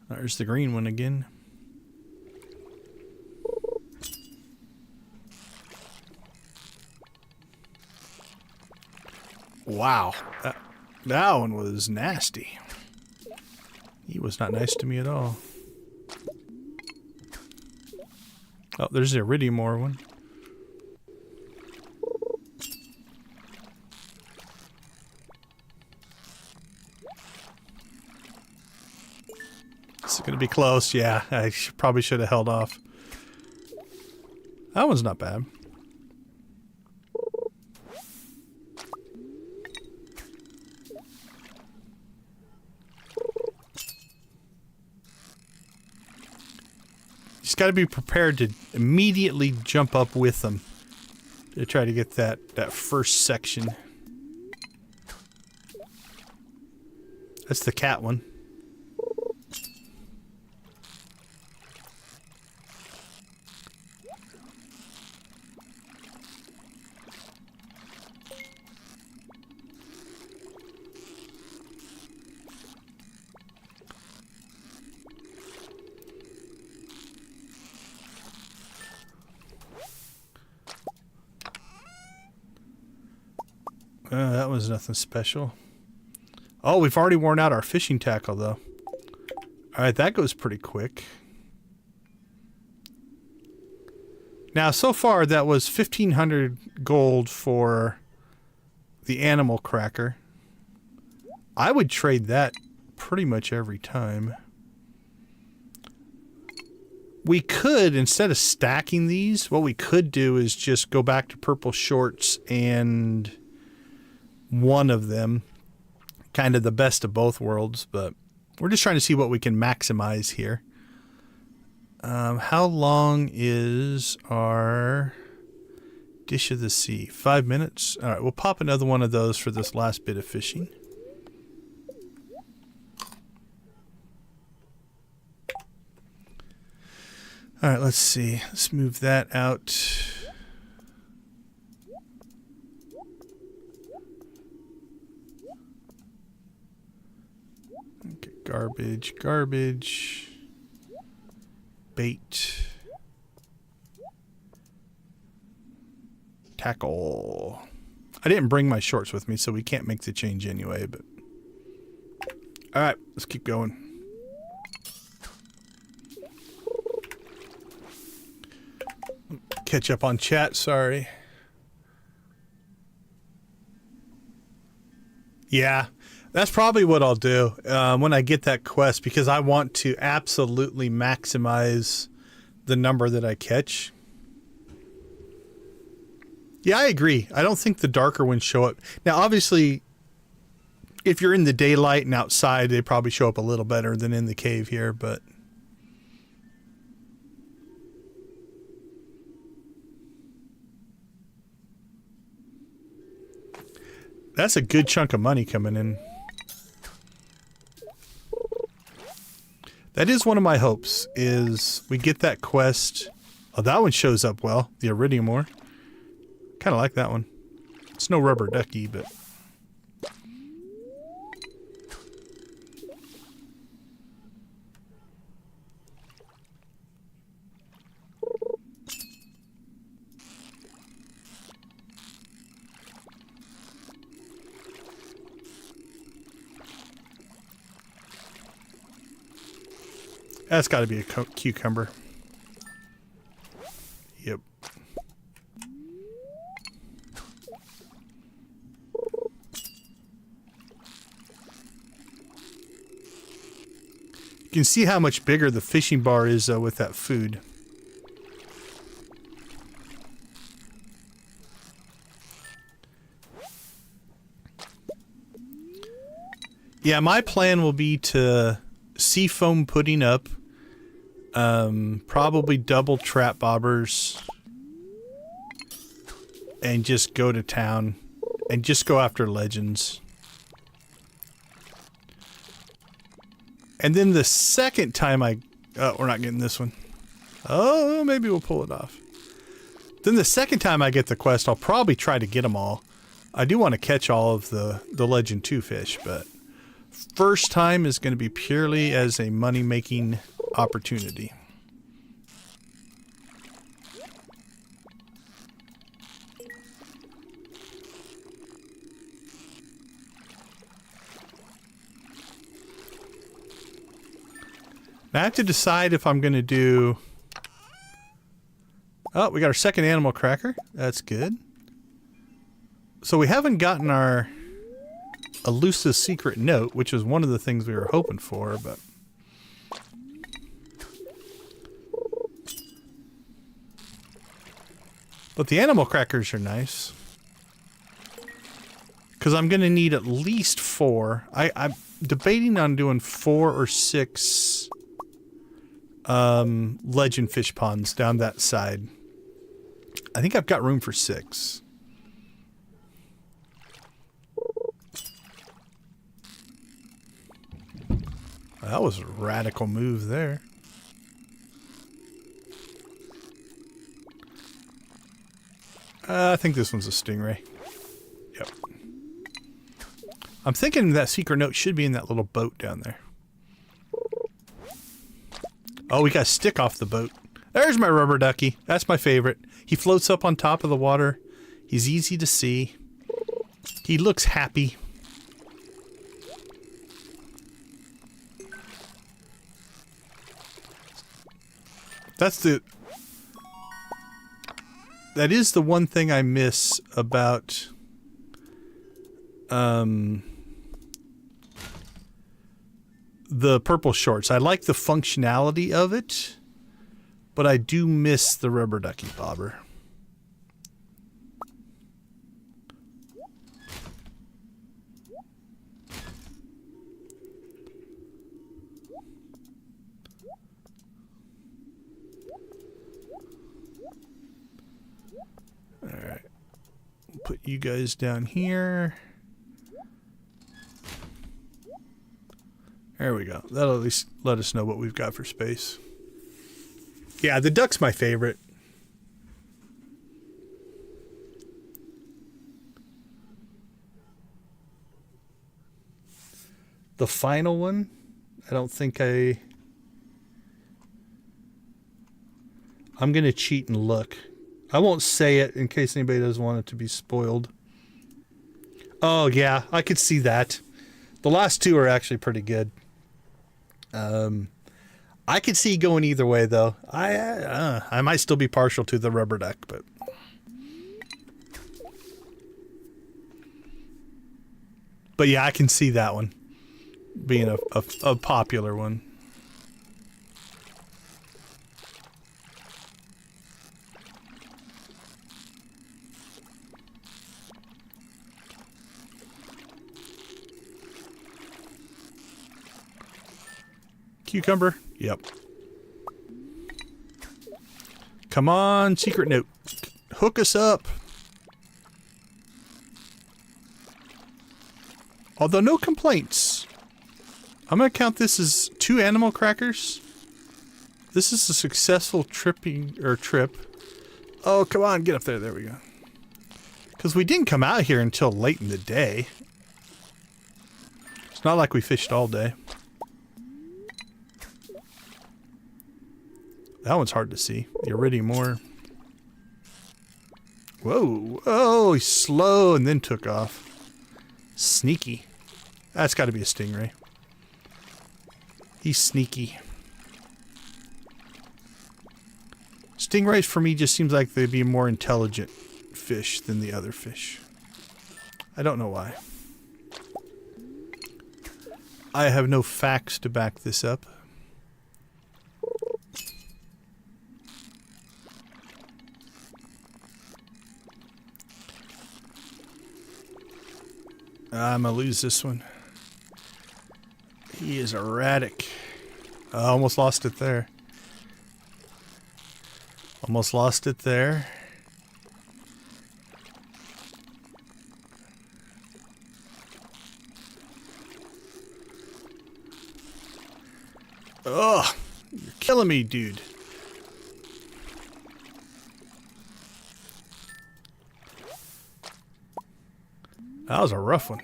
There's the green one again. Wow. That one was nasty. He was not nice to me at all. Oh, there's the Iridiumore one. This is going to be close. Yeah, I probably should have held off. That one's not bad. Got to be prepared to immediately jump up with them to try to get that first section. That's the cat one. That was nothing special. Oh, we've already worn out our fishing tackle, though. Alright, that goes pretty quick. Now, so far, that was 1,500 gold for the animal cracker. I would trade that pretty much every time. We could, instead of stacking these, what we could do is just go back to purple shorts and one of them. Kind of the best of both worlds, but we're just trying to see what we can maximize here. How long is our dish of the sea? 5 minutes? Alright, we'll pop another one of those for this last bit of fishing. Alright, let's see. Let's move that out. Okay, garbage, garbage. Bait. Tackle. I didn't bring my shorts with me, so we can't make the change anyway, but... Alright, let's keep going. Catch up on chat, sorry. Yeah, that's probably what I'll do when I get that quest, because I want to absolutely maximize the number that I catch. Yeah, I agree. I don't think the darker ones show up. Now, obviously, if you're in the daylight and outside, they probably show up a little better than in the cave here, but... That's a good chunk of money coming in. That is one of my hopes, is we get that quest. Oh, that one shows up well, the iridium ore. Kind of like that one. It's no rubber ducky, but... That's got to be a cucumber. Yep. You can see how much bigger the fishing bar is with that food. Yeah, my plan will be to seafoam pudding up, probably double trap bobbers, and just go to town and just go after legends. And then the second time we're not getting this one. Oh, maybe we'll pull it off. Then the second time I get the quest, I'll probably try to get them all. I do want to catch all of the Legend 2 fish, but first time is going to be purely as a money-making opportunity. Now I have to decide if I'm going to do... Oh, we got our second animal cracker. That's good. So we haven't gotten our elusive secret note, which is one of the things we were hoping for, but... But the animal crackers are nice. Because I'm going to need at least 4. I'm debating on doing 4 or 6 legend fish ponds down that side. I think I've got room for 6. That was a radical move there. I think this one's a stingray. Yep. I'm thinking that secret note should be in that little boat down there. Oh, we got a stick off the boat. There's my rubber ducky. That's my favorite. He floats up on top of the water. He's easy to see. He looks happy. That is the one thing I miss about the purple shorts. I like the functionality of it, but I do miss the rubber ducky bobber. Alright. Put you guys down here. There we go. That'll at least let us know what we've got for space. Yeah, the duck's my favorite. The final one, I don't think I'm going to cheat and look. I won't say it in case anybody doesn't want it to be spoiled. Oh, yeah, I could see that. The last two are actually pretty good. I could see going either way, though. I might still be partial to the rubber duck, but yeah, I can see that one being a popular one. Cucumber? Yep. Come on, secret note. Hook us up. Although no complaints. I'm going to count this as 2 animal crackers. This is a successful trip. Oh, come on, get up there. There we go. Because we didn't come out here until late in the day. It's not like we fished all day. That one's hard to see. The iridium ore. Whoa. Oh, he's slow and then took off. Sneaky. That's got to be a stingray. He's sneaky. Stingrays for me just seems like they'd be a more intelligent fish than the other fish. I don't know why. I have no facts to back this up. I'm gonna lose this one. He is erratic. I almost lost it there. Almost lost it there. Ugh! You're killing me, dude. That was a rough one.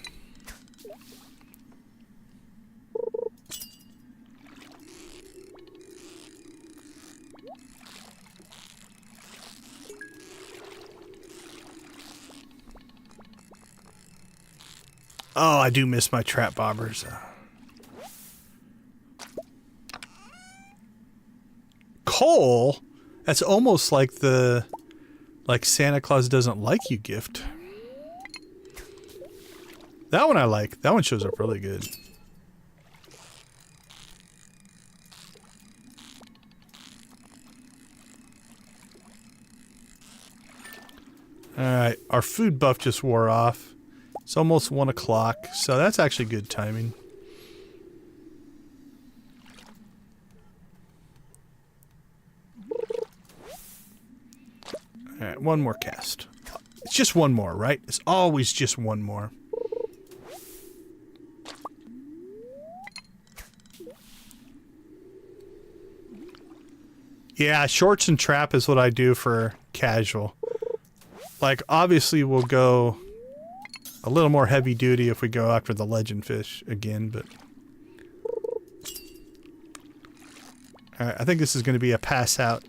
Oh, I do miss my trap bobbers. Coal? That's almost like the Santa Claus doesn't like you gift. That one I like. That one shows up really good. Alright, our food buff just wore off. It's almost 1 o'clock, so that's actually good timing. Alright, one more cast. It's just one more, right? It's always just one more. Yeah, shorts and trap is what I do for casual. Like, obviously we'll go a little more heavy duty if we go after the legend fish again, but... Alright, I think this is going to be a pass out.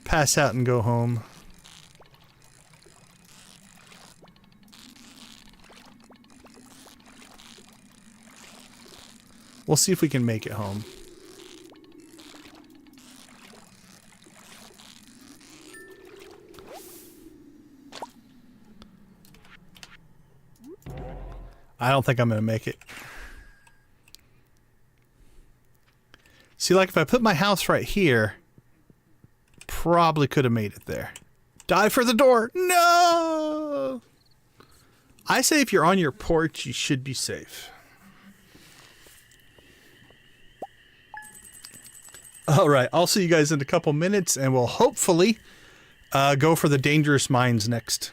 Pass out and go home. We'll see if we can make it home. I don't think I'm going to make it. See, like if I put my house right here, probably could have made it there. Dive for the door. No! I say if you're on your porch, you should be safe. All right, I'll see you guys in a couple minutes, and we'll hopefully go for the dangerous mines next.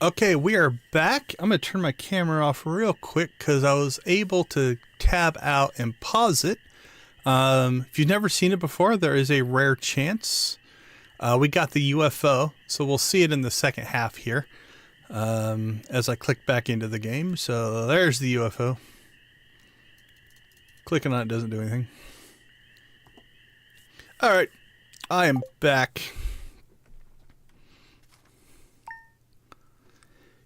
Okay, we are back. I'm going to turn my camera off real quick because I was able to tab out and pause it. If you've never seen it before, there is a rare chance. We got the UFO, so we'll see it in the second half here as I click back into the game. So there's the UFO. Clicking on it doesn't do anything. All right, I am back.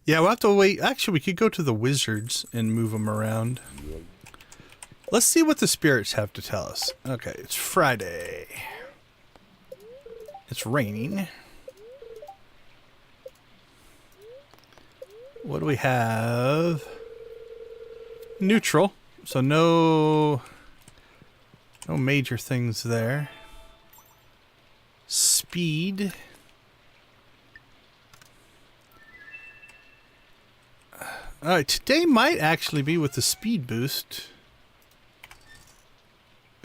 Yeah, we'll have to wait. Actually, we could go to the wizards and move them around. Let's see what the spirits have to tell us. Okay, it's Friday. It's raining. What do we have? Neutral. So no major things there. Speed. Alright, today might actually be with the speed boost.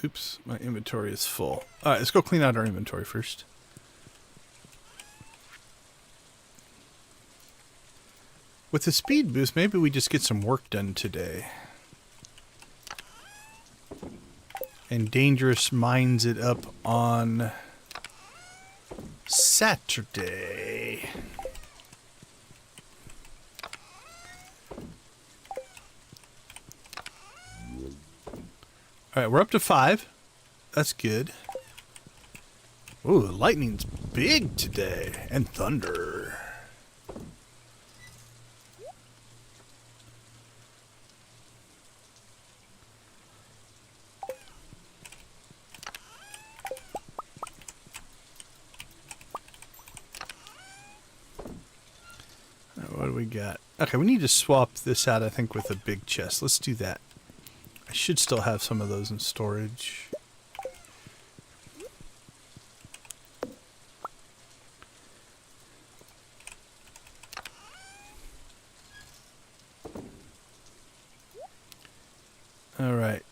Oops, my inventory is full. Alright, let's go clean out our inventory first. With the speed boost, maybe we just get some work done today. And Dangerous mines it up on Saturday. Alright, we're up to 5. That's good. Ooh, the lightning's big today. And thunder. Alright, what do we got? Okay, we need to swap this out, I think, with a big chest. Let's do that. I should still have some of those in storage. All right.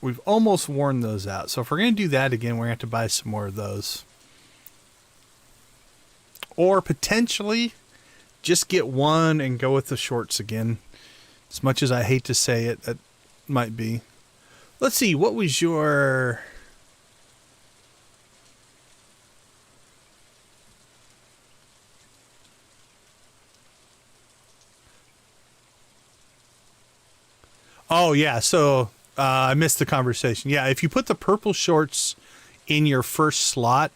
We've almost worn those out. So if we're going to do that again, we're going to have to buy some more of those. Or potentially just get one and go with the shorts again. As much as I hate to say it, that might be. Let's see, what was your... Oh, yeah, so I missed the conversation. Yeah, if you put the purple shorts in your first slot,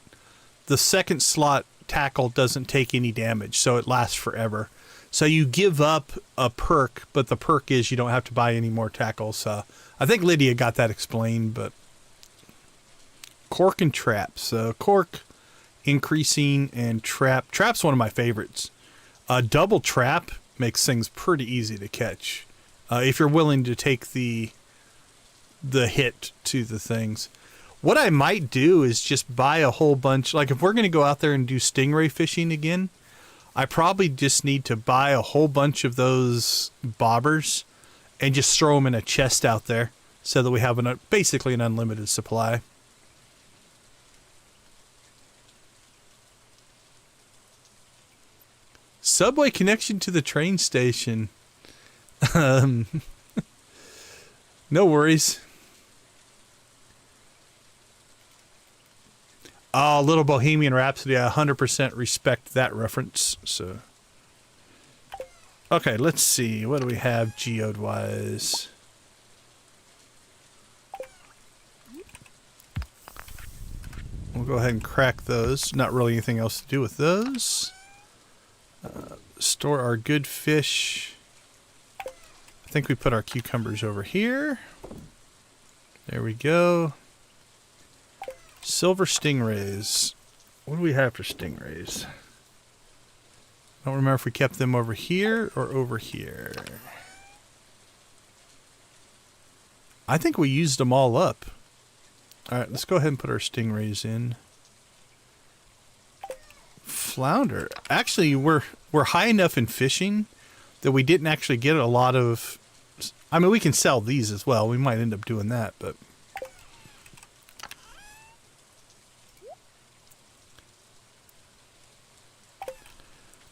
the second slot tackle doesn't take any damage, so it lasts forever. So you give up a perk, but the perk is you don't have to buy any more tackles. I think Lydia got that explained, but... Cork and trap. So cork, increasing, and trap. Trap's one of my favorites. Double trap makes things pretty easy to catch. If you're willing to take the hit to the things. What I might do is just buy a whole bunch. Like if we're going to go out there and do stingray fishing again, I probably just need to buy a whole bunch of those bobbers and just throw them in a chest out there so that we have basically an unlimited supply. Subway connection to the train station. No worries. Oh, Little Bohemian Rhapsody. I 100% respect that reference. So, okay, let's see. What do we have geode-wise? We'll go ahead and crack those. Not really anything else to do with those. Store our good fish. I think we put our cucumbers over here. There we go. Silver stingrays. What do we have for stingrays? I don't remember if we kept them over here or over here. I think we used them all up. Alright, let's go ahead and put our stingrays in. Flounder. Actually, we're high enough in fishing that we didn't actually get a lot of... I mean, we can sell these as well. We might end up doing that, but...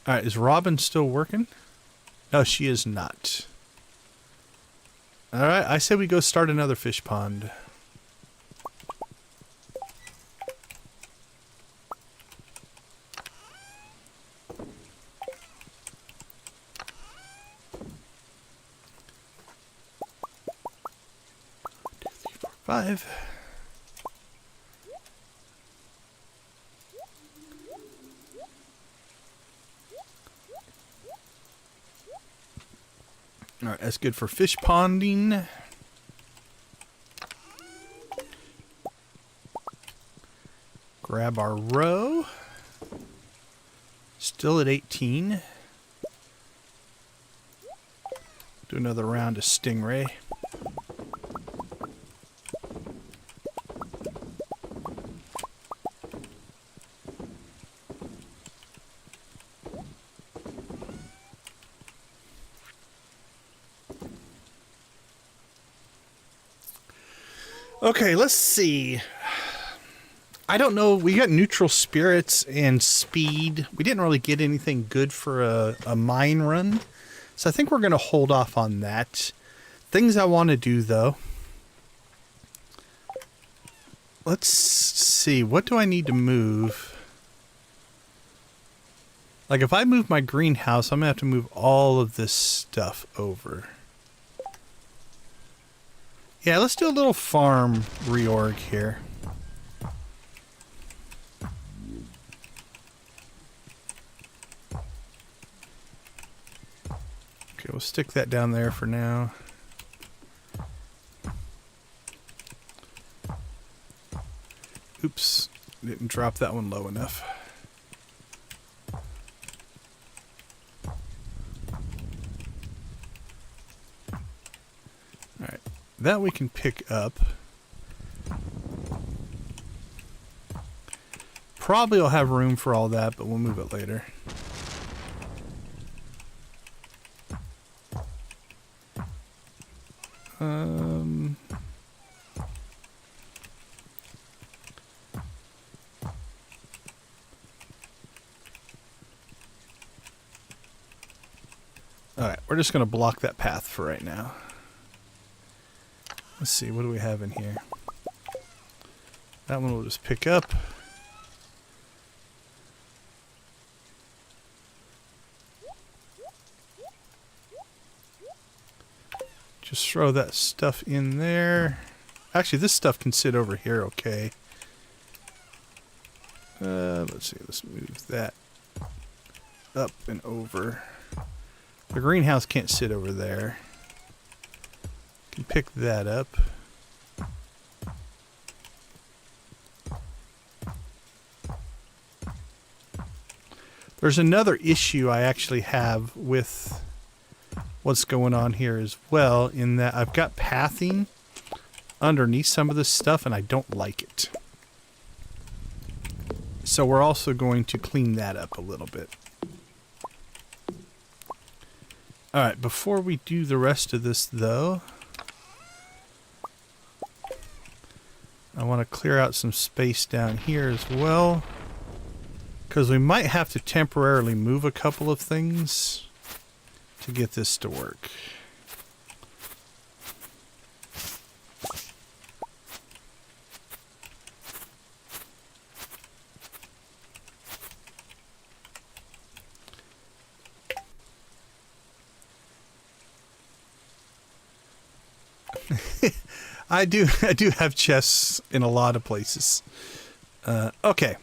Alright, is Robin still working? No, she is not. Alright, I say we go start another fish pond. Five. All right, that's good for fish ponding. Grab our roe. Still at 18. Do another round of stingray. Okay, let's see. I don't know. We got neutral spirits and speed. We didn't really get anything good for a mine run. So I think we're going to hold off on that. Things I want to do, though. Let's see. What do I need to move? Like, if I move my greenhouse, I'm going to have to move all of this stuff over. Yeah, let's do a little farm reorg here. Okay, we'll stick that down there for now. Oops, didn't drop that one low enough. Alright, that we can pick up. Probably will have room for all that, but we'll move it later. Um... Alright, we're just going to block that path for right now. Let's see, what do we have in here? That one we'll just pick up. Just throw that stuff in there. Actually, this stuff can sit over here, okay. Let's see, let's move that up and over. The greenhouse can't sit over there. Can pick that up. There's another issue I actually have with what's going on here as well, in that I've got pathing underneath some of this stuff and I don't like it. So we're also going to clean that up a little bit. Alright, before we do the rest of this though, I want to clear out some space down here as well, because we might have to temporarily move a couple of things to get this to work. I do have chests in a lot of places. Okay.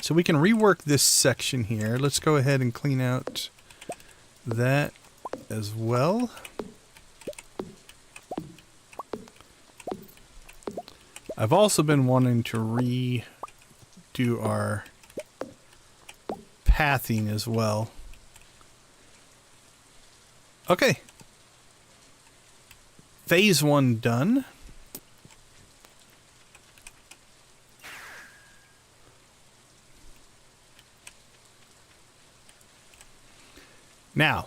So we can rework this section here. Let's go ahead and clean out that as well. I've also been wanting to redo our pathing as well. Okay. Phase 1 done. Now,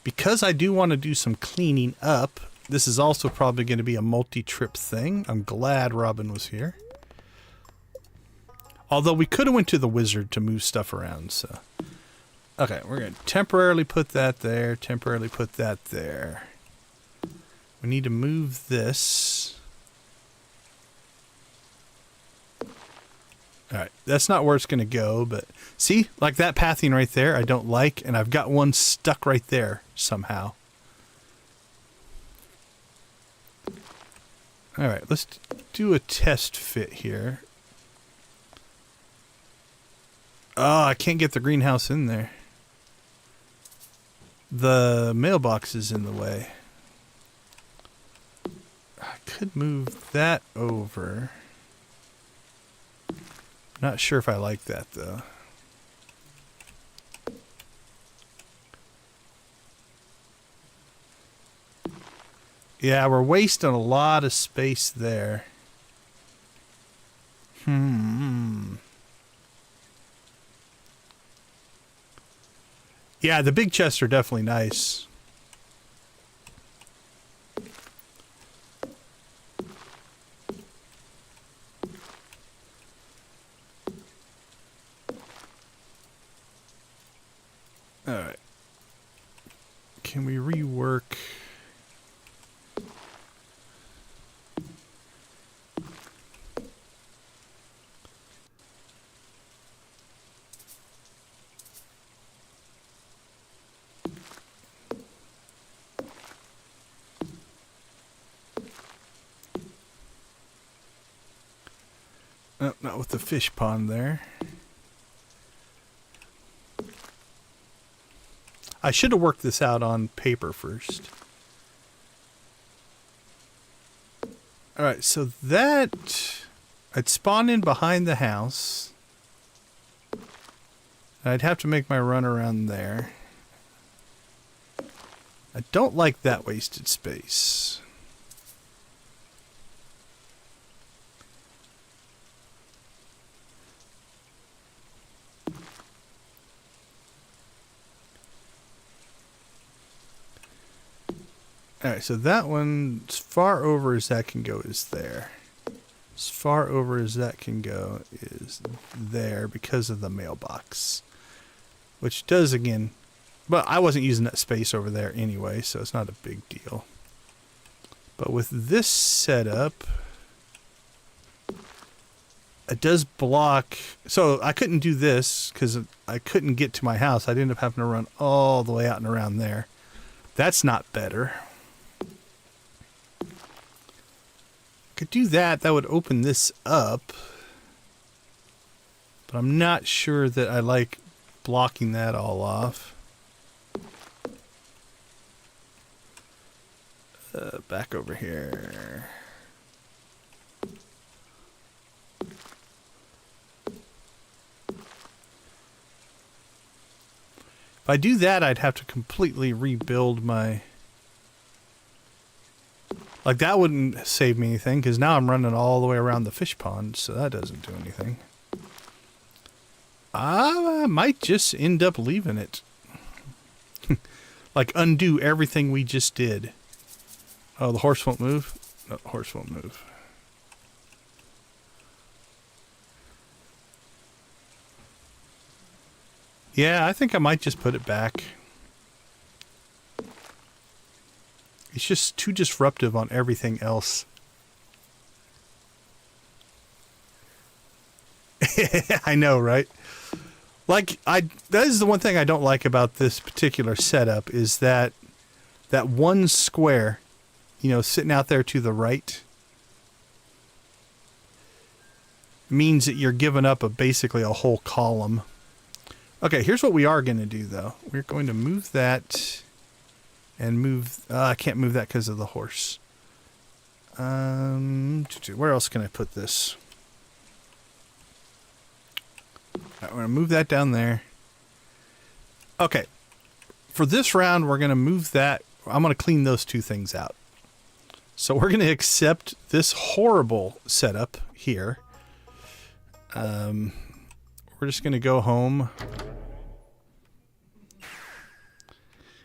because I do want to do some cleaning up, this is also probably going to be a multi-trip thing. I'm glad Robin was here. Although we could have went to the wizard to move stuff around, so. Okay, we're going to temporarily put that there, temporarily put that there. We need to move this. Alright, that's not where it's going to go, but see, like that pathing right there, I don't like, and I've got one stuck right there somehow. Alright, let's do a test fit here. Oh, I can't get the greenhouse in there. The mailbox is in the way. I could move that over. Not sure if I like that though. Yeah, we're wasting a lot of space there. Yeah, the big chests are definitely nice. Alright. Can we rework? Oh, not with the fish pond there. I should have worked this out on paper first. Alright, so that I'd spawn in behind the house. I'd have to make my run around there. I don't like that wasted space. Alright, so that one, as far over as that can go, is there. As far over as that can go is there because of the mailbox. Which does, again... But I wasn't using that space over there anyway, so it's not a big deal. But with this setup... It does block... So I couldn't do this because I couldn't get to my house. I'd end up having to run all the way out and around there. That's not better. Could do that. That would open this up. But I'm not sure that I like blocking that all off. Back over here. If I do that, I'd have to completely rebuild my... Like, that wouldn't save me anything, because now I'm running all the way around the fish pond, so that doesn't do anything. I might just end up leaving it. Like, undo everything we just did. Oh, the horse won't move? No, the horse won't move. Yeah, I think I might just put it back. It's just too disruptive on everything else. I know, right? Like, that is the one thing I don't like about this particular setup is that one square, you know, sitting out there to the right means that you're giving up basically a whole column. Okay, here's what we are going to do, though. We're going to move that and move... I can't move that because of the horse. Where else can I put this? All right, we're going to move that down there. Okay. For this round, we're going to move that. I'm going to clean those two things out. So we're going to accept this horrible setup here. We're just going to go home.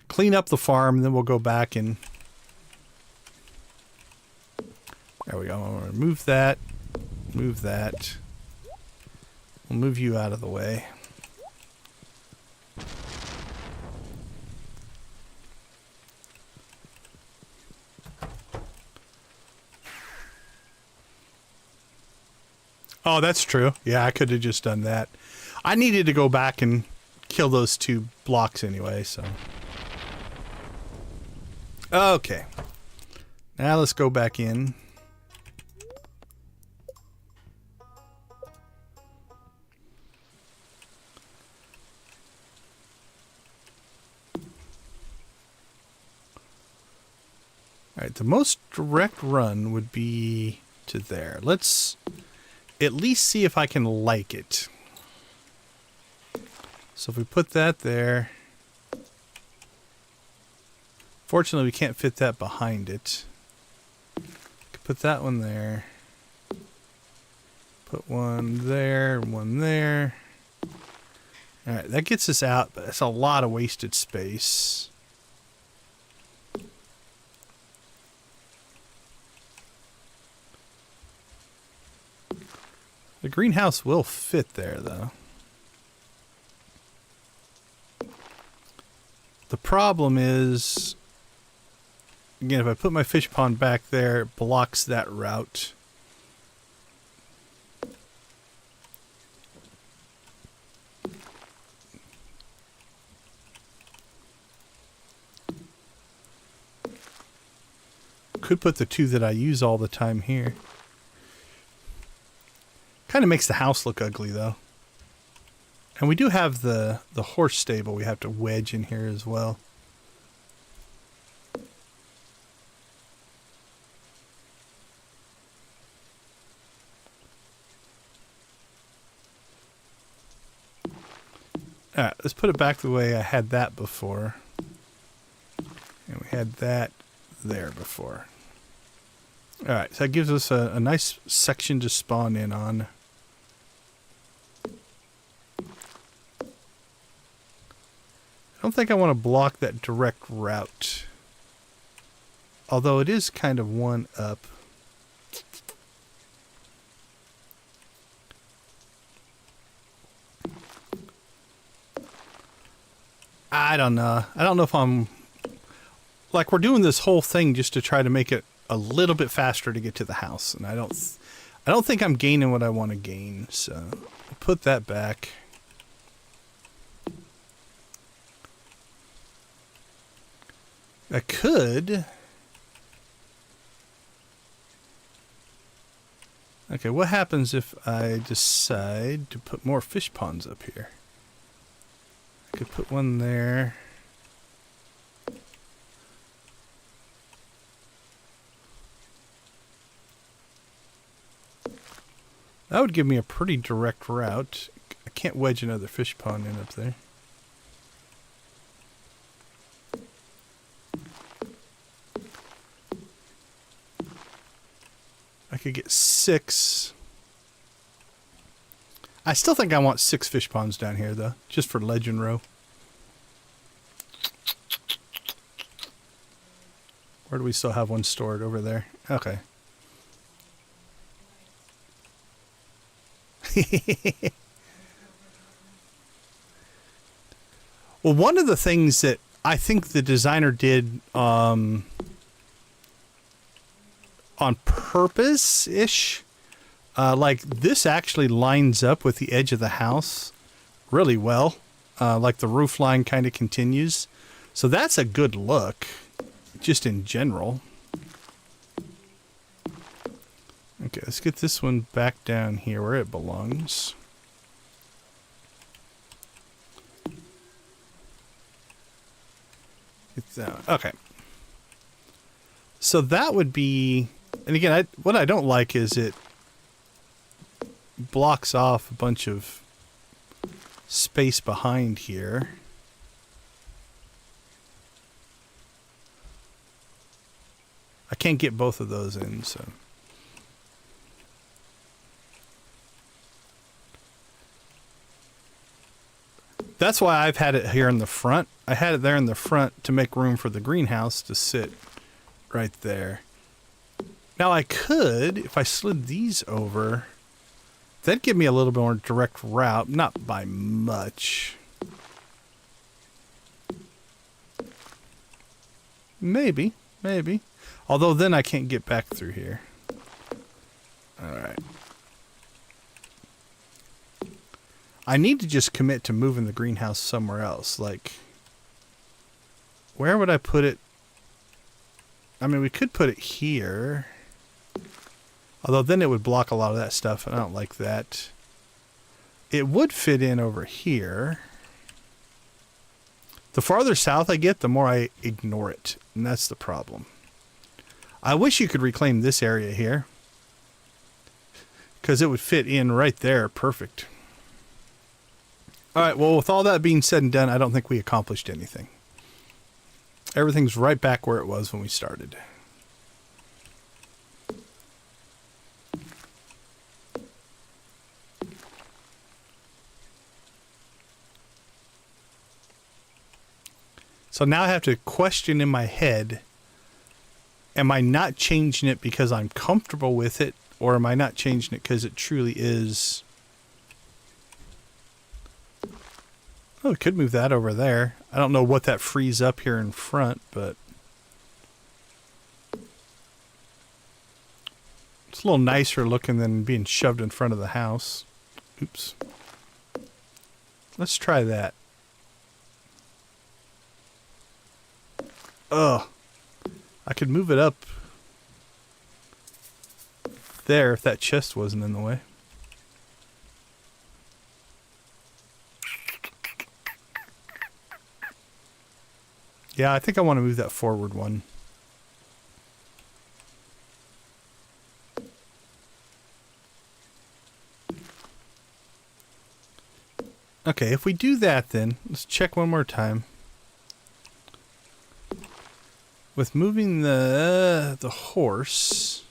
Clean up the farm, then we'll go back and... There we go. Move that. Move that. We'll move you out of the way. Oh, that's true. Yeah, I could have just done that. I needed to go back and kill those two blocks anyway, so... Okay. Now let's go back in. Alright, the most direct run would be to there. Let's at least see if I can like it. So if we put that there... Fortunately, we can't fit that behind it. Could put that one there. Put one there, one there. Alright, that gets us out, but that's a lot of wasted space. The greenhouse will fit there, though. The problem is... Again, if I put my fish pond back there, it blocks that route. Could put the two that I use all the time here. Kind of makes the house look ugly, though. And we do have the horse stable we have to wedge in here as well. Alright, let's put it back the way I had that before. And we had that there before. Alright, so that gives us a nice section to spawn in on. I don't think I want to block that direct route. Although it is kind of one up. I don't know. I don't know if I'm... Like, we're doing this whole thing just to try to make it a little bit faster to get to the house. And I don't think I'm gaining what I want to gain. So, I'll put that back. I could... Okay, what happens if I decide to put more fish ponds up here? I could put one there. That would give me a pretty direct route. I can't wedge another fish pond in up there. I could get 6. I still think I want 6 fish ponds down here, though, just for legend row. Where do we still have one stored? Over there. Okay. Well, one of the things that I think the designer did on purpose-ish, like this actually lines up with the edge of the house really well. Like the roof line kind of continues. So that's a good look, just in general. Okay, let's get this one back down here where it belongs. It's okay. So that would be, and again, what I don't like is it blocks off a bunch of space behind here. I can't get both of those in, so. That's why I've had it here in the front. I had it there in the front to make room for the greenhouse to sit right there. Now I could, if I slid these over, that'd give me a little bit more direct route, not by much. Maybe. Although then I can't get back through here. Alright. I need to just commit to moving the greenhouse somewhere else. Like, where would I put it? I mean, we could put it here. Although then it would block a lot of that stuff, and I don't like that. It would fit in over here. The farther south I get, the more I ignore it. And that's the problem. I wish you could reclaim this area here, because it would fit in right there. Perfect. Alright, well, with all that being said and done, I don't think we accomplished anything. Everything's right back where it was when we started. So now I have to question in my head, am I not changing it because I'm comfortable with it, or am I not changing it because it truly is... Oh, we could move that over there. I don't know what that frees up here in front, but... It's a little nicer looking than being shoved in front of the house. Oops. Let's try that. Ugh. I could move it up there if that chest wasn't in the way. Yeah, I think I want to move that forward one. Okay, if we do that then, let's check one more time. With moving the horse...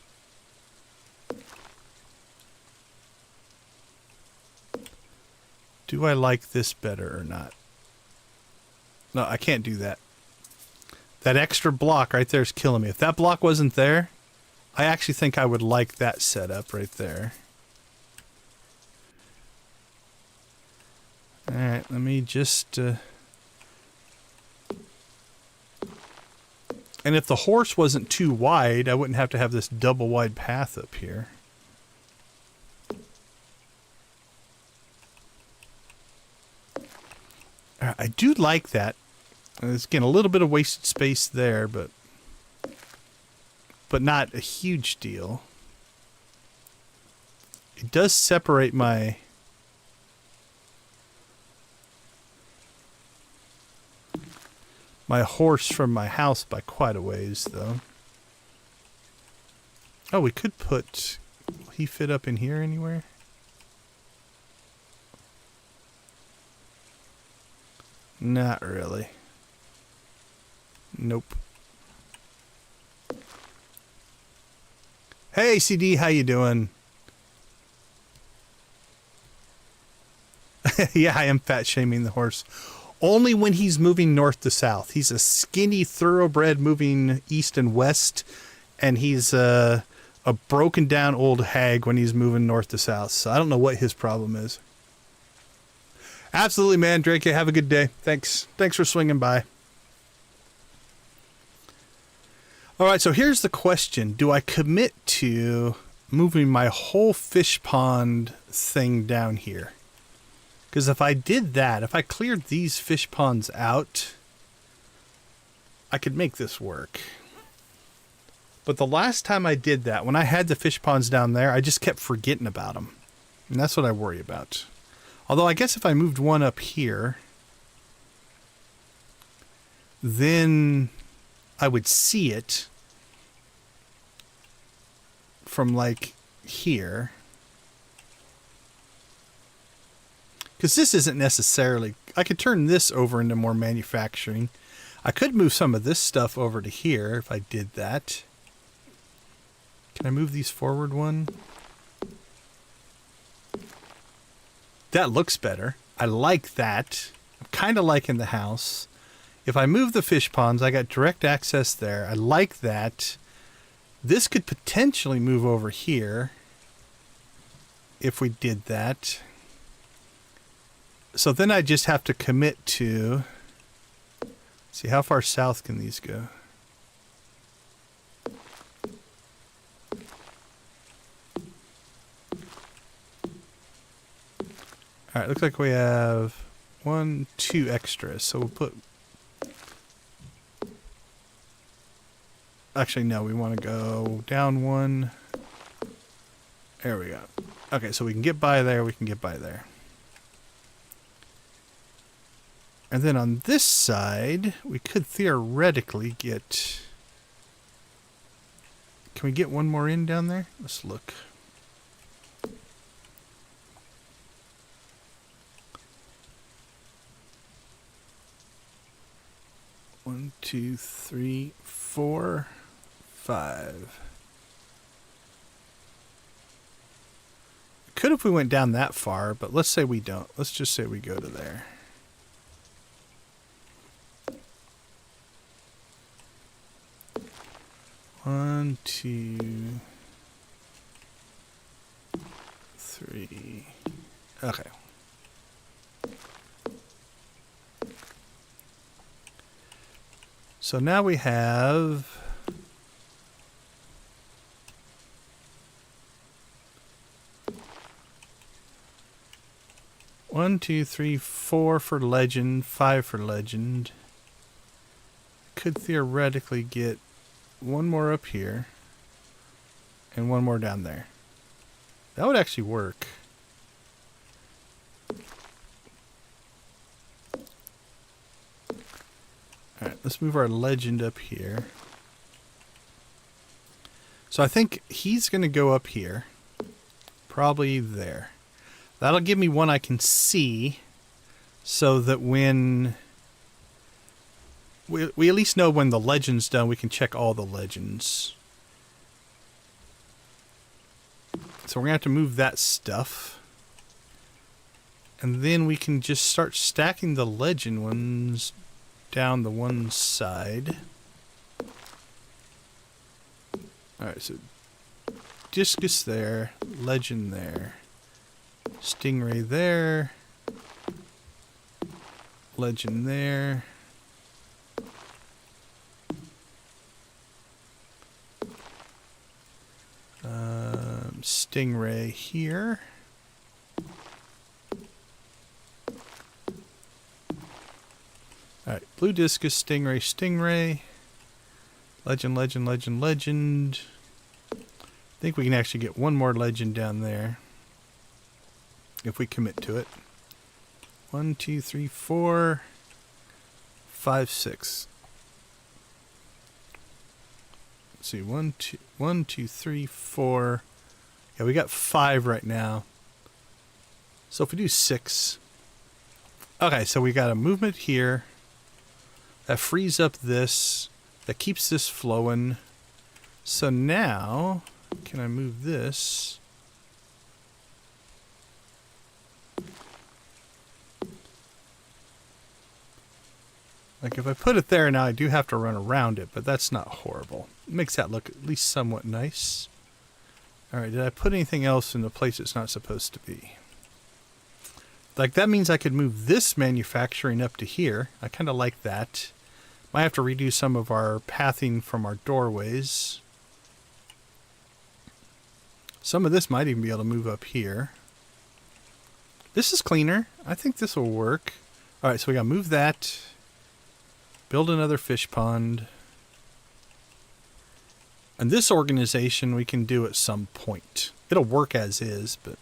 Do I like this better or not? No, I can't do that. That extra block right there is killing me. If that block wasn't there, I actually think I would like that setup right there. Alright, let me just... And if the horse wasn't too wide, I wouldn't have to have this double wide path up here. I do like that. There's, again, a little bit of wasted space there, but not a huge deal. It does separate my horse from my house by quite a ways, though. Oh, we could put... Will he fit up in here anywhere? Not really. Nope. Hey, CD, how you doing? Yeah, I am fat shaming the horse. Only when he's moving north to south. He's a skinny thoroughbred moving east and west, and he's a broken down old hag when he's moving north to south. So I don't know what his problem is. Absolutely, man. Drake, have a good day. Thanks for swinging by. All right, so here's the question. Do I commit to moving my whole fish pond thing down here? Because if I did that, if I cleared these fish ponds out, I could make this work. But the last time I did that, when I had the fish ponds down there, I just kept forgetting about them. And that's what I worry about. Although I guess if I moved one up here, then I would see it from like here. Because this isn't necessarily... I could turn this over into more manufacturing. I could move some of this stuff over to here if I did that. Can I move these forward one? That looks better. I like that. I'm kind of liking the house. If I move the fish ponds, I got direct access there. I like that. This could potentially move over here if we did that. So then I just have to commit to... See, how far south can these go? Alright, looks like we have 1, 2 extras. So we'll put... Actually, no, we want to go down 1. There we go. Okay, so we can get by there, we can get by there. And then on this side, we could theoretically get... Can we get one more in down there? Let's look. One, 2, 3, 4, 5. Could if we went down that far, but let's say we don't. Let's just say we go to there. One, 2, 3. Okay. So now we have 1, 2, 3, 4 for legend, 5 for legend. Could theoretically get one more up here and one more down there. That would actually work. Alright, let's move our legend up here. So I think he's going to go up here. Probably there. That'll give me one I can see so that when... We at least know when the legend's done, we can check all the legends. So we're going to have to move that stuff. And then we can just start stacking the legend ones down the one side. Alright, so discus there, legend there, stingray there, legend there. Stingray here. Alright, blue discus, stingray, stingray. Legend, legend, legend, legend. I think we can actually get one more legend down there if we commit to it. 1, 2, 3, 4, 5, 6. Let's see, 1, 2, 3, 4. Yeah, we got 5 right now. So if we do 6. Okay, so we got a movement here. That frees up this. That keeps this flowing. So now, can I move this? Like if I put it there now, I do have to run around it, but that's not horrible. It makes that look at least somewhat nice. Alright, did I put anything else in the place it's not supposed to be? Like that means I could move this manufacturing up to here. I kind of like that. Might have to redo some of our pathing from our doorways. Some of this might even be able to move up here. This is cleaner. I think this will work. Alright, so we gotta move that. Build another fish pond. And this organization we can do at some point. It'll work as is, but...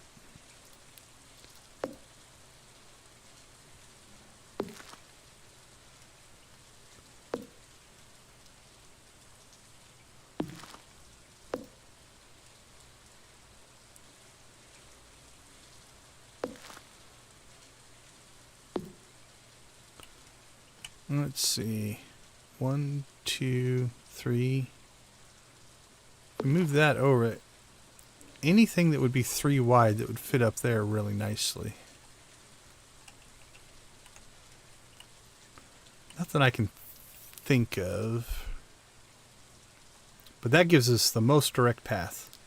Let's see. 1, 2, 3. Move that over. Anything that would be 3 wide that would fit up there really nicely. Nothing I can think of. But that gives us the most direct path.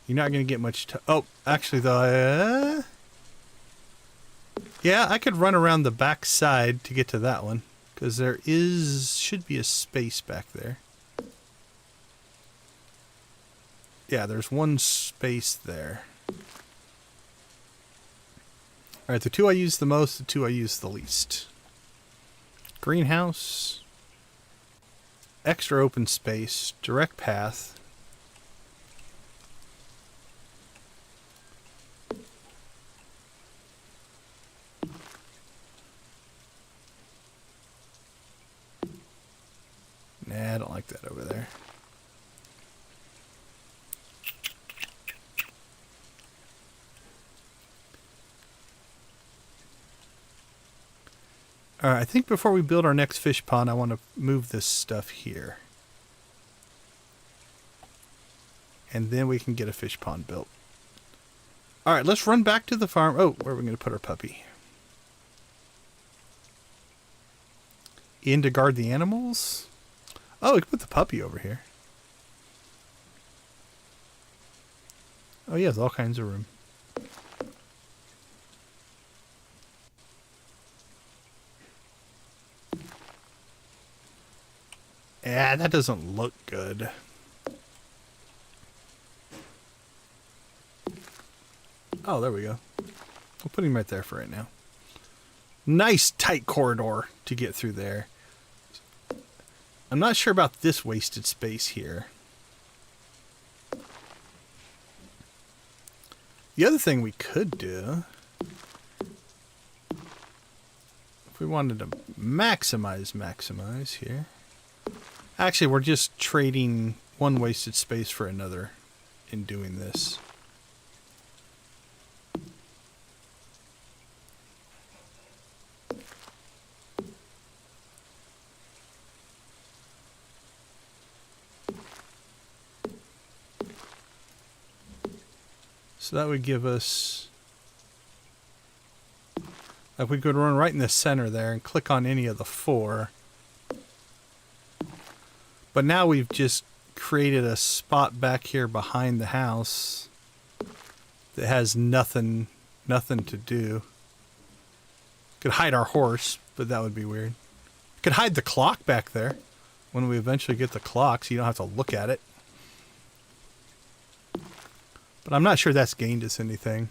You're not going to get much oh, actually though, yeah, I could run around the back side to get to that one. Because there should be a space back there. Yeah, there's one space there. Alright, the 2 I use the most, the 2 I use the least. Greenhouse. Extra open space. Direct path. Nah, I don't like that over there. Alright, I think before we build our next fish pond, I want to move this stuff here. And then we can get a fish pond built. Alright, let's run back to the farm. Oh, where are we going to put our puppy? In to guard the animals? Oh, we can put the puppy over here. Oh, yeah, there's all kinds of room. Yeah, that doesn't look good. Oh, there we go. We'll put him right there for right now. Nice tight corridor to get through there. I'm not sure about this wasted space here. The other thing we could do, if we wanted to maximize here. Actually, we're just trading one wasted space for another in doing this. So that would give us, like we could run right in the center there and click on any of the 4. But now we've just created a spot back here behind the house that has nothing to do. Could hide our horse, but that would be weird. Could hide the clock back there when we eventually get the clock, so you don't have to look at it. But I'm not sure that's gained us anything.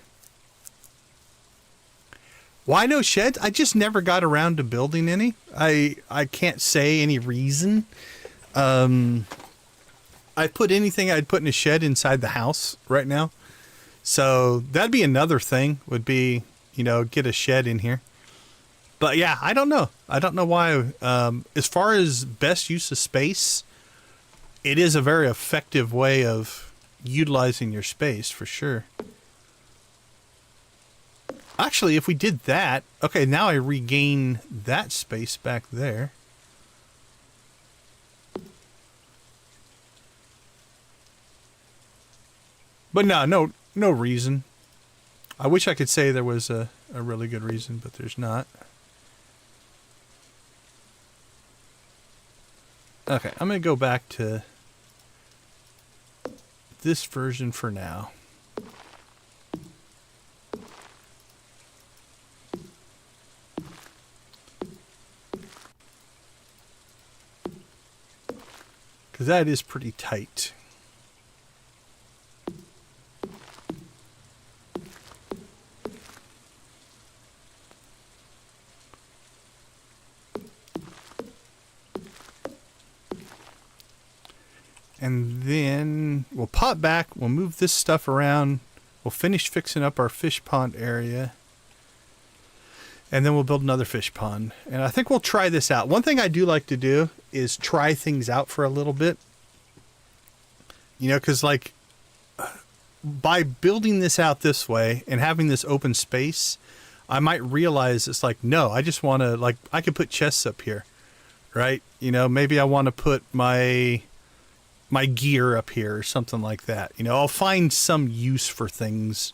Why no sheds? I just never got around to building any. I can't say any reason. I put anything I'd put in a shed inside the house right now. So that'd be another thing, would be, you know, get a shed in here. But yeah, I don't know. I don't know why. As far as best use of space, it is a very effective way of utilizing your space for sure. Actually, if we did that, okay, now I regain that space back there. But no reason. I wish I could say there was a really good reason, but there's not. Okay, I'm going to go back to this version for now. Because that is pretty tight. And then we'll pop back, we'll move this stuff around, we'll finish fixing up our fish pond area, and then we'll build another fish pond. And I think we'll try this out. One thing I do like to do is try things out for a little bit. You know, because like by building this out this way and having this open space, I might realize it's like, no, I just want to, like, I could put chests up here, right? You know, maybe I want to put my gear up here or something like that. You know, I'll find some use for things.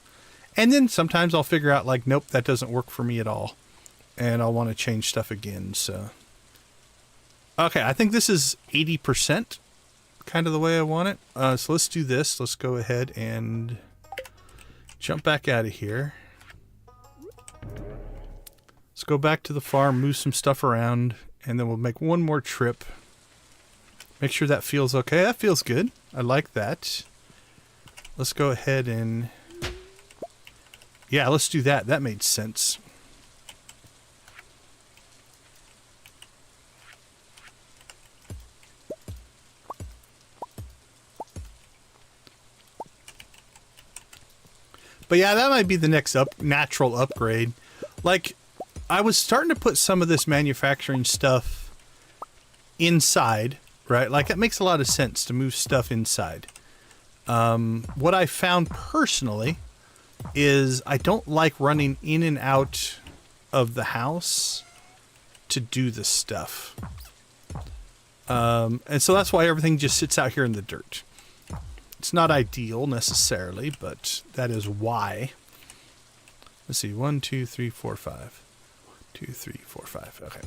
And then sometimes I'll figure out like, nope, that doesn't work for me at all. And I'll want to change stuff again. So, okay, I think this is 80% kind of the way I want it. So let's do this. Let's go ahead and jump back out of here. Let's go back to the farm, move some stuff around, and then we'll make one more trip. Make sure that feels okay. That feels good. I like that. Let's go ahead and... yeah, let's do that. That made sense. But yeah, that might be the next natural upgrade. Like, I was starting to put some of this manufacturing stuff inside, right? Like, it makes a lot of sense to move stuff inside. What I found personally is I don't like running in and out of the house to do this stuff. And so that's why everything just sits out here in the dirt. It's not ideal necessarily, but that is why. Let's see, 1, 2, 3, 4, 5. 1, 2, 3, 4, 5. Okay.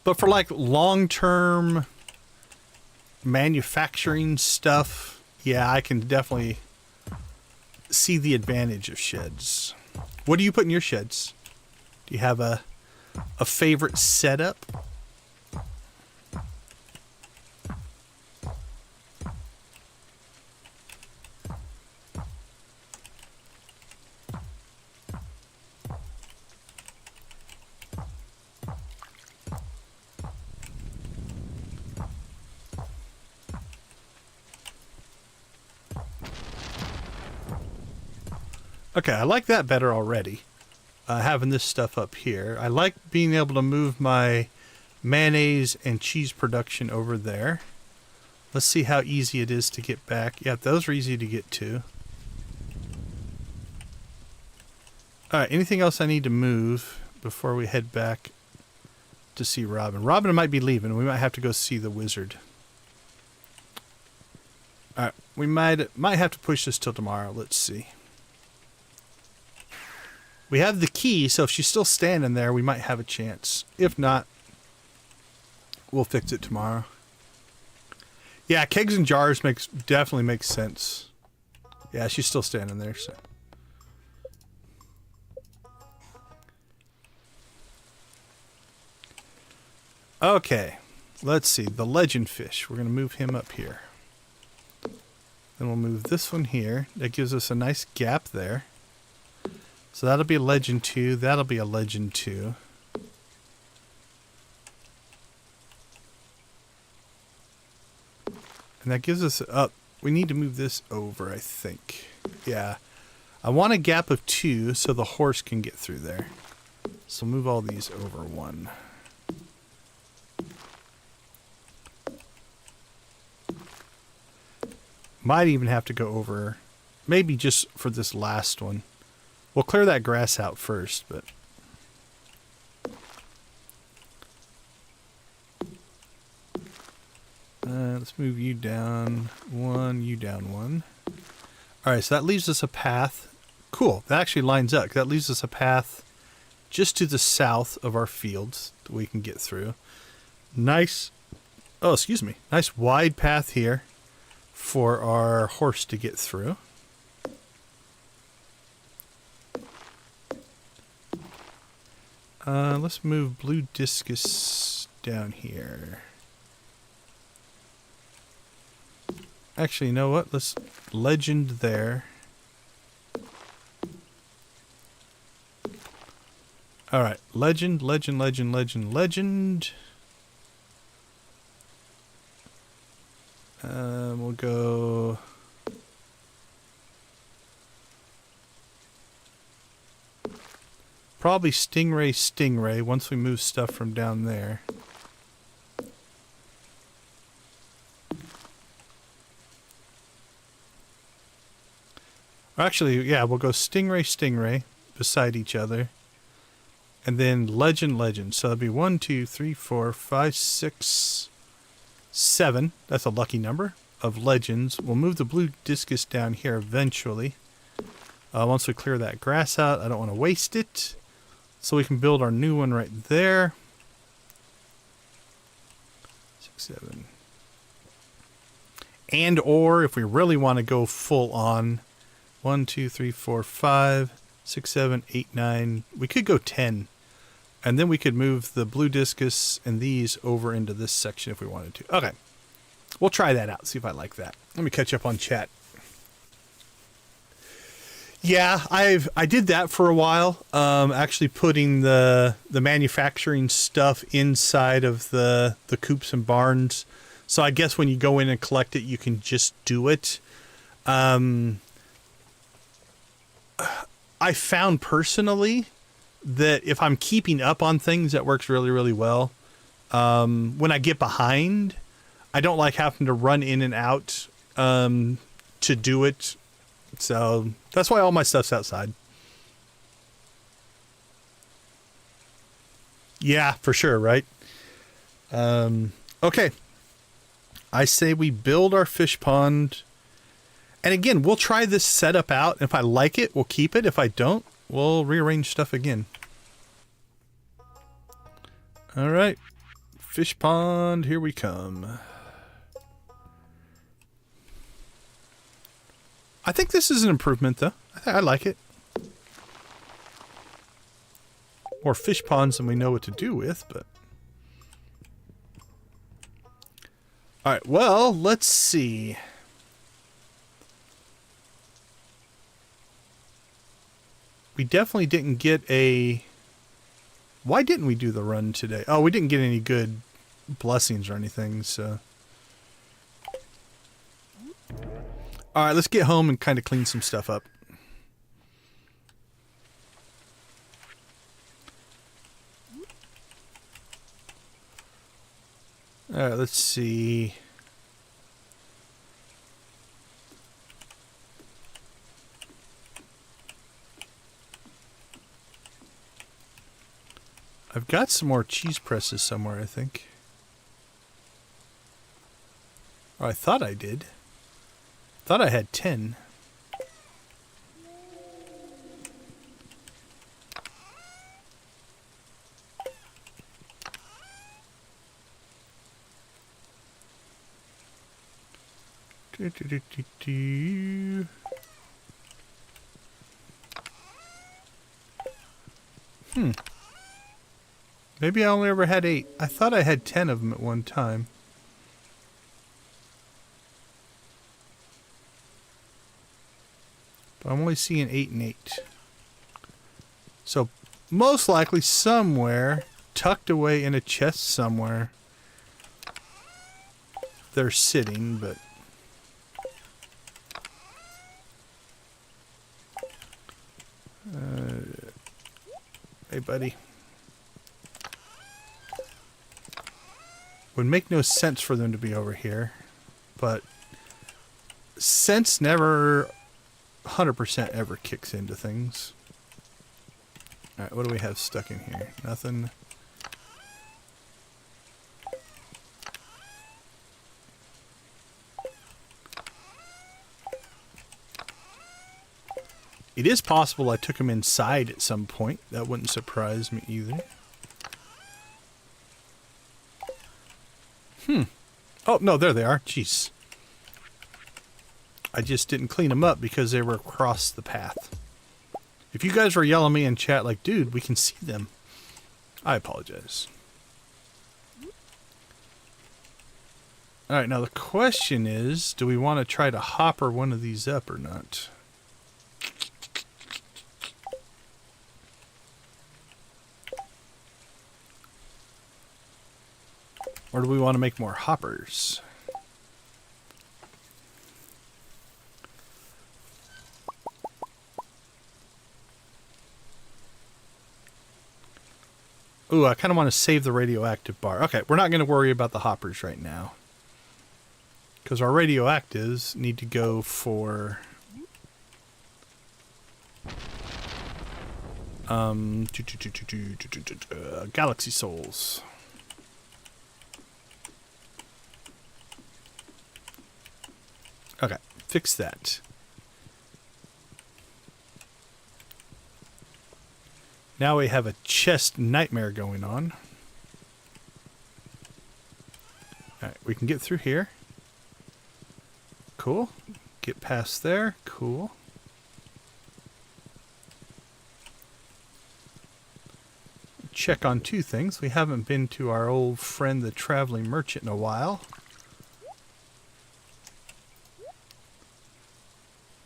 But for like long-term manufacturing stuff, yeah, I can definitely see the advantage of sheds. What do you put in your sheds? Do you have a favorite setup? Okay, I like that better already. Having this stuff up here. I like being able to move my mayonnaise and cheese production over there. Let's see how easy it is to get back. Yeah, those are easy to get to. Alright, anything else I need to move before we head back to see Robin? Robin might be leaving. We might have to go see the wizard. Alright, we might have to push this till tomorrow. Let's see. We have the key, so if she's still standing there, we might have a chance. If not, We'll fix it tomorrow. Yeah, kegs and jars definitely makes sense. Yeah, she's still standing there, so. Okay, let's see. The legend fish. We're going to move him up here. Then we'll move this one here. That gives us a nice gap there. So that'll be a legend 2. That'll be a legend 2. And that gives us up. We need to move this over, I think. Yeah. I want a gap of 2 so the horse can get through there. So move all these over 1. Might even have to go over, maybe just for this last one. We'll clear that grass out first, but... let's move you down 1, you down 1. Alright, so that leaves us a path. Cool, that actually lines up. That leaves us a path just to the south of our fields that we can get through. Nice, oh, excuse me. Nice wide path here for our horse to get through. Let's move blue discus down here. Actually, you know what? Let's legend there. Alright, legend, legend, legend, legend, legend. We'll go... Probably stingray, stingray, once we move stuff from down there. Actually, yeah, we'll go stingray, stingray beside each other. And then legend, legend. So that'd be 1, 2, 3, 4, 5, 6, 7. That's a lucky number of legends. We'll move the blue discus down here eventually. Once we clear that grass out, I don't want to waste it. So we can build our new one right there. 6, 7. And or if we really want to go full on, 1, 2, 3, 4, 5, 6, 7, 8, 9. We could go 10. And then we could move the blue discus and these over into this section if we wanted to. Okay. We'll try that out. See if I like that. Let me catch up on chat. Yeah, I did that for a while. Actually putting the manufacturing stuff inside of the coops and barns. So I guess when you go in and collect it, you can just do it. I found personally that if I'm keeping up on things, that works really, really well. When I get behind, I don't like having to run in and out to do it. So that's why all my stuff's outside. Yeah, for sure, right? Okay. I say we build our fish pond. And again, we'll try this setup out. If I like it, we'll keep it. If I don't, we'll rearrange stuff again. All right. Fish pond, here we come. I think this is an improvement, though. I like it. More fish ponds than we know what to do with, but... Alright, well, let's see. We definitely didn't get a... Why didn't we do the run today? Oh, we didn't get any good blessings or anything, so... Alright, let's get home and kind of clean some stuff up. Alright, let's see. I've got some more cheese presses somewhere, I think. Or I thought I did. Thought I had 10. Maybe I only ever had 8. I thought I had 10 of them at one time. But I'm only seeing 8 and 8. So most likely somewhere, tucked away in a chest somewhere, they're sitting, but... hey, buddy. Would make no sense for them to be over here, but sense never 100% ever kicks into things. Alright, what do we have stuck in here? Nothing. It is possible I took him inside at some point. That wouldn't surprise me either. Oh, no, there they are. Jeez. I just didn't clean them up because they were across the path. If you guys were yelling at me in chat like, dude, we can see them, I apologize. Alright, now the question is, do we want to try to hopper one of these up or not? Or do we want to make more hoppers? Ooh, I kind of want to save the radioactive bar. Okay, we're not going to worry about the hoppers right now. Because our radioactives need to go for... galaxy souls. Okay, fix that. Now we have a chest nightmare going on. Alright, we can get through here. Cool. Get past there. Cool. Check on 2 things. We haven't been to our old friend the traveling merchant in a while.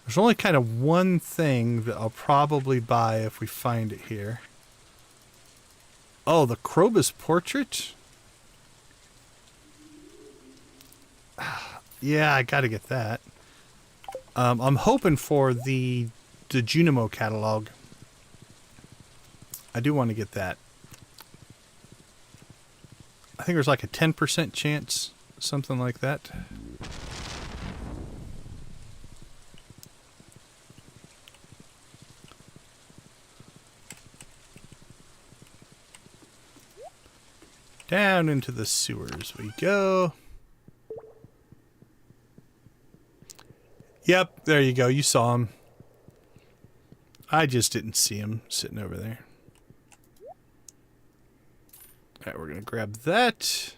There's only kind of one thing that I'll probably buy if we find it here. Oh, the Krobus portrait? Yeah, I gotta get that. I'm hoping for the Junimo catalog. I do want to get that. I think there's like a 10% chance, something like that. Down into the sewers we go. Yep, there you go. You saw him. I just didn't see him sitting over there. Alright, we're going to grab that.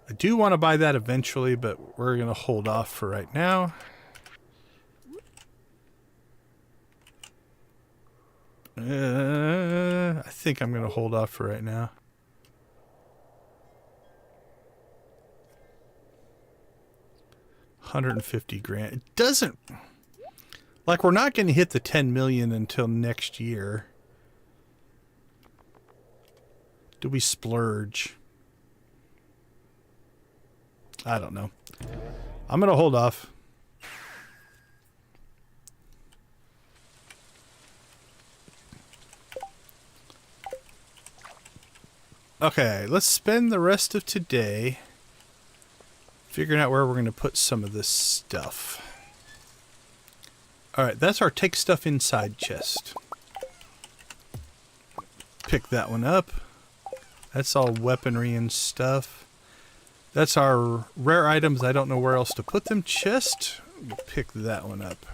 I do want to buy that eventually, but we're going to hold off for right now. I think I'm going to hold off for right now. $150,000. It doesn't... like, we're not going to hit the 10 million until next year. Do we splurge? I don't know. I'm going to hold off. Okay, let's spend the rest of today figuring out where we're going to put some of this stuff. Alright, that's our take stuff inside chest. Pick that one up. That's all weaponry and stuff. That's our rare items. I don't know where else to put them chest. We'll pick that one up.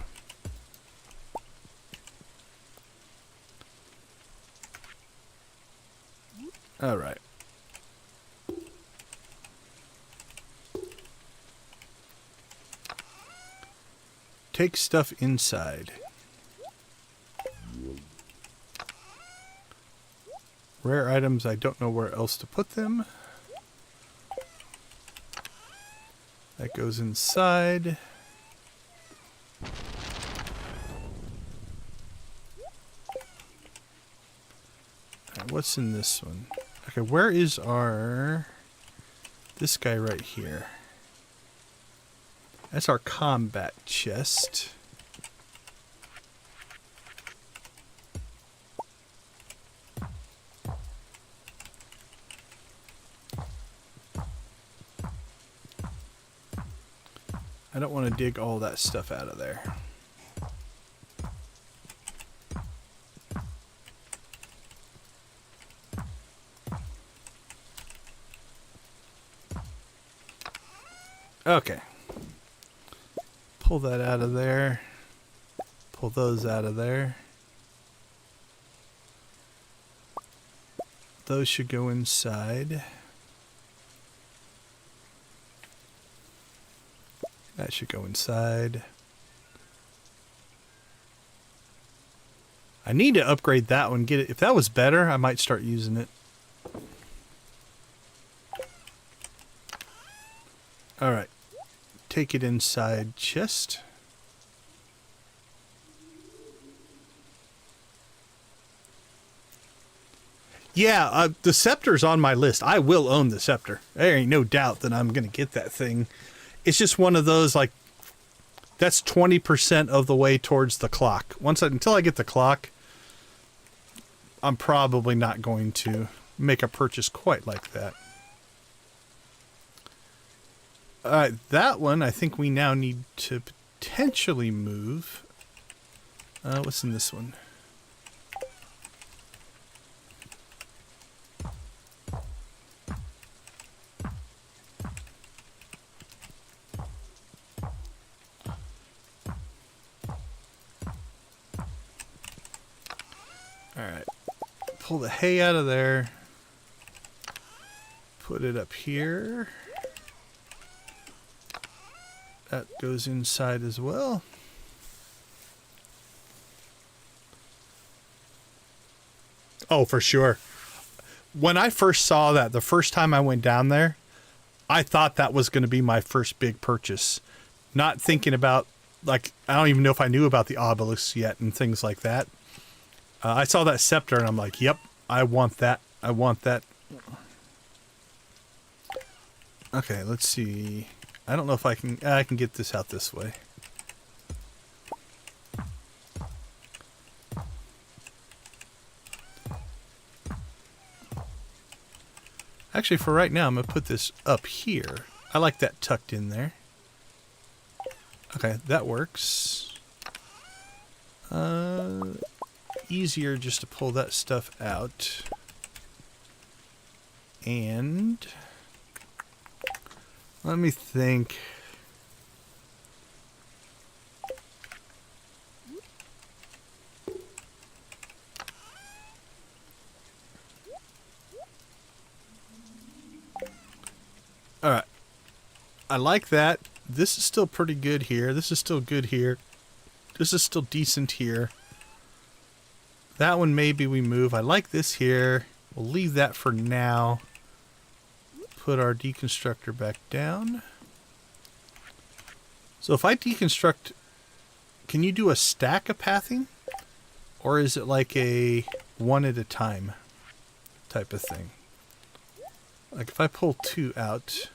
Alright. take stuff inside. Rare items, I don't know where else to put them. That goes inside. Alright, what's in this one? Okay, where is our... this guy right here. That's our combat chest. I don't want to dig all that stuff out of there. Okay. Pull that out of there. Pull those out of there. Those should go inside. That should go inside. I need to upgrade that one. Get it. If that was better, I might start using it. All right. Take it inside chest. Yeah, the scepter's on my list. I will own the scepter. There ain't no doubt that I'm going to get that thing. It's just one of those, like, that's 20% of the way towards the clock. Until I get the clock, I'm probably not going to make a purchase quite like that. Alright, that one I think we now need to potentially move. What's in this one? Alright, pull the hay out of there. Put it up here. That goes inside as well. Oh, for sure. When I first saw that, the first time I went down there, I thought that was going to be my first big purchase. Not thinking about, like, I don't even know if I knew about the obelisks yet and things like that. I saw that scepter and I'm like, yep, I want that. I want that. Okay, let's see. I don't know if I can get this out this way. Actually, for right now, I'm going to put this up here. I like that tucked in there. Okay, that works. Easier just to pull that stuff out. And let me think. All right. I like that. This is still pretty good here. This is still good here. This is still decent here. That one maybe we move. I like this here. We'll leave that for now. Put our deconstructor back down. So if I deconstruct, can you do a stack of pathing? Or is it like a one at a time type of thing? Like if I pull two out,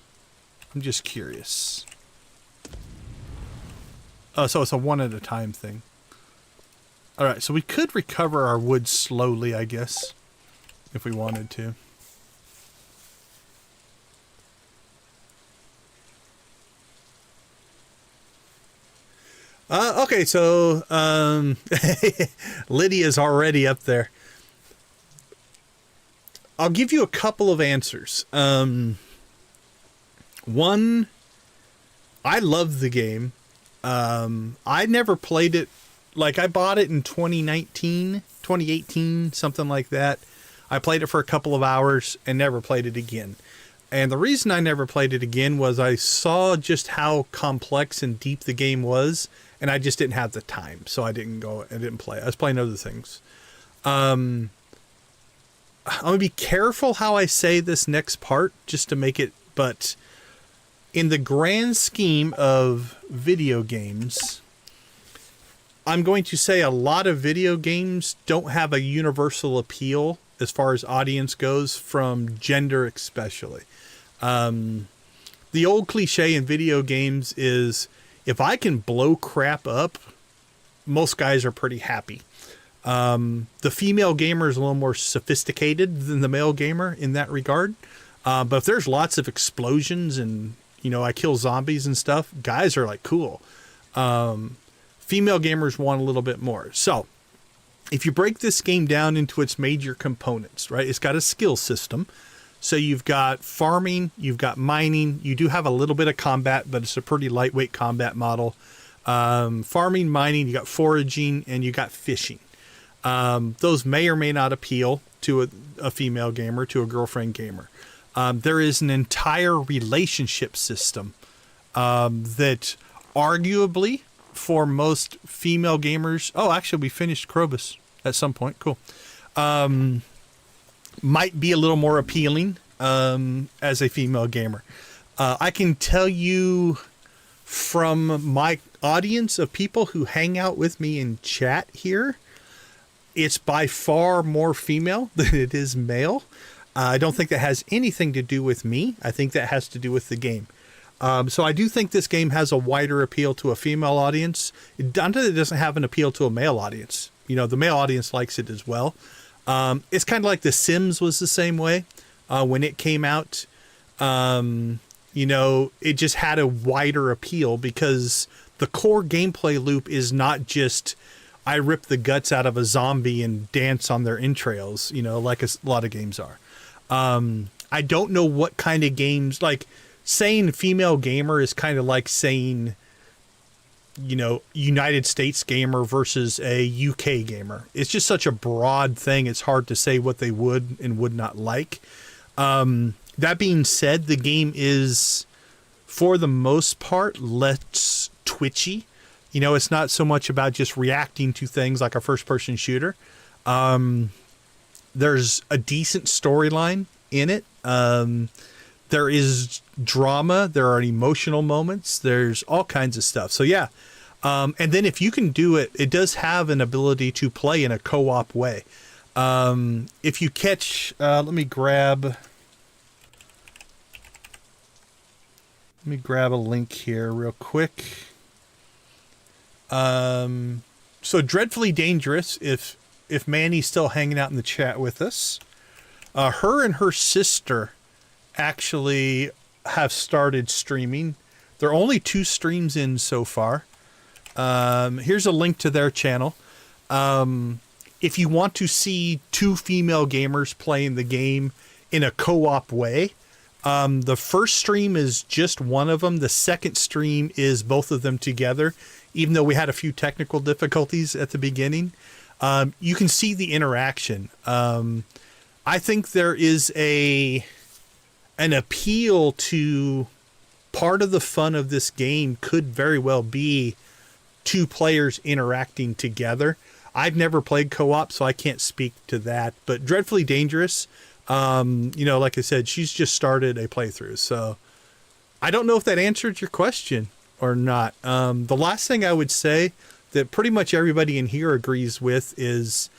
I'm just curious. Oh, so it's a one at a time thing. Alright, so we could recover our wood slowly, I guess, if we wanted to. Okay, so Lydia's already up there. I'll give you a couple of answers. One, I love the game. I never played it. Like, I bought it in 2018, something like that. I played it for a couple of hours and never played it again. And the reason I never played it again was I saw just how complex and deep the game was, and I just didn't have the time, so I didn't play. I was playing other things. I'm gonna be careful how I say this next part, just to make it, but in the grand scheme of video games, I'm going to say a lot of video games don't have a universal appeal as far as audience goes, from gender especially. The old cliche in video games is, if I can blow crap up, most guys are pretty happy. The female gamer is a little more sophisticated than the male gamer in that regard. But if there's lots of explosions and, I kill zombies and stuff, guys are like, cool. Female gamers want a little bit more. So if you break this game down into its major components, right, it's got a skill system. So you've got farming, you've got mining, you do have a little bit of combat, but it's a pretty lightweight combat model. Farming, mining, you got foraging, and you got fishing. Those may or may not appeal to a female gamer, to a girlfriend gamer. There is an entire relationship system that arguably for most female gamers... Oh, actually, we finished Krobus at some point. Cool. Might be a little more appealing as a female gamer. I can tell you from my audience of people who hang out with me in chat here, it's by far more female than it is male. I don't think that has anything to do with me. I think that has to do with the game. So I do think this game has a wider appeal to a female audience. It doesn't have an appeal to a male audience. The male audience likes it as well. It's kind of like The Sims was the same way. When it came out, it just had a wider appeal because the core gameplay loop is not just, I rip the guts out of a zombie and dance on their entrails, like a lot of games are. I don't know what kind of games, like saying female gamer is kind of like saying, United States gamer versus a UK gamer. It's just such a broad thing. It's hard to say what they would and would not like. That being said, the game is, for the most part, less twitchy. It's not so much about just reacting to things like a first-person shooter. There's a decent storyline in it. There is drama. There are emotional moments. There's all kinds of stuff. So yeah. And then if you can do it, it does have an ability to play in a co-op way. If you catch, let me grab a link here real quick. So Dreadfully Dangerous, if Manny's still hanging out in the chat with us, her and her sister actually have started streaming. There are only 2 streams in so far. Here's a link to their channel. If you want to see 2 female gamers playing the game in a co-op way, the first stream is just one of them. The second stream is both of them together, even though we had a few technical difficulties at the beginning. You can see the interaction. I think there is an appeal to part of the fun of this game could very well be 2 players interacting together. I've never played co-op, so I can't speak to that. But Dreadfully Dangerous, like I said, she's just started a playthrough. So I don't know if that answered your question or not. The last thing I would say that pretty much everybody in here agrees with is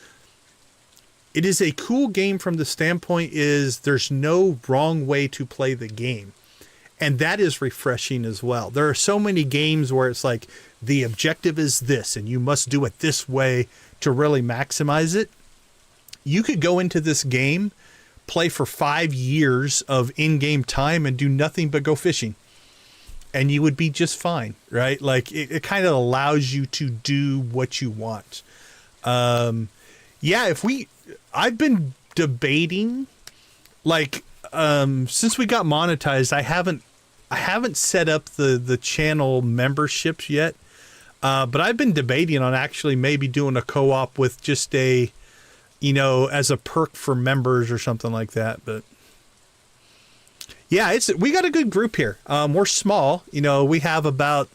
it is a cool game from the standpoint is there's no wrong way to play the game. And that is refreshing as well. There are so many games where it's like the objective is this and you must do it this way to really maximize it. You could go into this game, play for 5 years of in-game time and do nothing but go fishing. And you would be just fine, right? Like it kind of allows you to do what you want. I've been debating, like, since we got monetized, I haven't set up the channel memberships yet. But I've been debating on actually maybe doing a co-op with just as a perk for members or something like that. But Yeah, we got a good group here. We're small. You know, we have about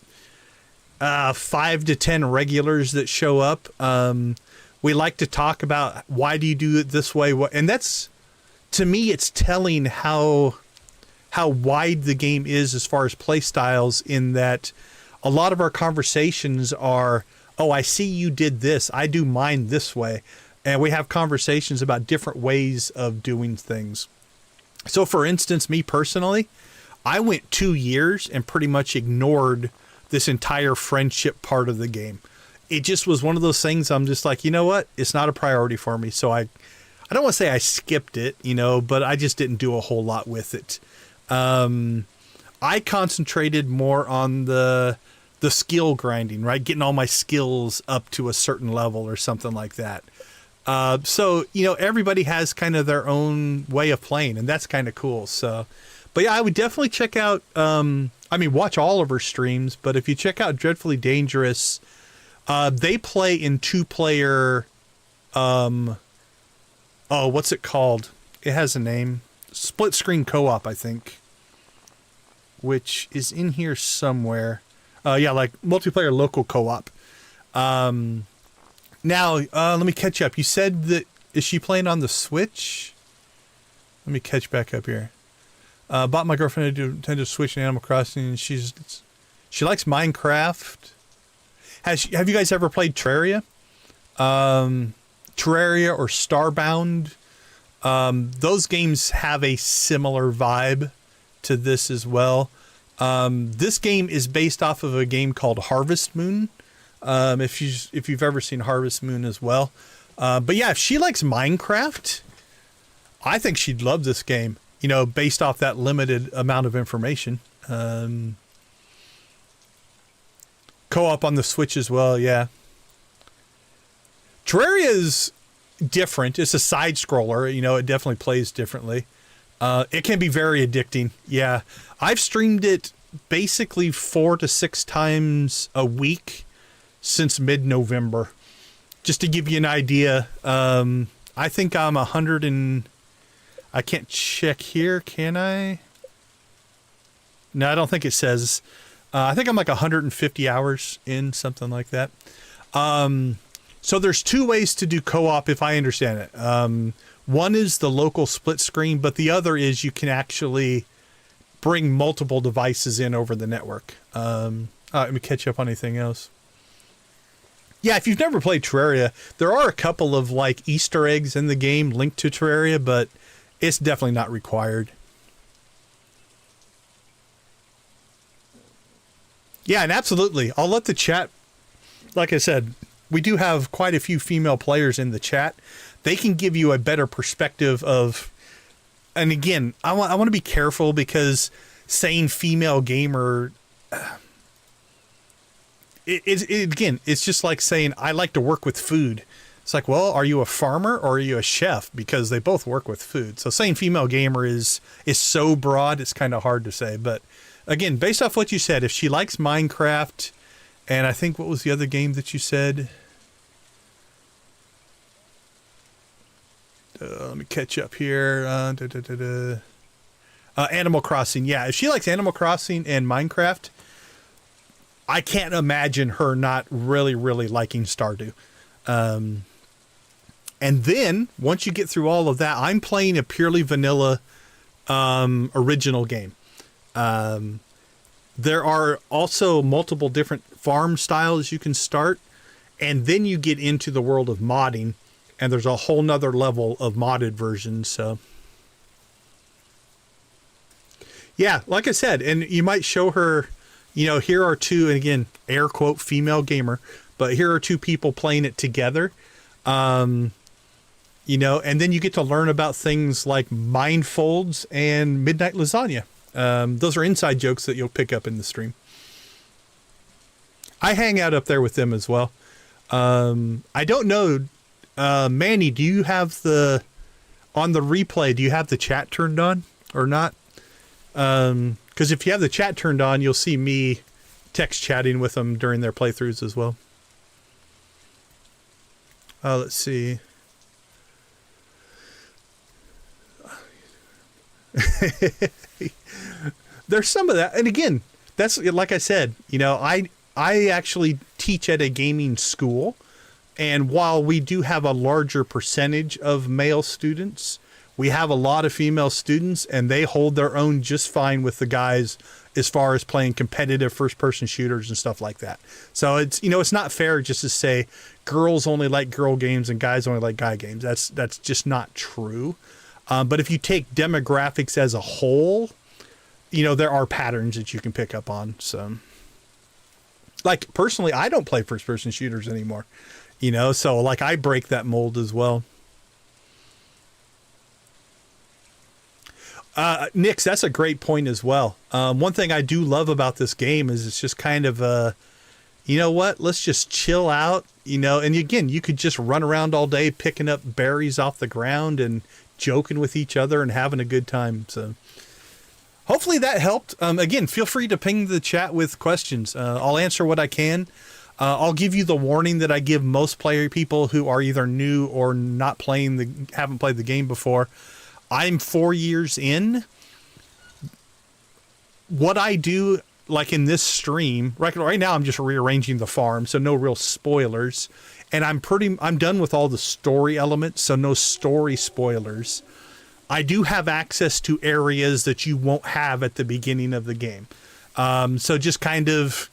5 to 10 regulars that show up. We like to talk about why do you do it this way, and that's, to me, it's telling how wide the game is as far as play styles, in that a lot of our conversations are, oh, I see you did this, I do mine this way. And we have conversations about different ways of doing things. So for instance, me personally, I went 2 years and pretty much ignored this entire friendship part of the game. It just was one of those things I'm just like, you know what? It's not a priority for me. So I don't want to say I skipped it, you know, but I just didn't do a whole lot with it. I concentrated more on the skill grinding, right? Getting all my skills up to a certain level or something like that. So, you know, everybody has kind of their own way of playing, and that's kind of cool. So, but yeah, I would definitely check out, watch all of her streams, but if you check out Dreadfully Dangerous, they play in 2-player, what's it called? It has a name. Split screen co-op, I think, which is in here somewhere. Like multiplayer local co-op. Now, let me catch up. You said that, is she playing on the Switch? Let me catch back up here. Bought my girlfriend a Nintendo Switch and Animal Crossing, and she likes Minecraft. Have you guys ever played Terraria? Terraria or Starbound? Those games have a similar vibe to this as well. This game is based off of a game called Harvest Moon. If you've ever seen Harvest Moon as well. But yeah, if she likes Minecraft, I think she'd love this game, you know, based off that limited amount of information. Co-op on the Switch as well, yeah. Terraria is different. It's a side scroller, you know, it definitely plays differently. It can be very addicting. Yeah. I've streamed it basically 4 to 6 times a week since mid-November. Just to give you an idea, I think I'm 100 and... I can't check here, can I? No, I don't think it says. I think I'm like 150 hours in, something like that. So there's 2 ways to do co-op, if I understand it. One is the local split screen, but the other is you can actually bring multiple devices in over the network. Let me catch up on anything else. Yeah, if you've never played Terraria, there are a couple of like Easter eggs in the game linked to Terraria, but it's definitely not required. Yeah, and absolutely. I'll let the chat, like I said, we do have quite a few female players in the chat. They can give you a better perspective of, and again, I want to be careful because saying female gamer, it's just like saying I like to work with food. It's like, well, are you a farmer or are you a chef? Because they both work with food. So saying female gamer is so broad, it's kind of hard to say. But again, based off what you said, if she likes Minecraft, and I think, what was the other game that you said? Let me catch up here. Animal Crossing. Yeah, if she likes Animal Crossing and Minecraft, I can't imagine her not really, really liking Stardew. And then, once you get through all of that, I'm playing a purely vanilla original game. There are also multiple different farm styles you can start, and then you get into the world of modding, and there's a whole nother level of modded versions. So, yeah, like I said, and you might show her, you know, here are 2, and again, air quote, female gamer, but here are 2 people playing it together. You know, and then you get to learn about things like Mindfolds and Midnight Lasagna. Those are inside jokes that you'll pick up in the stream. I hang out up there with them as well. I don't know, Manny, do you have on the replay, do you have the chat turned on or not? Because if you have the chat turned on, you'll see me text chatting with them during their playthroughs as well. Let's see. There's some of that, and again, that's like I said. You know, I actually teach at a gaming school, and while we do have a larger percentage of male students, we have a lot of female students, and they hold their own just fine with the guys as far as playing competitive first-person shooters and stuff like that. So it's, you know, it's not fair just to say girls only like girl games and guys only like guy games. That's just not true. But if you take demographics as a whole, you know, there are patterns that you can pick up on. So, like, personally, I don't play first-person shooters anymore, you know, so, like, I break that mold as well. Nix, that's a great point as well. One thing I do love about this game is it's just kind of, you know what, let's just chill out, you know, and again, you could just run around all day picking up berries off the ground and joking with each other and having a good time. So hopefully that helped. Again, feel free to ping the chat with questions. I'll answer what I can. I'll give you the warning that I give most people who are either new or not haven't played the game before. I'm 4 years in. What I do, like in this stream, right now I'm just rearranging the farm, so no real spoilers. And I'm done with all the story elements, so no story spoilers. I do have access to areas that you won't have at the beginning of the game. So just kind of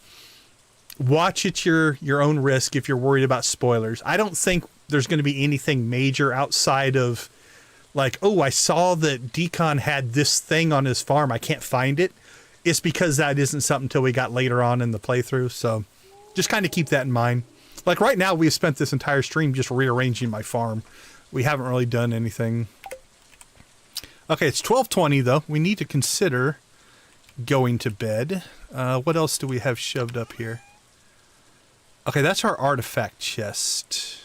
watch at your own risk if you're worried about spoilers. I don't think there's going to be anything major outside of, like, oh, I saw that Decon had this thing on his farm. I can't find it. It's because that isn't something until we got later on in the playthrough. So just kind of keep that in mind. Like right now, we've spent this entire stream just rearranging my farm. We haven't really done anything. Okay, it's 12:20 though. We need to consider going to bed. What else do we have shoved up here? Okay, that's our artifact chest.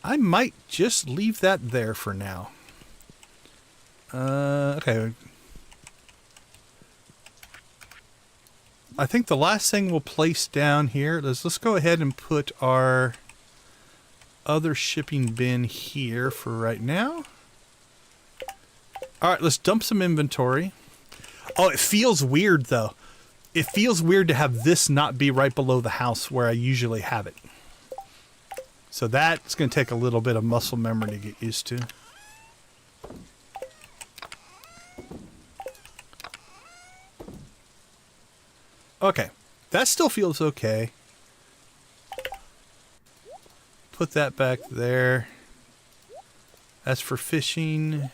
I might just leave that there for now. Okay. I think the last thing we'll place down here is let's go ahead and put our other shipping bin here for right now. All right, let's dump some inventory. Oh, it feels weird though. It feels weird to have this not be right below the house where I usually have it. So that's going to take a little bit of muscle memory to get used to. Okay, that still feels okay. Put that back there. That's for fishing.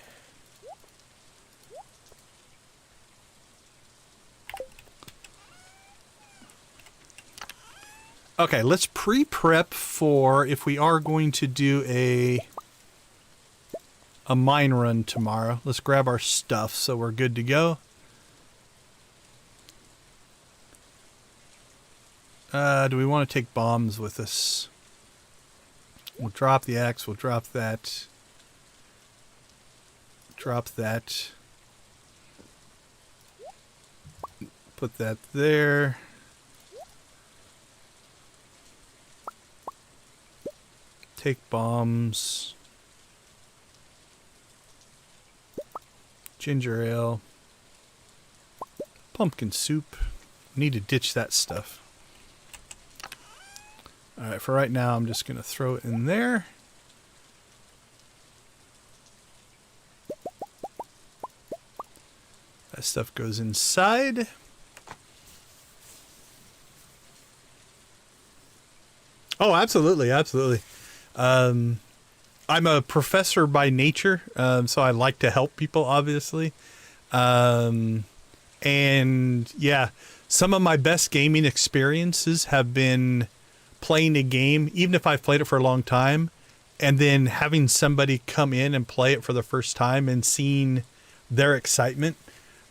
Okay, let's pre-prep for if we are going to do a mine run tomorrow. Let's grab our stuff so we're good to go. Do we want to take bombs with us? We'll drop the axe. We'll drop that. Drop that. Put that there. Take bombs. Ginger ale. Pumpkin soup. Need to ditch that stuff. Alright, for right now I'm just going to throw it in there. That stuff goes inside. Oh, absolutely, absolutely. I'm a professor by nature, so I like to help people, obviously. And yeah, some of my best gaming experiences have been playing a game, even if I've played it for a long time, and then having somebody come in and play it for the first time and seeing their excitement.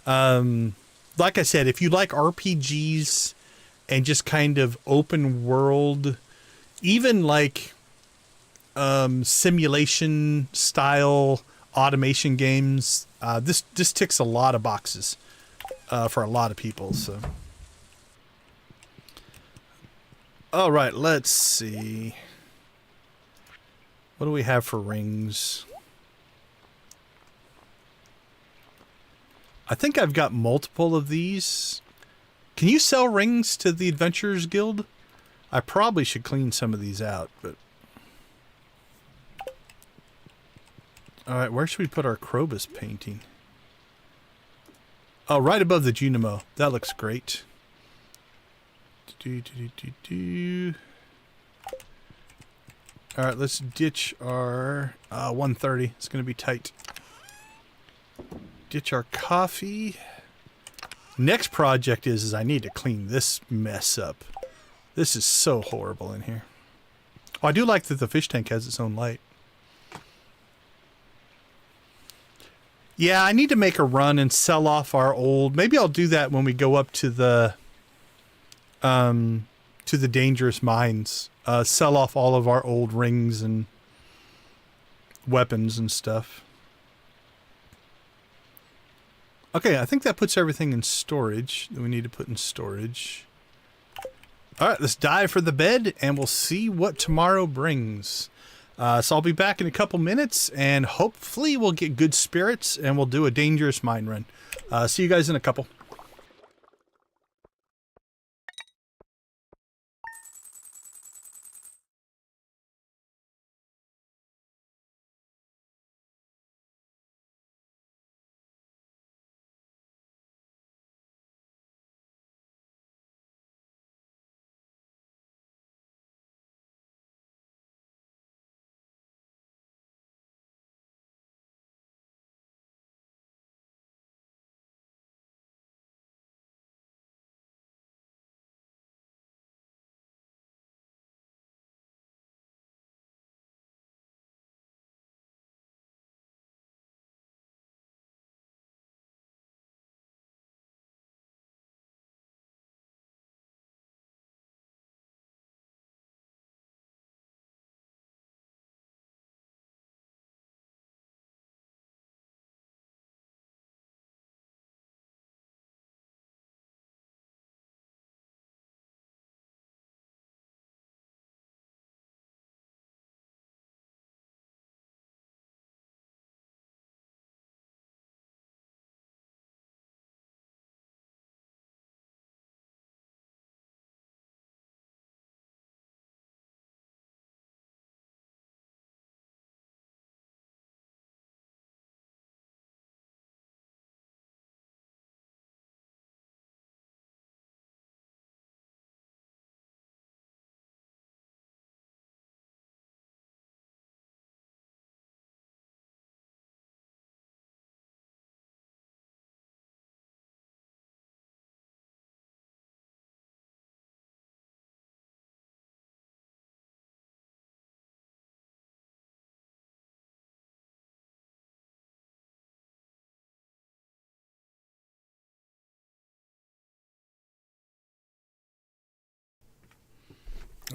Like I said, if you like RPGs and just kind of open world, even like simulation style automation games, this ticks a lot of boxes for a lot of people. So all right, let's see, what do we have for rings? I think I've got multiple of these. Can you sell rings to the Adventurers Guild? I probably should clean some of these out, but... Alright, where should we put our Krobus painting? Oh, right above the Junimo. That looks great. Alright, let's ditch our 130. It's going to be tight. Ditch our coffee. Next project is I need to clean this mess up. This is so horrible in here. Oh, I do like that the fish tank has its own light. Yeah, I need to make a run and sell off our old... Maybe I'll do that when we go up to the dangerous mines. Sell off all of our old rings and weapons and stuff. Okay, I think that puts everything in storage that we need to put in storage. Alright, let's dive for the bed and we'll see what tomorrow brings. So I'll be back in a couple minutes and hopefully we'll get good spirits and we'll do a dangerous mine run. See you guys in a couple.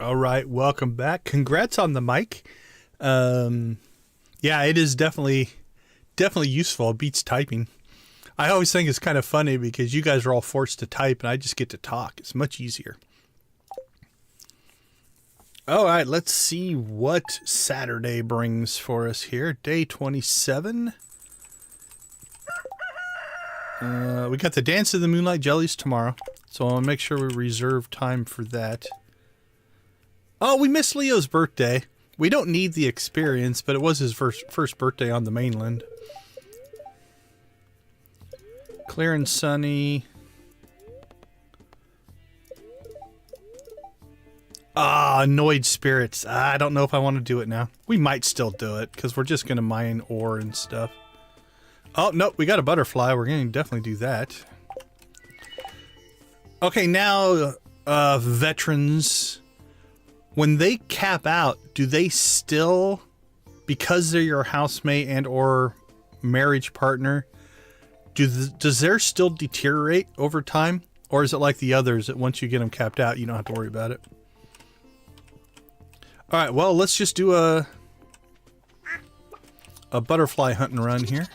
All right, welcome back. Congrats on the mic. Yeah, it is definitely useful. It beats typing. I always think it's kind of funny because you guys are all forced to type and I just get to talk. It's much easier. All right, let's see what Saturday brings for us here. Day 27. We got the Dance of the Moonlight Jellies tomorrow, so I'll make sure we reserve time for that. Oh, we missed Leo's birthday. We don't need the experience, but it was his first birthday on the mainland. Clear and sunny. Ah, annoyed spirits. I don't know if I want to do it now. We might still do it, because we're just going to mine ore and stuff. Oh, no, we got a butterfly. We're going to definitely do that. Okay, now, veterans... When they cap out, do they still, because they're your housemate and or marriage partner, does theirs still deteriorate over time? Or is it like the others that once you get them capped out, you don't have to worry about it? All right, well, let's just do a butterfly hunt and run here.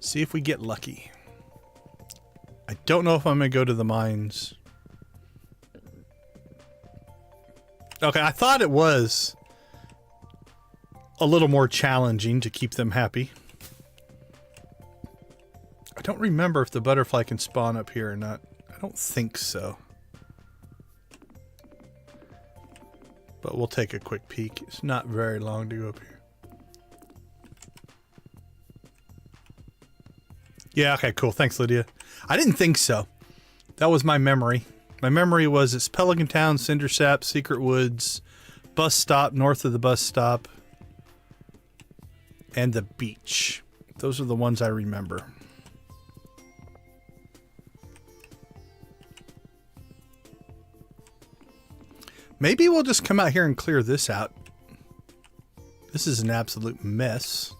See if we get lucky. I don't know if I'm going to go to the mines. Okay, I thought it was. a little more challenging to keep them happy. I don't remember if the butterfly can spawn up here or not. I don't think so. But we'll take a quick peek. It's not very long to go up here. Yeah, okay, cool. Thanks, Lydia. I didn't think so. That was my memory. My memory was it's Pelican Town, Cindersap, Secret Woods, bus stop, north of the bus stop, and the beach. Those are the ones I remember. Maybe we'll just come out here and clear this out. This is an absolute mess.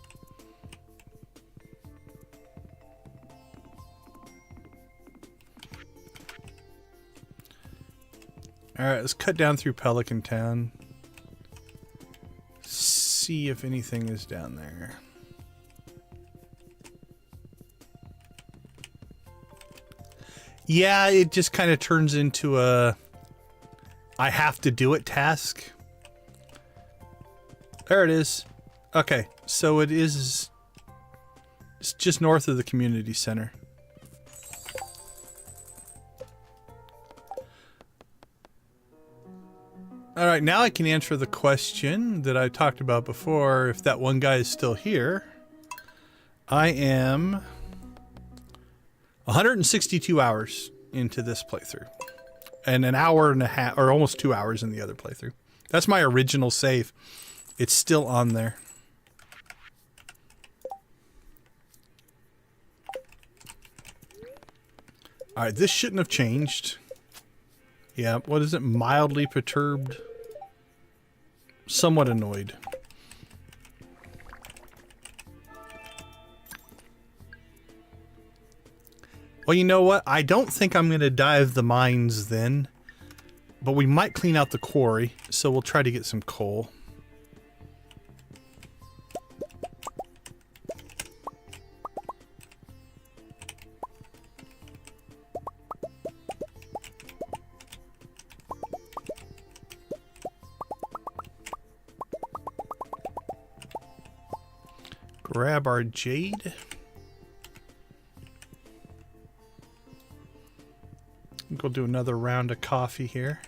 Alright, let's cut down through Pelican Town. See if anything is down there. Yeah, it just kind of turns into a I have to do it task. There it is. Okay, so it is. It's just north of the community center. Alright, now I can answer the question that I talked about before. If that one guy is still here, I am 162 hours into this playthrough. And an hour and a half, or almost 2 hours in the other playthrough. That's my original save. It's still on there. Alright, this shouldn't have changed. Yeah, what is it? Mildly perturbed. Somewhat annoyed. Well, you know what? I don't think I'm going to dive the mines then. But we might clean out the quarry, so we'll try to get some coal. Grab our jade. We'll do another round of coffee here.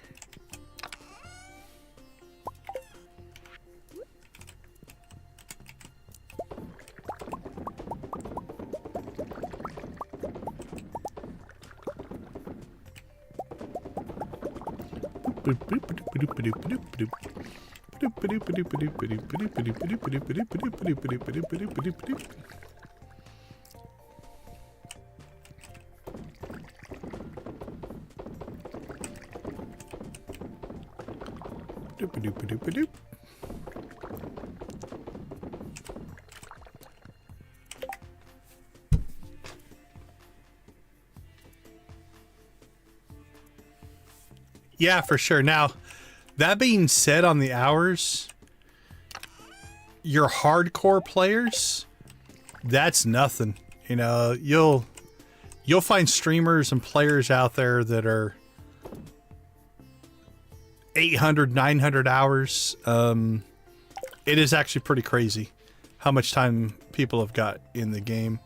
Yeah, for sure. Now, that being said, on the hours, your hardcore players, that's nothing. You know, you'll find streamers and players out there that are 800, 900 hours. It is actually pretty crazy how much time people have got in the game.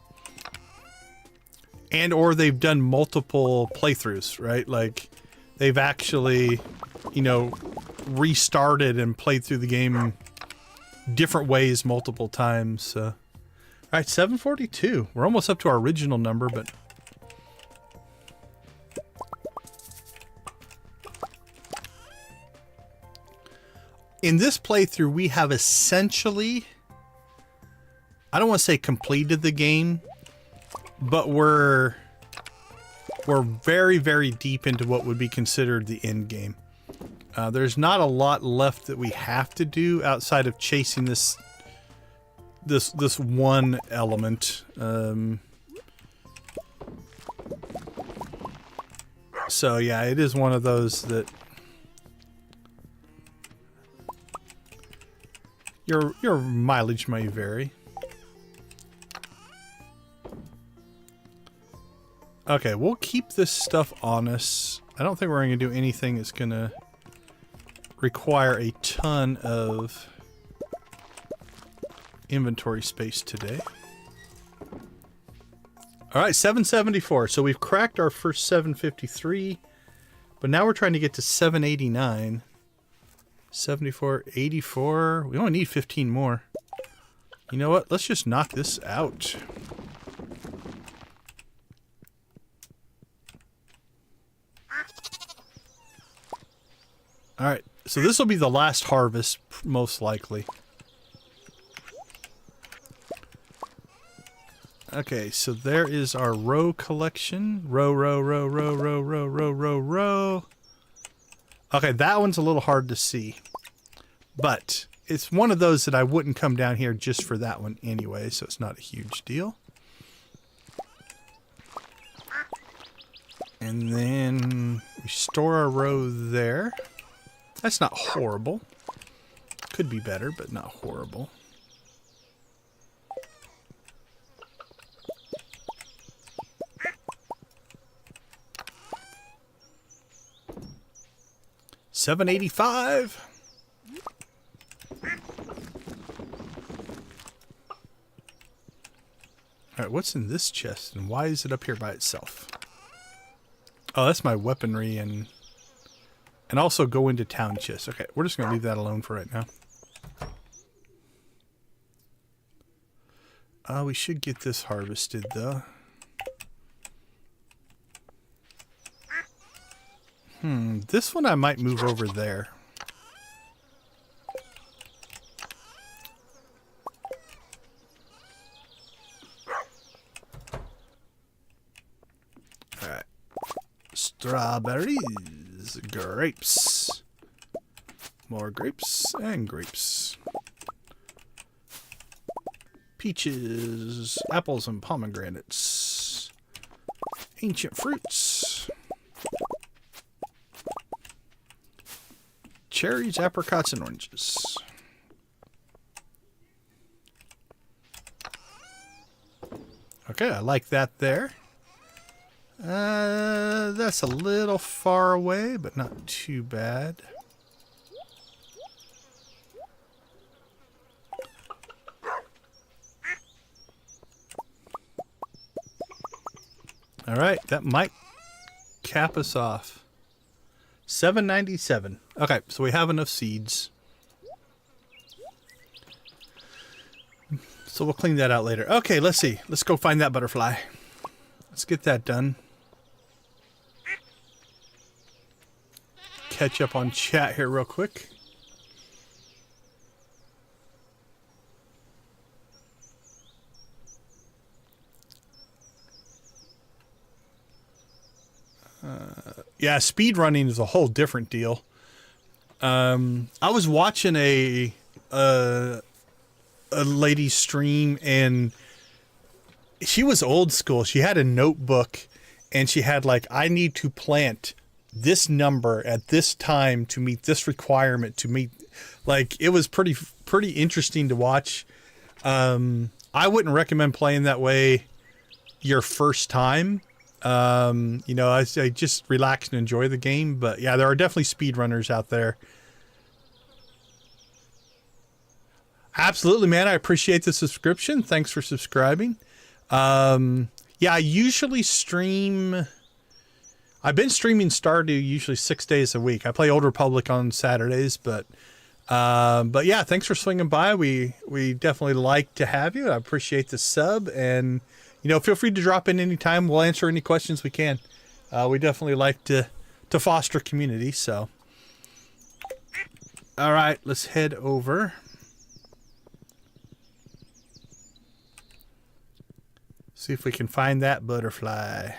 And or they've done multiple playthroughs, right? Like, they've actually, you know, restarted and played through the game different ways multiple times. All right, 742. We're almost up to our original number, but... in this playthrough, we have essentially... I don't want to say completed the game, but we're very, very deep into what would be considered the end game. There's not a lot left that we have to do outside of chasing this one element. So yeah, it is one of those that your mileage may vary. Okay, we'll keep this stuff on us. I don't think we're going to do anything that's going to require a ton of inventory space today. All right, 774. So we've cracked our first 753, but now we're trying to get to 789. 74, 84. We only need 15 more. You know what? Let's just knock this out. All right, so this will be the last harvest, most likely. Okay, so there is our row collection. Row. Okay, that one's a little hard to see. But it's one of those that I wouldn't come down here just for that one anyway, so it's not a huge deal. And then we store our row there. That's not horrible. Could be better, but not horrible. $785. Alright, what's in this chest and why is it up here by itself? Oh, that's my weaponry and also go into town chest. Okay, we're just going to leave that alone for right now. We should get this harvested though. This one I might move over there. Alright. Strawberries. Grapes. More grapes and grapes. Peaches. Apples and pomegranates. Ancient fruits. Cherries, apricots, and oranges. Okay, I like that there. That's a little far away, but not too bad. All right, that might cap us off. 797. Okay, so we have enough seeds. So we'll clean that out later. Okay, let's see. Let's go find that butterfly. Let's get that done. Catch up on chat here real quick. Yeah, speed running is a whole different deal. I was watching a lady stream and she was old school. She had a notebook and she had like, I need to plant this number at this time to meet this requirement to meet, like, it was pretty interesting to watch. I wouldn't recommend playing that way your first time. You know, I just relax and enjoy the game, but yeah, there are definitely speedrunners out there. Absolutely, man. I appreciate the subscription. Thanks for subscribing. Yeah, I usually stream. I've been streaming Stardew usually 6 days a week. I play Old Republic on Saturdays, but yeah, thanks for swinging by. We definitely like to have you. I appreciate the sub, and you know, feel free to drop in anytime. We'll answer any questions we can. We definitely like to foster community. So, all right, let's head over. See if we can find that butterfly.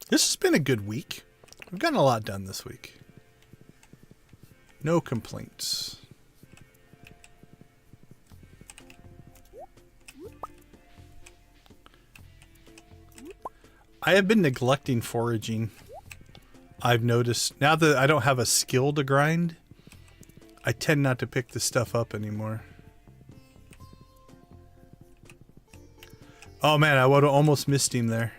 This has been a good week. We've gotten a lot done this week. No complaints. I have been neglecting foraging. I've noticed now that I don't have a skill to grind, I tend not to pick this stuff up anymore. Oh man, I would have almost missed him there.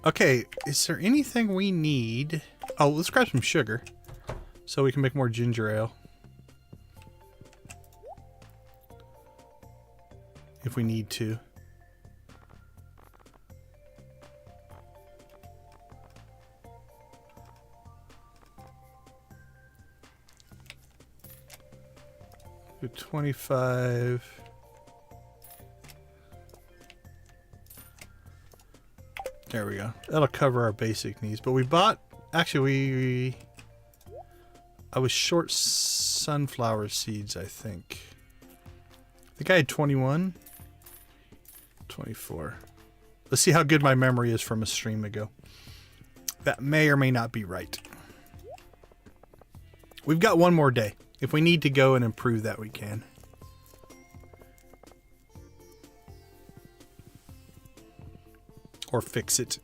Okay, is there anything we need? Oh, let's grab some sugar so we can make more ginger ale. If we need to. Do 25. There we go. That'll cover our basic needs. But we bought... Actually, I was short sunflower seeds, I think. I think I had 21. 24. Let's see how good my memory is from a stream ago. That may or may not be right. We've got one more day. If we need to go and improve that, we can. Or fix it.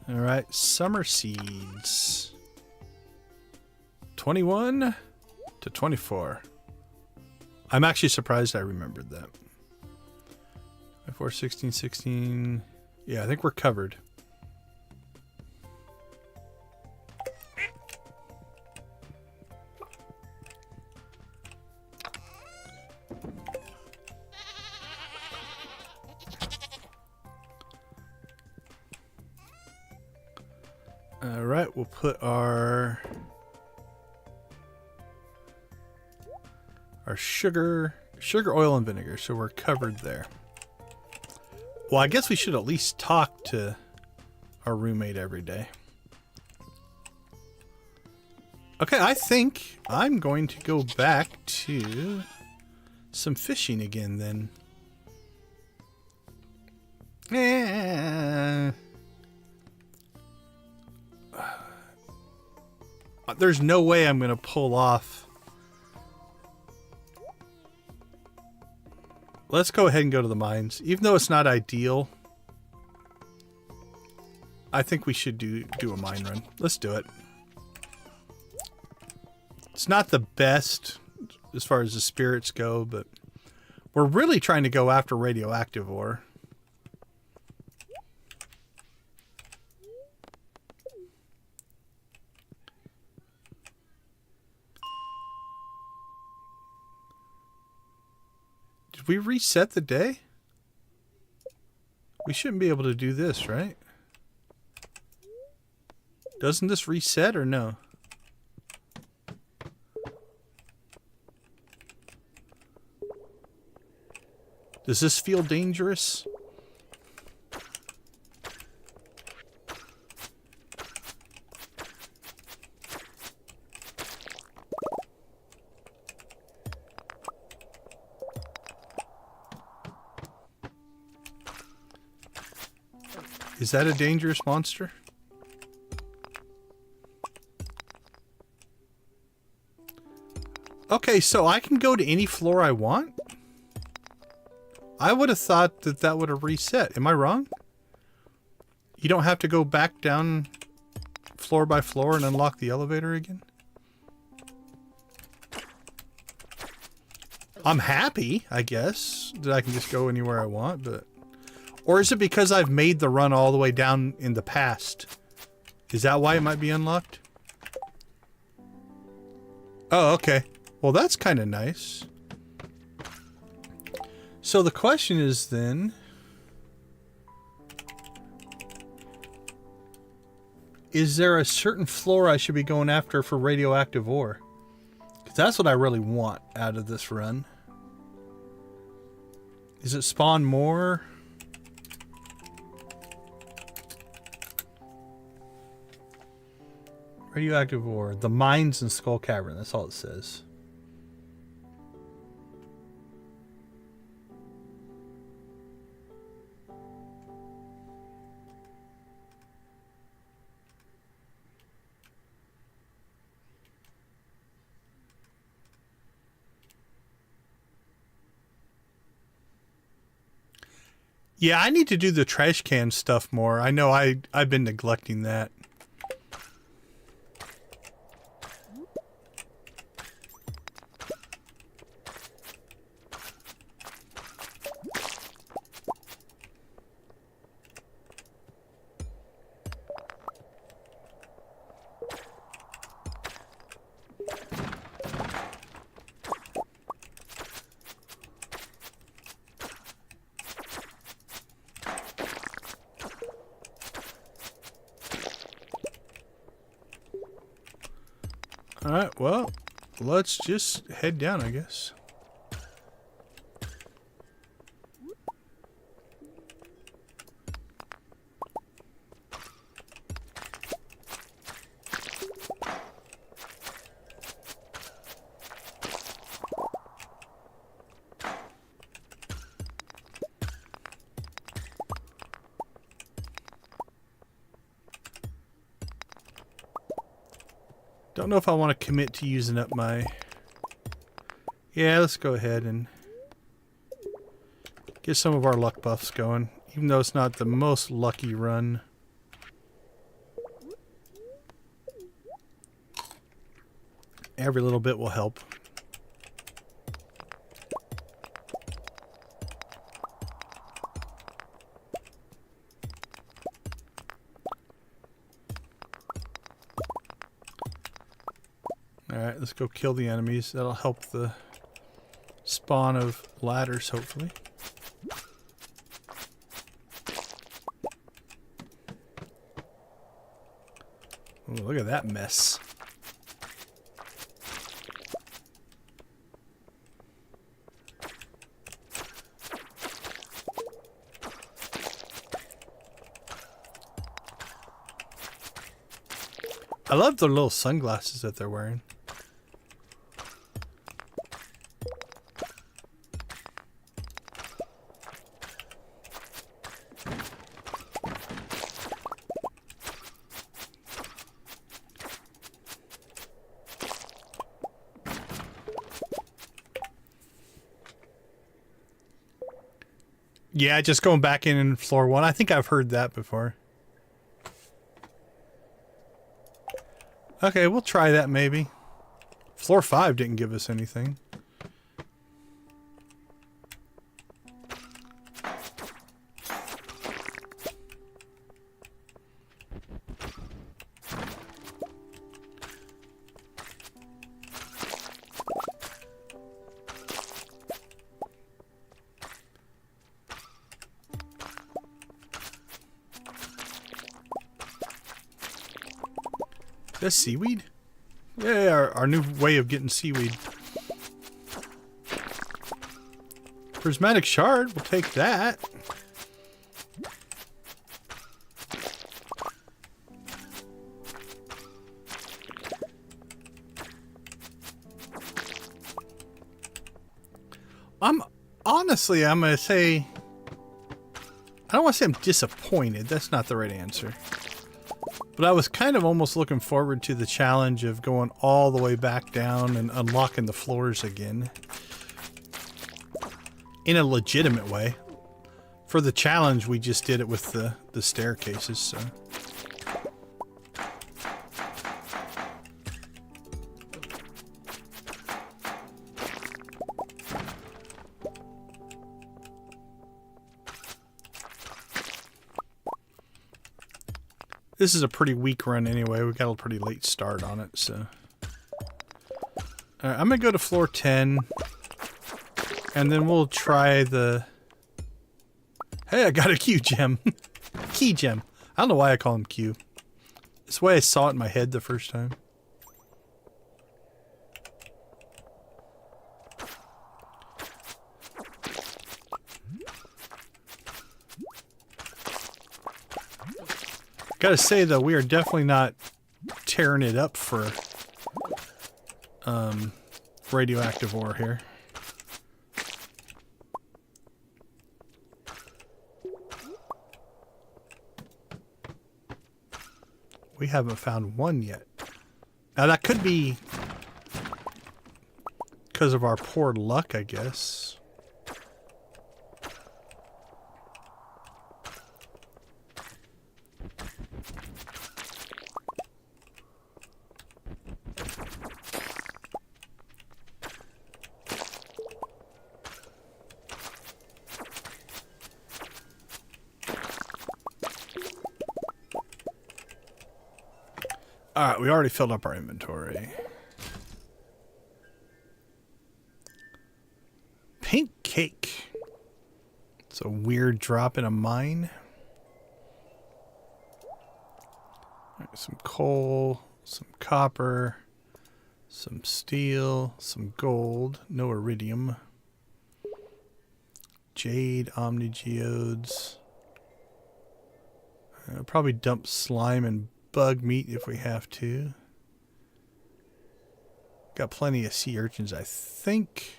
All right, summer seeds. 21 to 24. I'm actually surprised I remembered that. 4, 16, 16. Yeah, I think we're covered. All right, we'll put our sugar, oil, and vinegar, so we're covered there. Well, I guess we should at least talk to our roommate every day. Okay, I think I'm going to go back to some fishing again then. There's no way I'm going to pull off. Let's go ahead and go to the mines. Even though it's not ideal, I think we should do a mine run. Let's do it. It's not the best as far as the spirits go, but we're really trying to go after radioactive ore. Did we reset the day? We shouldn't be able to do this, right? Doesn't this reset or no? Does this feel dangerous? Is that a dangerous monster? Okay, so I can go to any floor I want? I would have thought that that would have reset. Am I wrong? You don't have to go back down floor by floor and unlock the elevator again? I'm happy, I guess, that I can just go anywhere I want, but... Or is it because I've made the run all the way down in the past? Is that why it might be unlocked? Oh, okay. Well, that's kind of nice. So the question is then... Is there a certain floor I should be going after for radioactive ore? Because that's what I really want out of this run. Is it spawn more? Radioactive ore. The mines in Skull Cavern. That's all it says. Yeah, I need to do the trash can stuff more. I know I've been neglecting that. Alright, well, let's just head down, I guess. Don't know if I want to commit to using up my... Yeah, let's go ahead and get some of our luck buffs going, even though it's not the most lucky run. Every little bit will help. Alright, let's go kill the enemies. That'll help the spawn of ladders, hopefully. Ooh, look at that mess. I love the little sunglasses that they're wearing. Yeah, just going back in floor 1. I think I've heard that before. Okay, we'll try that maybe. Floor 5 didn't give us anything. That's seaweed? Yeah, our new way of getting seaweed. Prismatic shard, we'll take that. I'm gonna say, I don't want to say I'm disappointed. That's not the right answer. But I was kind of almost looking forward to the challenge of going all the way back down and unlocking the floors again. In a legitimate way. For the challenge, we just did it with the staircases, so... This is a pretty weak run anyway. We got a pretty late start on it, so... Alright, I'm gonna go to floor 10. And then we'll try the... Hey, I got a Q gem. Key gem. I don't know why I call him Q. It's the way I saw it in my head the first time. Gotta say though, we are definitely not tearing it up for radioactive ore here. We haven't found one yet. Now that could be because of our poor luck, I guess. Alright, we already filled up our inventory. Pink cake. It's a weird drop in a mine. Alright, some coal, some copper, Some steel, some gold, no iridium. Jade, omnigeodes. Probably dump slime and bug meat if we have to. Got plenty of sea urchins, I think.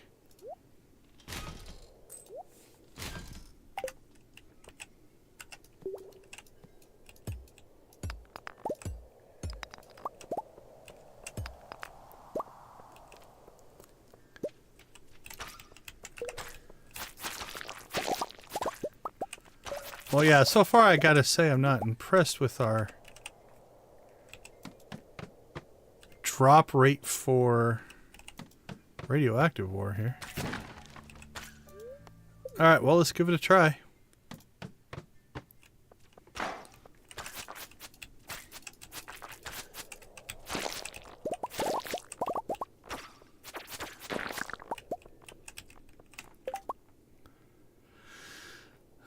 Well, yeah, so far I gotta say I'm not impressed with our drop rate for radioactive ore here. Alright, well, let's give it a try.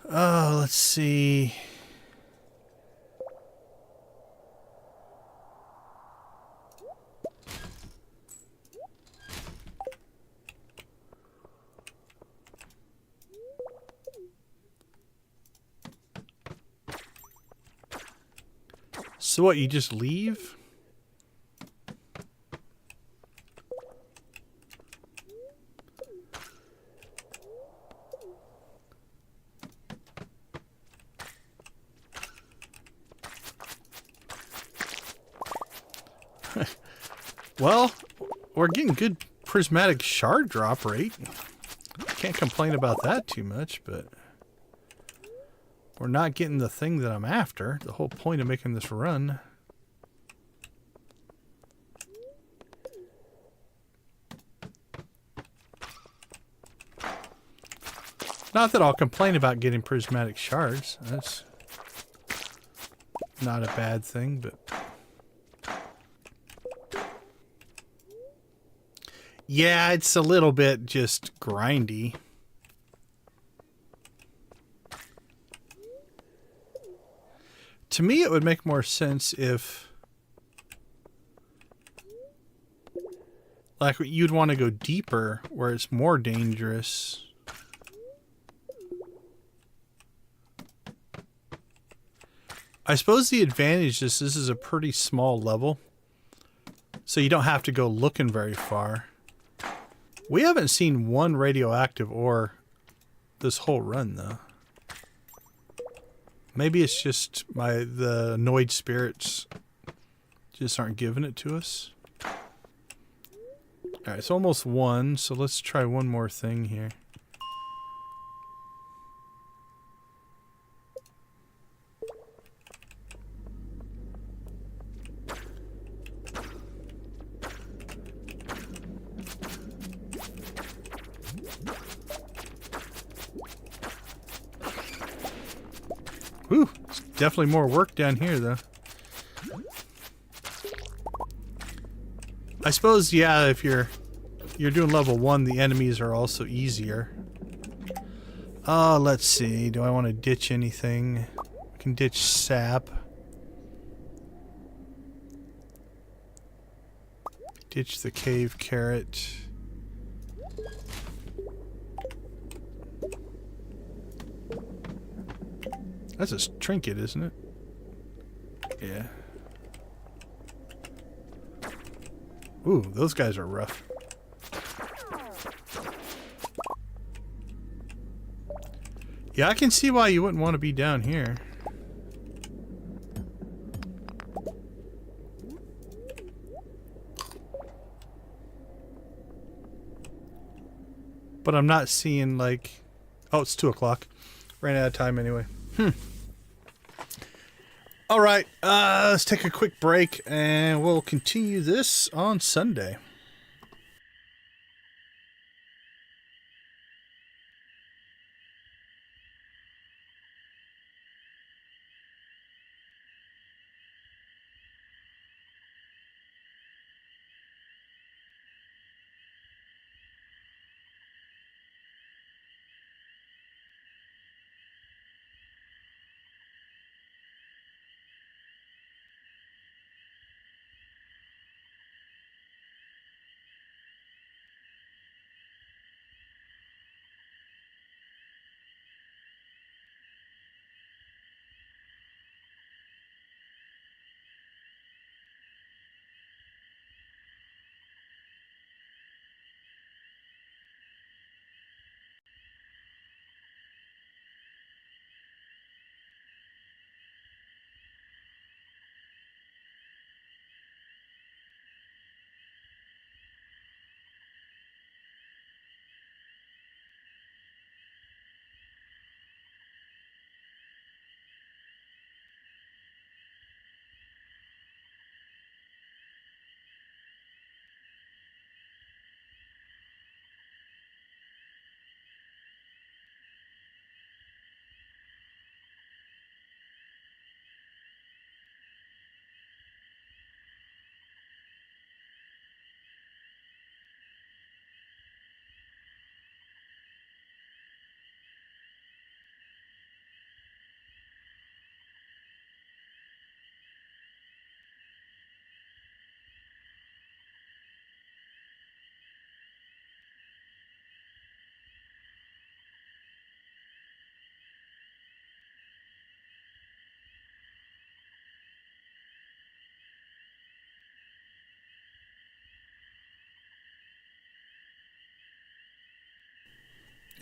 Oh, let's see. So what, you just leave? Well, we're getting good prismatic shard drop rate. Can't complain about that too much, but we're not getting the thing that I'm after. The whole point of making this run. Not that I'll complain about getting prismatic shards. That's not a bad thing, but... yeah, it's a little bit just grindy. To me, it would make more sense if... like, you'd want to go deeper, where it's more dangerous. I suppose the advantage is this is a pretty small level, so you don't have to go looking very far. We haven't seen one radioactive ore this whole run, though. Maybe it's just the annoyed spirits just aren't giving it to us. Alright, it's almost one, so let's try one more thing here. Whew, it's definitely more work down here, though. I suppose, yeah, if you're doing level 1, the enemies are also easier. Let's see. Do I want to ditch anything? I can ditch sap. Ditch the cave carrot. That's a trinket, isn't it? Yeah. Ooh, those guys are rough. Yeah, I can see why you wouldn't want to be down here. But I'm not seeing, like... oh, it's 2 o'clock. Ran out of time anyway. Alright, let's take a quick break and we'll continue this on Sunday.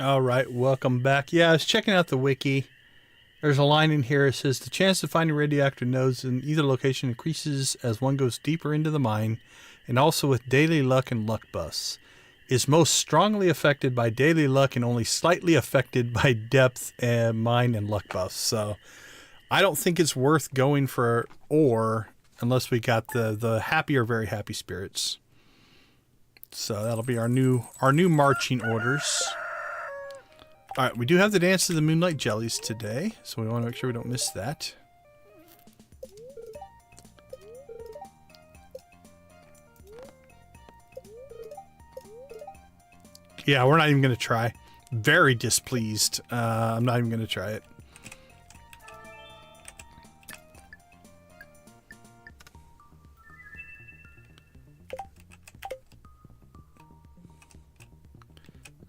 All right, welcome back. Yeah, I was checking out the wiki. There's a line in here that says the chance of finding radioactive nodes in either location increases as one goes deeper into the mine, and also with daily luck and luck buffs. Is most strongly affected by daily luck and only slightly affected by depth and mine and luck buffs. So I don't think it's worth going for ore unless we got the happy or very happy spirits. So that'll be our new marching orders. All right, we do have the Dance of the Moonlight Jellies today, so we want to make sure we don't miss that. Yeah, we're not even going to try. Very displeased. I'm not even going to try it.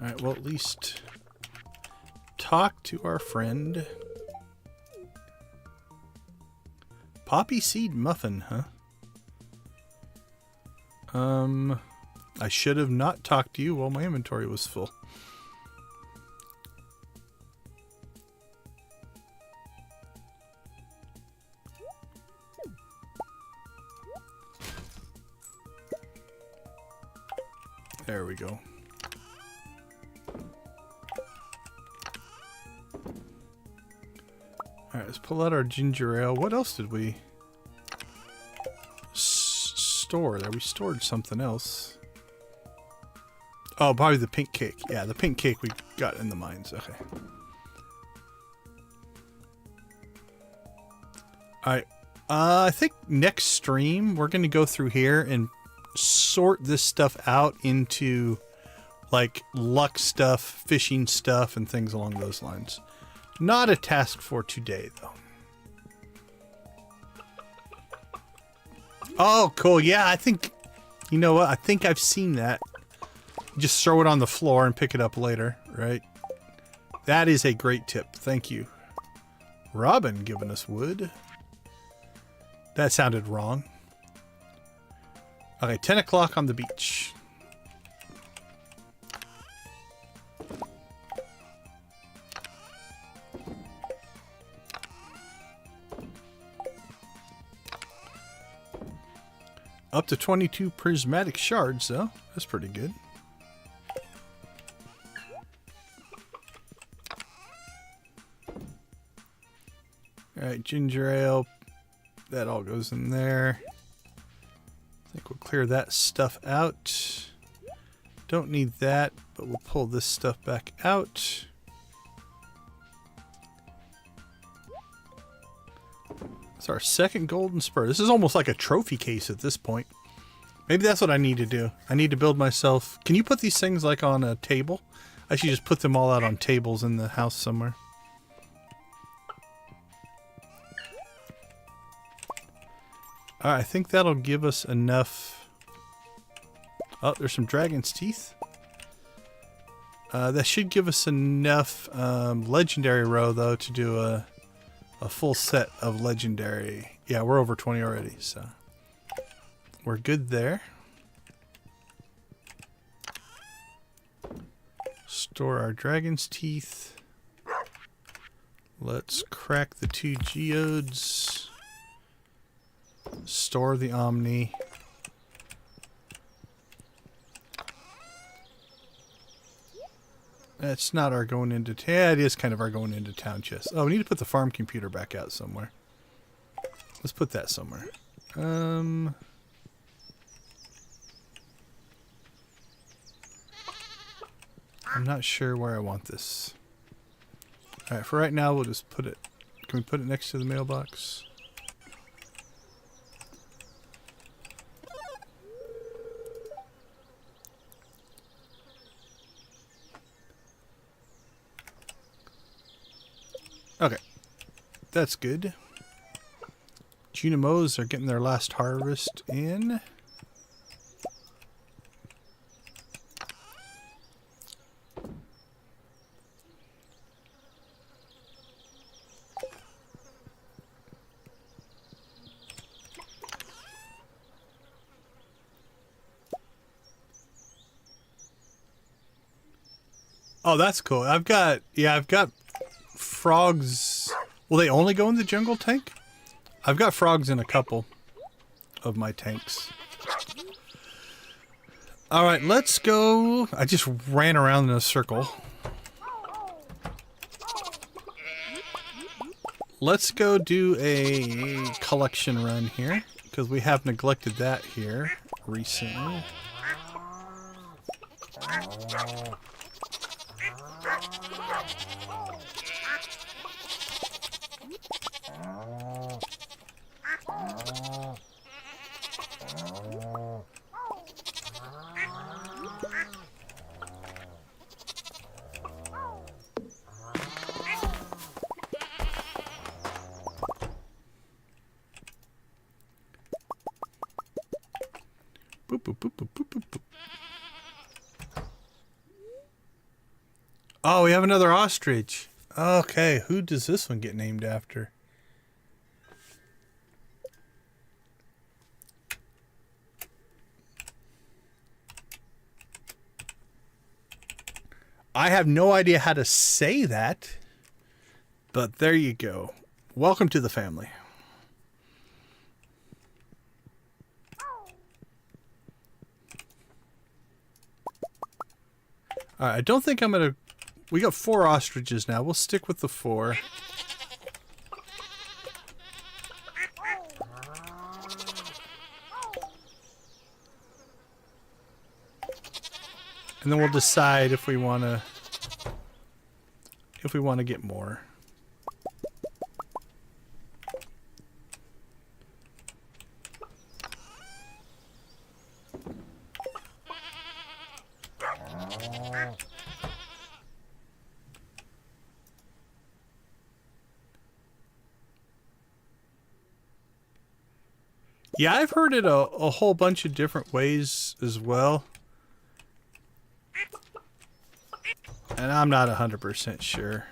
All right, well, at least talk to our friend. Poppy seed muffin, huh? I should have not talked to you while my inventory was full. There we go. Alright, let's pull out our ginger ale. What else did we store there? We stored something else. Oh, probably the pink cake. Yeah, the pink cake we got in the mines. Okay. Alright. I think next stream we're going to go through here and sort this stuff out into like luck stuff, fishing stuff, and things along those lines. Not a task for today, though. Oh, cool. Yeah, I think... You know what? I think I've seen that. Just throw it on the floor and pick it up later, right? That is a great tip. Thank you. Robin giving us wood. That sounded wrong. Okay, 10 o'clock on the beach. Up to 22 prismatic shards, though. That's pretty good. Alright, ginger ale. That all goes in there. I think we'll clear that stuff out. Don't need that, but we'll pull this stuff back out. It's our second golden spur. This is almost like a trophy case at this point. Maybe that's what I need to do. I need to build myself... Can you put these things like on a table? I should just put them all out on tables in the house somewhere. Alright, I think that'll give us enough... Oh, there's some dragon's teeth. That should give us enough legendary row, though, to do a full set of legendary. Yeah, we're over 20 already, so we're good there. Store our dragon's teeth. Let's crack the 2 geodes. Store the Omni. That's not our going into town. Yeah, it is kind of our going into town chest. Oh, we need to put the farm computer back out somewhere. Let's put that somewhere. I'm not sure where I want this. Alright, for right now, we'll just put it... Can we put it next to the mailbox? Okay, that's good. Junimos are getting their last harvest in. Oh, that's cool. I've got frogs. Will they only go in the jungle tank? I've got frogs in a couple of my tanks. All right, let's go. I just ran around in a circle. Let's go do a collection run here, because we have neglected that here recently. Boop, boop, boop, boop, boop, boop, boop. Oh, we have another ostrich. Okay, who does this one get named after? I have no idea how to say that, but there you go. Welcome to the family. All right, I don't think I'm going to... We got 4 ostriches now. We'll stick with the 4. And then we'll decide if we want to get more. Yeah, I've heard it a whole bunch of different ways as well. And I'm not 100% sure.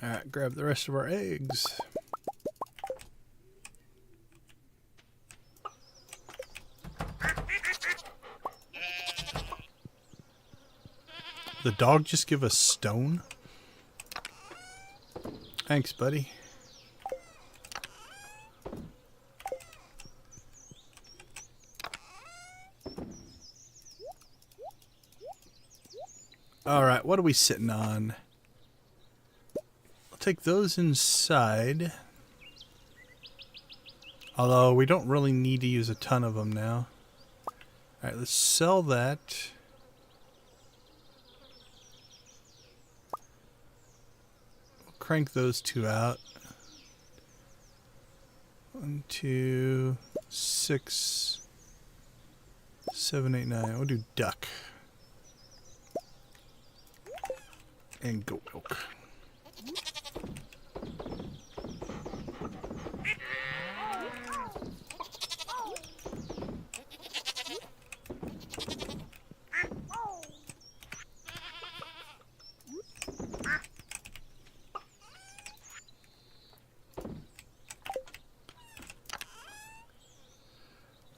Alright, grab the rest of our eggs. The dog just give us stone? Thanks, buddy. Alright, what are we sitting on? I'll take those inside. Although we don't really need to use a ton of them now. Alright, let's sell that. Crank those 2 out. 1, 2, 6, 7, 8, 9. We'll do duck. And goat milk.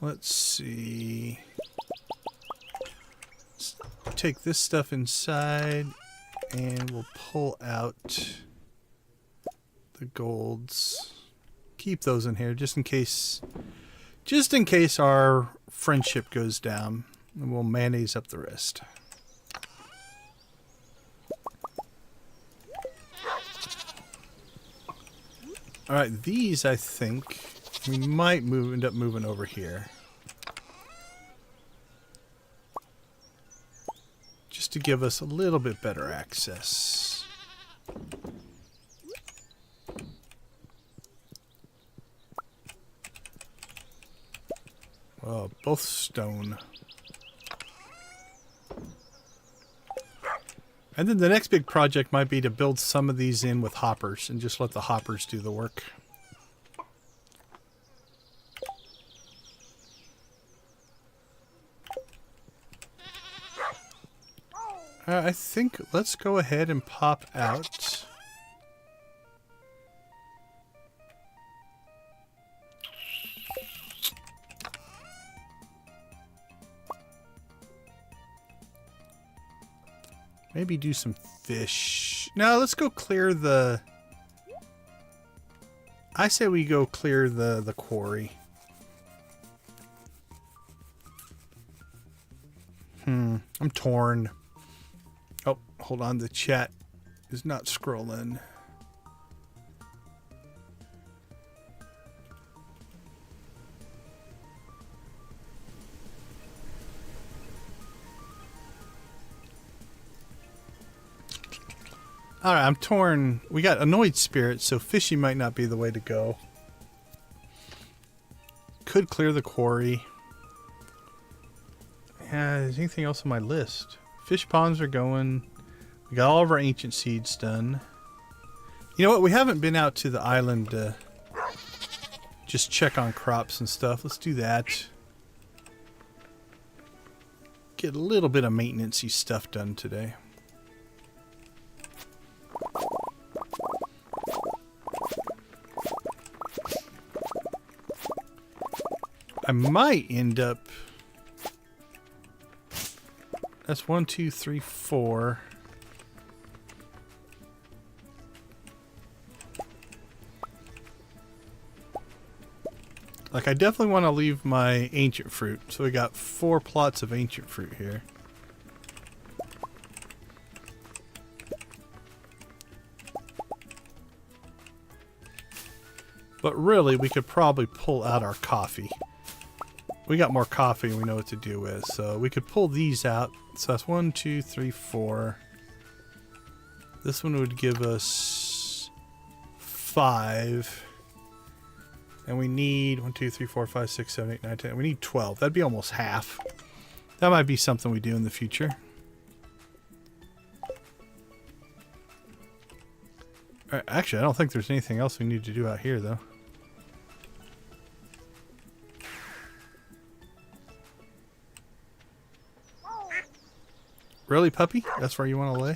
Let's see. Let's take this stuff inside and we'll pull out the golds. Keep those in here just in case our friendship goes down, and we'll mayonnaise up the rest. All right, these I think we might end up moving over here. Just to give us a little bit better access. Well, both stone. And then the next big project might be to build some of these in with hoppers and just let the hoppers do the work. I think let's go ahead and pop out. Maybe do some fish. No, let's go clear the... I say we go clear the quarry. I'm torn. Oh, hold on. The chat is not scrolling. Alright, I'm torn. We got annoyed spirits, so fishing might not be the way to go. Could clear the quarry. Is anything else on my list? Fish ponds are going. We got all of our ancient seeds done. You know what? We haven't been out to the island to just check on crops and stuff. Let's do that. Get a little bit of maintenance-y stuff done today. I might end up... That's 1, 2, 3, 4. Like, I definitely want to leave my ancient fruit. So we got 4 plots of ancient fruit here. But really, we could probably pull out our coffee. We got more coffee and we know what to do with. So we could pull these out. So that's 1, 2, 3, 4. This one would give us 5. And we need 1, 2, 3, 4, 5, 6, 7, 8, 9, 10. We need 12. That'd be almost half. That might be something we do in the future. Actually, I don't think there's anything else we need to do out here, though. Really, puppy? That's where you want to lay?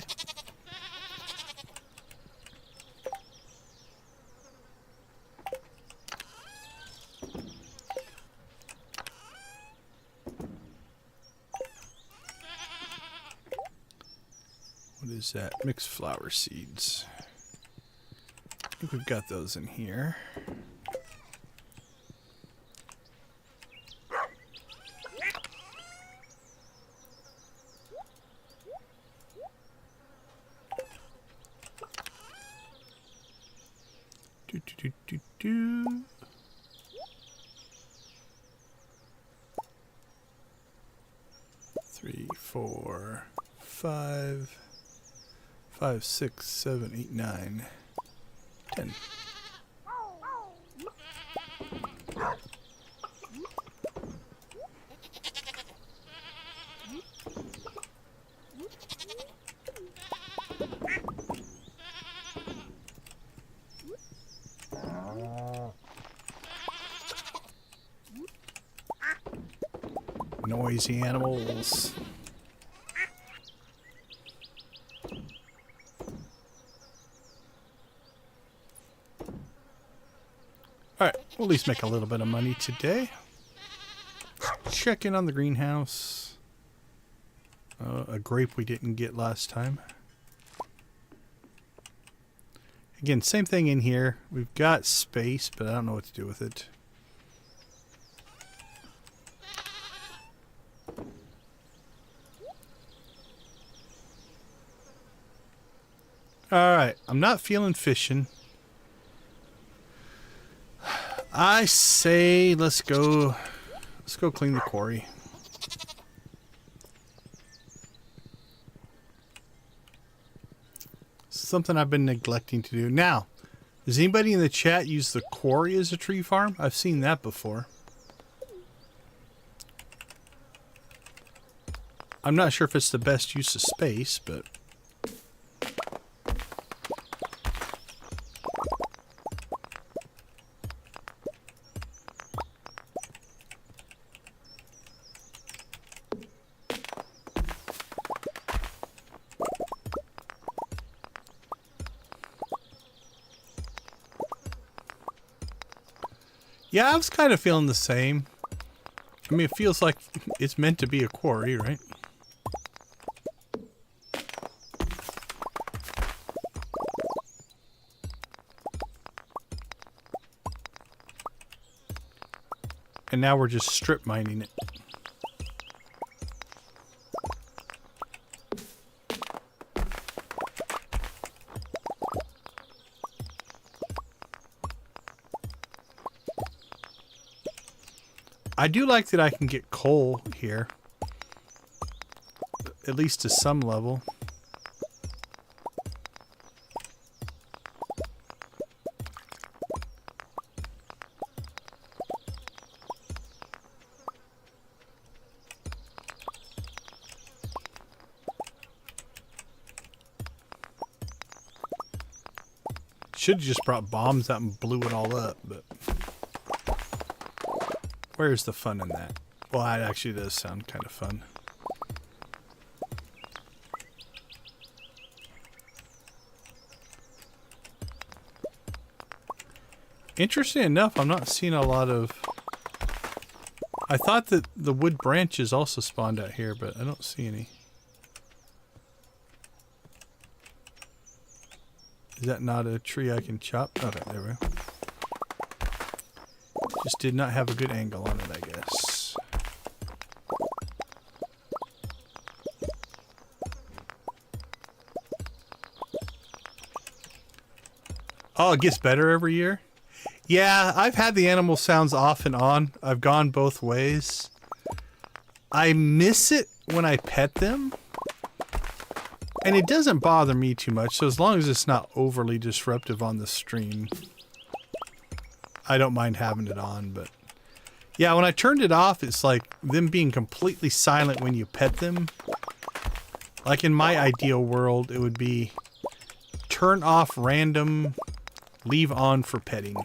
What is that? Mixed flower seeds. I think we've got those in here. Do. 3, 4, 5, 5, 6, 7, 8, 9, 10. Noisy animals. Alright, we'll at least make a little bit of money today. Check in on the greenhouse. A grape we didn't get last time. Again, same thing in here. We've got space, but I don't know what to do with it. Alright, I'm not feeling fishing. I say let's go clean the quarry. Something I've been neglecting to do. Now, does anybody in the chat use the quarry as a tree farm? I've seen that before. I'm not sure if it's the best use of space, but... Yeah, I was kind of feeling the same. I mean, it feels like it's meant to be a quarry, right? And now we're just strip mining it. I do like that I can get coal here. At least to some level. Should have just brought bombs out and blew it all up, but where's the fun in that? Well, that actually does sound kind of fun. Interesting enough, I'm not seeing a lot of... I thought that the wood branches also spawned out here, but I don't see any. Is that not a tree I can chop? Okay, there we go. Just did not have a good angle on it, I guess. Oh, it gets better every year? Yeah, I've had the animal sounds off and on. I've gone both ways. I miss it when I pet them. And it doesn't bother me too much, so as long as it's not overly disruptive on the stream, I don't mind having it on. But yeah, when I turned it off, it's like them being completely silent when you pet them. Like in my ideal world, it would be turn off random, leave on for petting.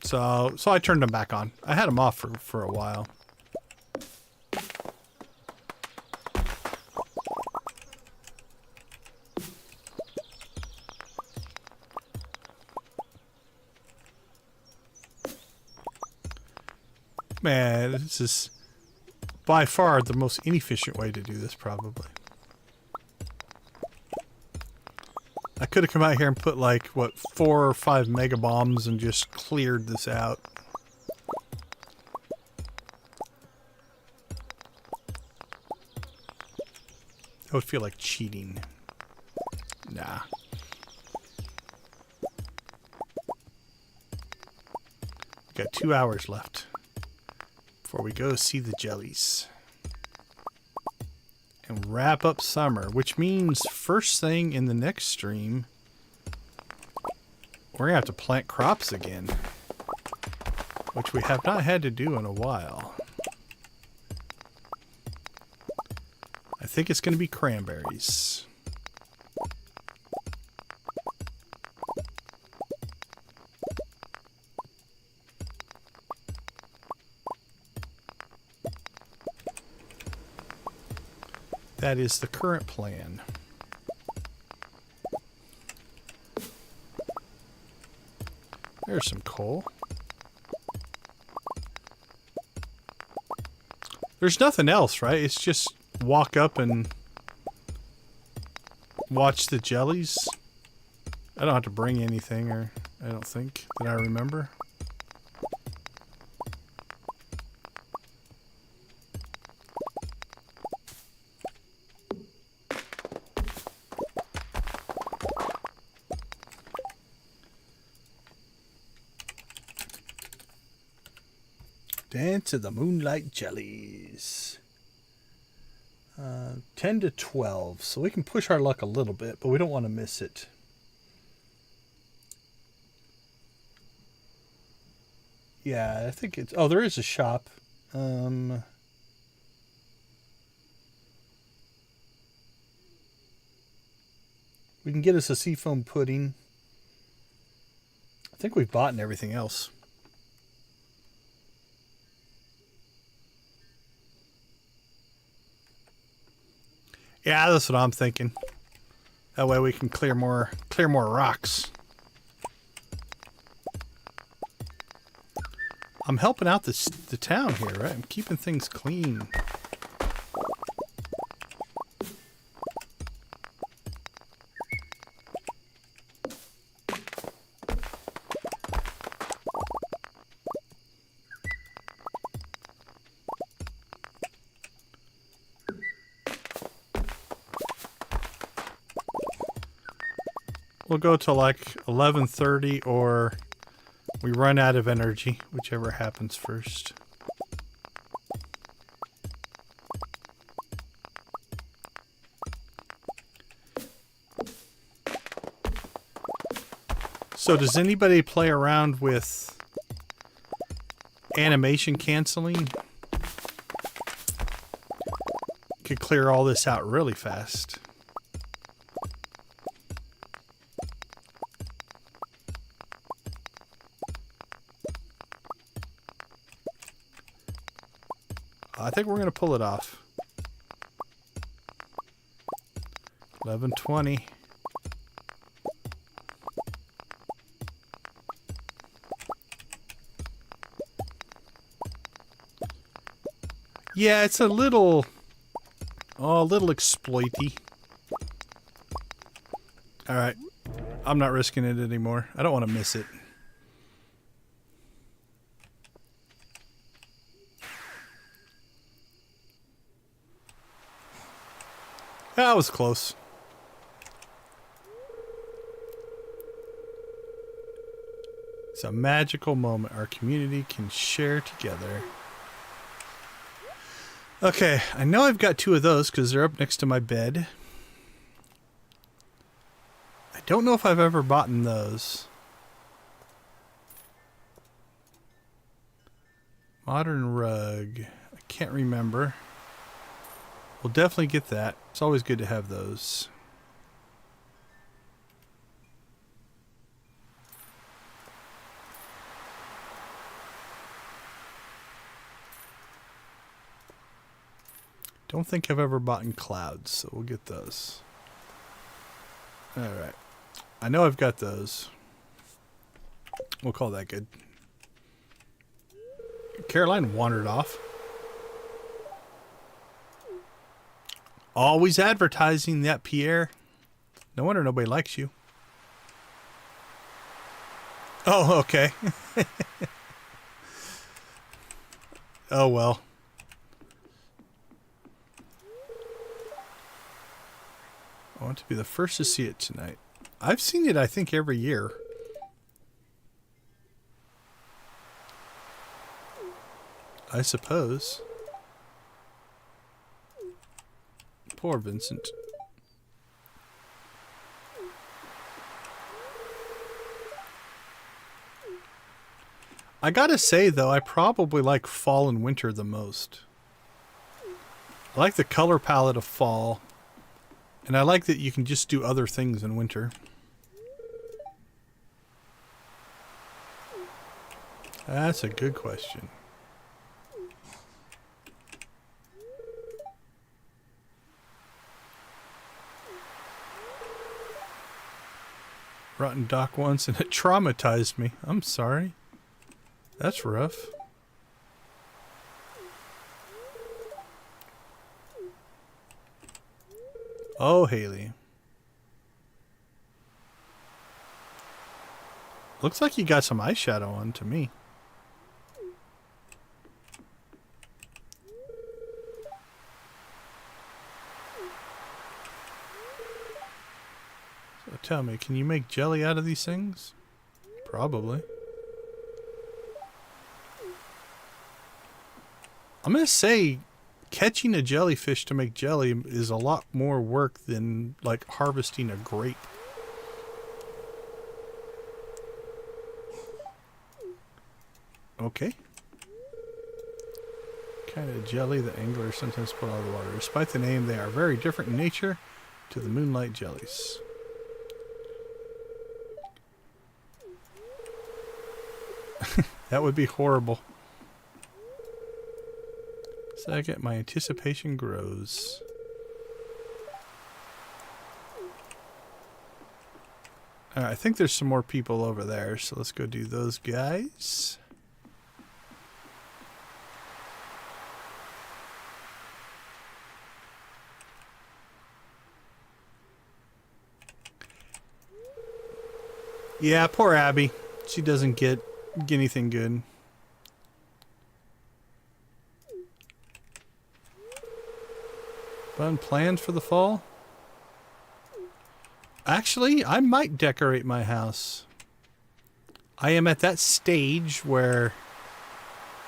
So I turned them back on. I had them off for a while. Man, this is by far the most inefficient way to do this, probably. I could have come out here and put like, what, 4 or 5 mega bombs and just cleared this out. That would feel like cheating. Nah. Got 2 hours left before we go see the jellies. And wrap up summer, which means first thing in the next stream, we're gonna have to plant crops again, which we have not had to do in a while. I think it's gonna be cranberries. That is the current plan. There's some coal. There's nothing else, right? It's just walk up and watch the jellies. I don't have to bring anything, or I don't think that I remember. Dance of the Moonlight Jellies. 10 to 12. So we can push our luck a little bit, but we don't want to miss it. Yeah, I think it's... Oh, there is a shop. We can get us a seafoam pudding. I think we've bought everything else. Yeah, that's what I'm thinking. That way we can clear more rocks. I'm helping out the town here, right? I'm keeping things clean. We'll go to like 11:30 or we run out of energy, whichever happens first. So does anybody play around with animation canceling? Could clear all this out really fast. I think we're going to pull it off. 11:20. Yeah, it's a little exploity. All right. I'm not risking it anymore. I don't want to miss it. That was close. It's a magical moment our community can share together. Okay, I know I've got 2 of those because they're up next to my bed. I don't know if I've ever bought those. Modern rug. I can't remember. We'll definitely get that. It's always good to have those. Don't think I've ever bought clouds, so we'll get those. Alright. I know I've got those. We'll call that good. Caroline wandered off. Always advertising that, Pierre. No wonder nobody likes you. Oh, okay. Oh, well. I want to be the first to see it tonight. I've seen it, I think, every year. I suppose. Poor Vincent. I gotta say, though, I probably like fall and winter the most. I like the color palette of fall. And I like that you can just do other things in winter. That's a good question. Rotten dock once and it traumatized me. I'm sorry. That's rough. Oh, Haley. Looks like you got some eyeshadow on to me. So tell me, can you make jelly out of these things? Probably. I'm going to say catching a jellyfish to make jelly is a lot more work than like harvesting a grape. Okay. Kind of jelly the anglers sometimes put out of the water. Despite the name, they are very different in nature to the moonlight jellies. That would be horrible. Second, my anticipation grows. Alright, I think there's some more people over there, so let's go do those guys. Yeah, poor Abby. She doesn't get anything good. Fun plans for the fall? Actually, I might decorate my house. I am at that stage where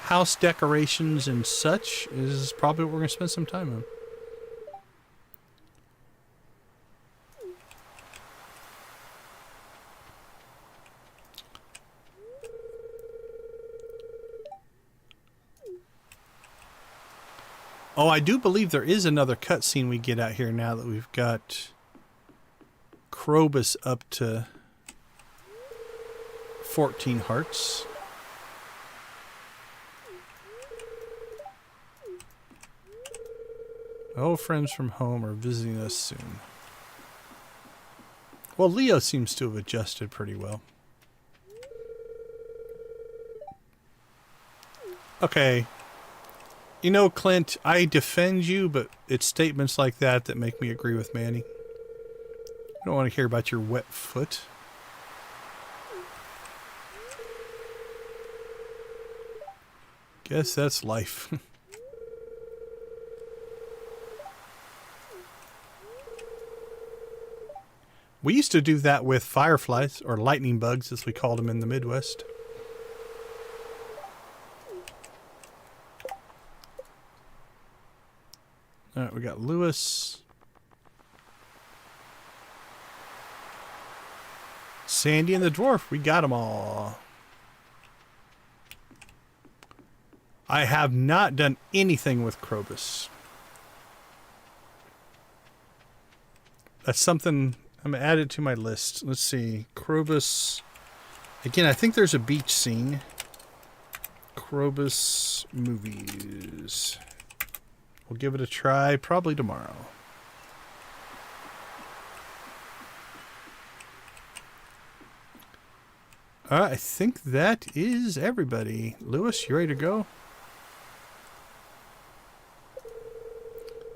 house decorations and such is probably what we're going to spend some time on. Oh, I do believe there is another cutscene we get out here now that we've got Krobus up to 14 hearts. Oh, friends from home are visiting us soon. Well, Leo seems to have adjusted pretty well. Okay. You know, Clint, I defend you, but it's statements like that that make me agree with Manny. I don't want to hear about your wet foot. Guess that's life. We used to do that with fireflies, or lightning bugs as we called them in the Midwest. Alright, we got Lewis. Sandy and the dwarf, we got them all. I have not done anything with Krobus. That's something I'm going to add it to my list. Let's see. Krobus. Again, I think there's a beach scene. Krobus movies. We'll give it a try probably tomorrow. I think that is everybody. Lewis, you ready to go?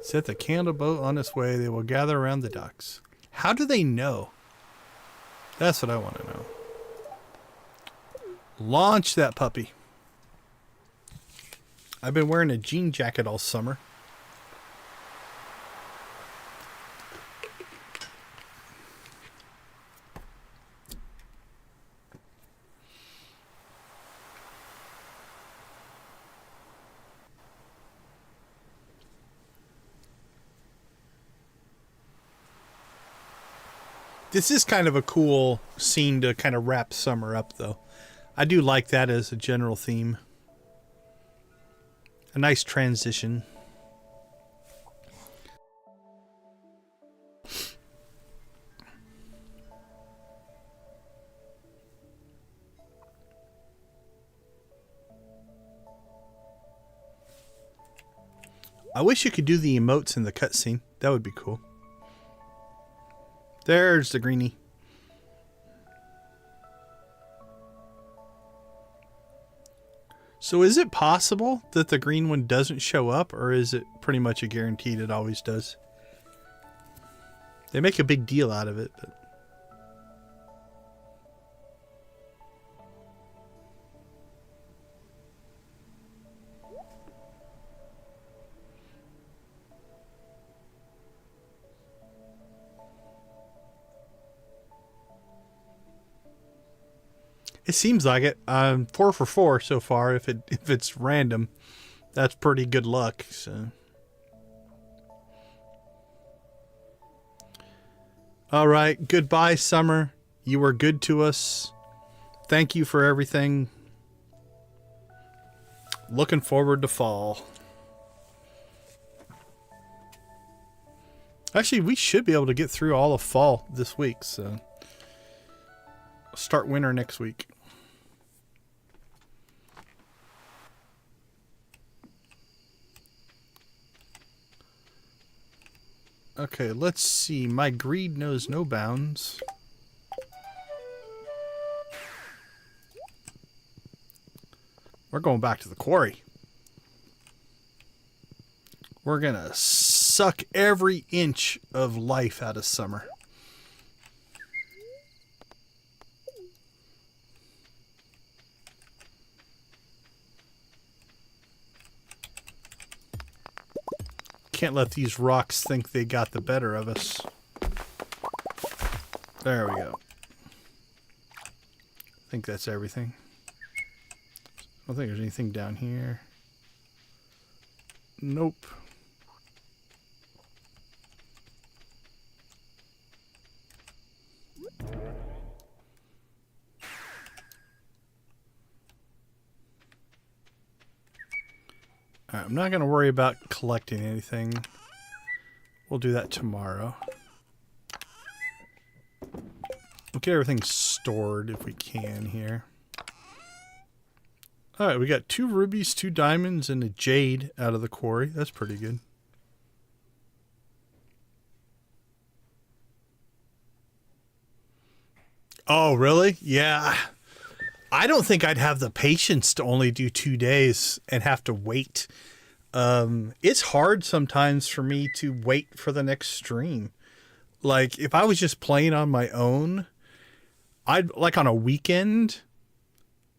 Set the candle boat on its way. They will gather around the docks. How do they know? That's what I want to know. Launch that puppy. I've been wearing a jean jacket all summer. This is kind of a cool scene to kind of wrap summer up, though. I do like that as a general theme. A nice transition. I wish you could do the emotes in the cutscene. That would be cool. There's the greenie. So is it possible that the green one doesn't show up, or is it pretty much a guaranteed it always does? They make a big deal out of it, but... It seems like it. 4 for 4 so far. If it's random, that's pretty good luck. So, all right. Goodbye, summer. You were good to us. Thank you for everything. Looking forward to fall. Actually, we should be able to get through all of fall this week. So, start winter next week. Okay, let's see. My greed knows no bounds. We're going back to the quarry. We're going to suck every inch of life out of summer. Can't let these rocks think they got the better of us. There we go. I think that's everything. I don't think there's anything down here. Nope. Alright, I'm not going to worry about collecting anything. We'll do that tomorrow. We'll get everything stored if we can here. Alright, we got 2 rubies, 2 diamonds, and a jade out of the quarry. That's pretty good. Oh, really? Yeah. I don't think I'd have the patience to only do 2 days and have to wait. It's hard sometimes for me to wait for the next stream. Like, if I was just playing on my own, like on a weekend,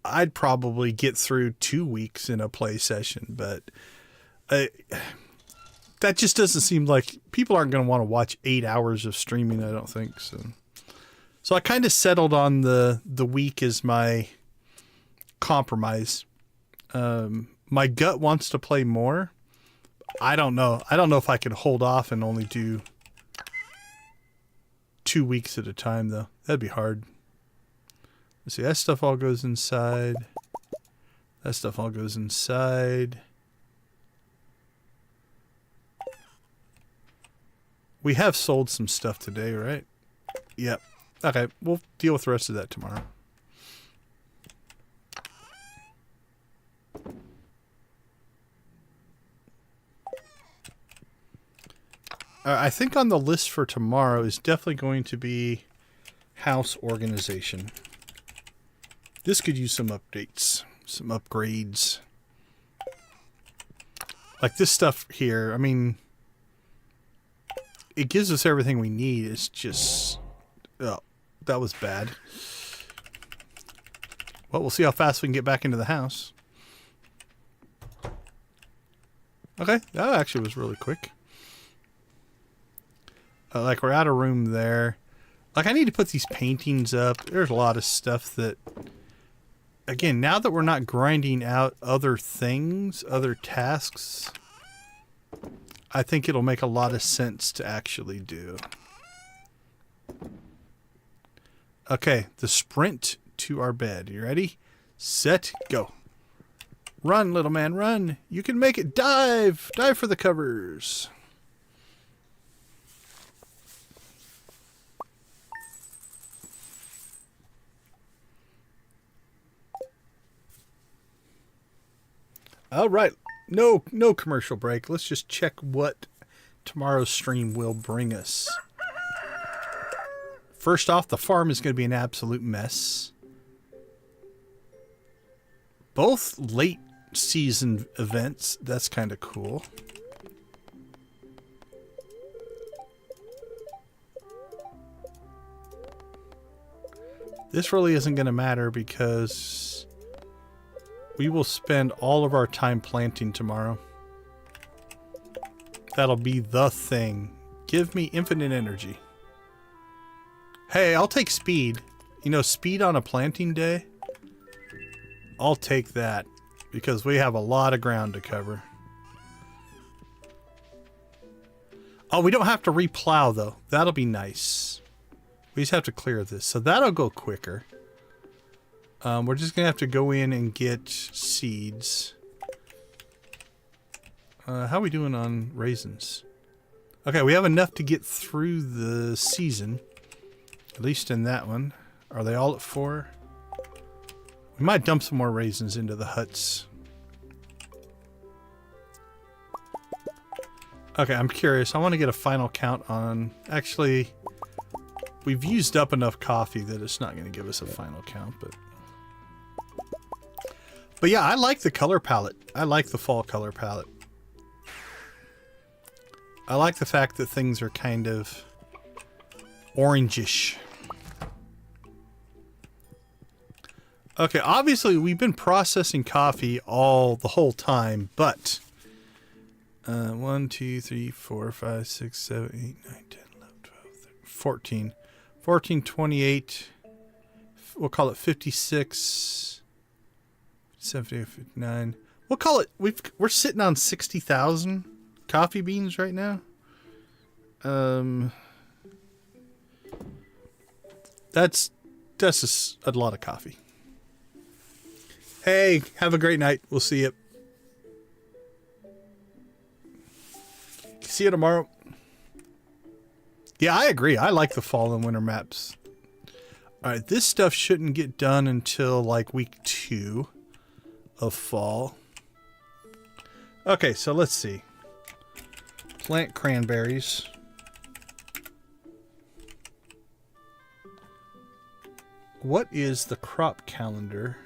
I'd probably get through 2 weeks in a play session, but that just doesn't seem like people aren't going to want to watch 8 hours of streaming, I don't think. So I kind of settled on the week as my compromise. My gut wants to play more. I don't know. I don't know if I could hold off and only do 2 weeks at a time, though. That'd be hard. Let's see. That stuff all goes inside. That stuff all goes inside. We have sold some stuff today, right? Yep. Okay. We'll deal with the rest of that tomorrow. I think on the list for tomorrow is definitely going to be house organization. This could use some updates, some upgrades. Like this stuff here, I mean, it gives us everything we need. It's just, oh, that was bad. Well, we'll see how fast we can get back into the house. Okay, that actually was really quick. Like, we're out of room there. Like, I need to put these paintings up. There's a lot of stuff that... Again, now that we're not grinding out other things, other tasks, I think it'll make a lot of sense to actually do. Okay, the sprint to our bed. You ready? Set, go. Run, little man, run. You can make it. Dive. Dive for the covers. All right, no commercial break. Let's just check what tomorrow's stream will bring us. First off, the farm is going to be an absolute mess. Both late season events. That's kind of cool. This really isn't going to matter because we will spend all of our time planting tomorrow. That'll be the thing. Give me infinite energy. Hey, I'll take speed. You know, speed on a planting day? I'll take that because we have a lot of ground to cover. Oh, we don't have to replow though. That'll be nice. We just have to clear this. So that'll go quicker. We're just going to have to go in and get seeds. How are we doing on raisins? Okay, we have enough to get through the season. At least in that one. Are they all at 4? We might dump some more raisins into the huts. Okay, I'm curious. I want to get a final count on... Actually, we've used up enough coffee that it's not going to give us a final count, but... But yeah, I like the color palette. I like the fall color palette. I like the fact that things are kind of orangish. Okay, obviously we've been processing coffee the whole time, but 1, 2, 3, 4, 5, 6, 7, 8, 9, 10, 11, 12, 13, 14. 14, 28. We'll call it 56. 70, 59. We'll call it, we're sitting on 60,000 coffee beans right now. That's just a lot of coffee. Hey, have a great night. We'll see you. See you tomorrow. Yeah, I agree. I like the fall and winter maps. Alright, this stuff shouldn't get done until like week 2 of fall. Okay, so let's see. Plant cranberries. What is the crop calendar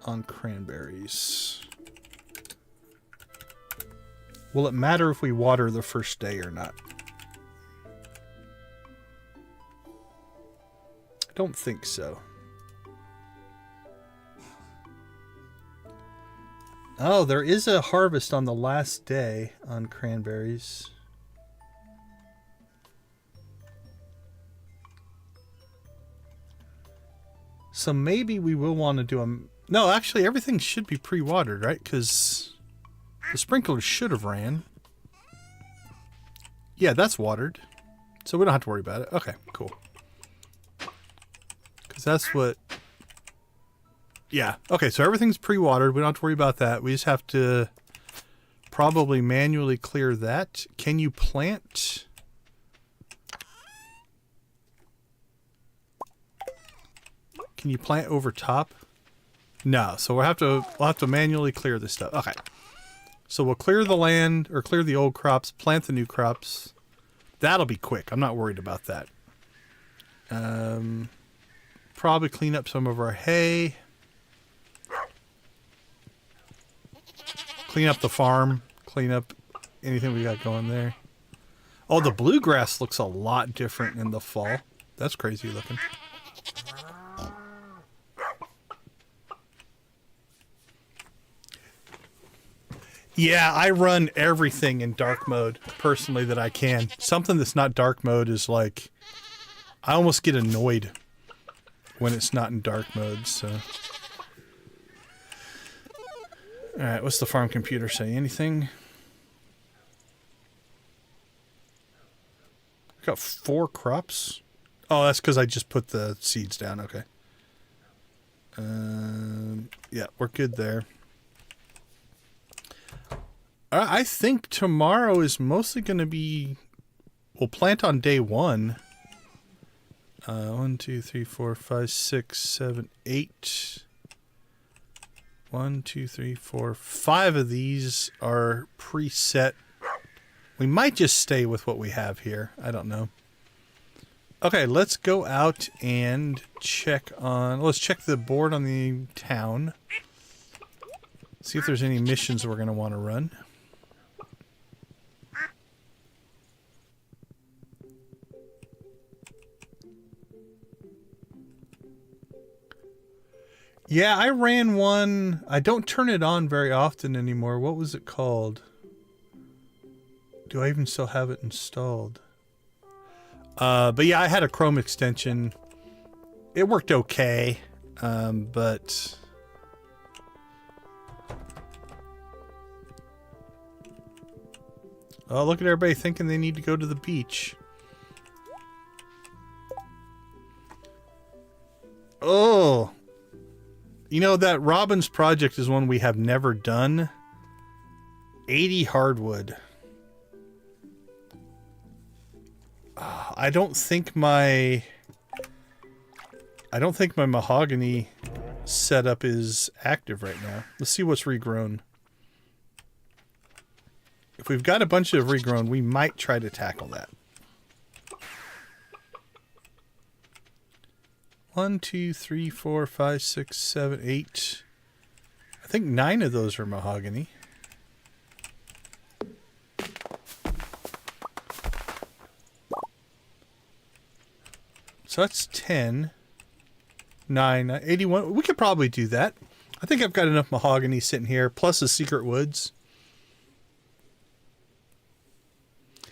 on cranberries? Will it matter if we water the first day or not? I don't think so. Oh, there is a harvest on the last day on cranberries. So maybe we will want to do a... No, actually everything should be pre-watered, right? Because the sprinklers should have ran. Yeah, that's watered. So we don't have to worry about it. Okay, cool. Because that's what... Yeah, okay, so everything's pre-watered. We don't have to worry about that. We just have to probably manually clear that. Can you plant... Can you plant over top? No, so we'll have to manually clear this stuff. Okay. So we'll clear the land, or clear the old crops, plant the new crops. That'll be quick. I'm not worried about that. Probably clean up some of our hay. Clean up the farm. Clean up anything we got going there. Oh, the bluegrass looks a lot different in the fall. That's crazy looking. Yeah, I run everything in dark mode, personally, that I can. Something that's not dark mode is like... I almost get annoyed when it's not in dark mode, so... Alright, what's the farm computer say? Anything? Got 4 crops? Oh, that's because I just put the seeds down, okay. Yeah, we're good there. I think tomorrow is mostly going to be... We'll plant on day 1. 1, 2, 3, 4, 5, 6, 7, 8. 1, 2, 3, 4, 5 of these are preset. We might just stay with what we have here. I don't know. Okay, let's go out and check on... Let's check the board on the town. See if there's any missions we're going to want to run. Yeah, I ran one. I don't turn it on very often anymore. What was it called? Do I even still have it installed? But yeah, I had a Chrome extension. It worked okay, but... Oh, look at everybody thinking they need to go to the beach. Oh... You know, that Robin's project is one we have never done. 80 hardwood. I don't think my mahogany setup is active right now. Let's see what's regrown. If we've got a bunch of regrown, we might try to tackle that. 1, 2, 3, 4, 5, 6, 7, 8. I think 9 of those are mahogany. So that's 10. 9, 81. We could probably do that. I think I've got enough mahogany sitting here, plus the secret woods.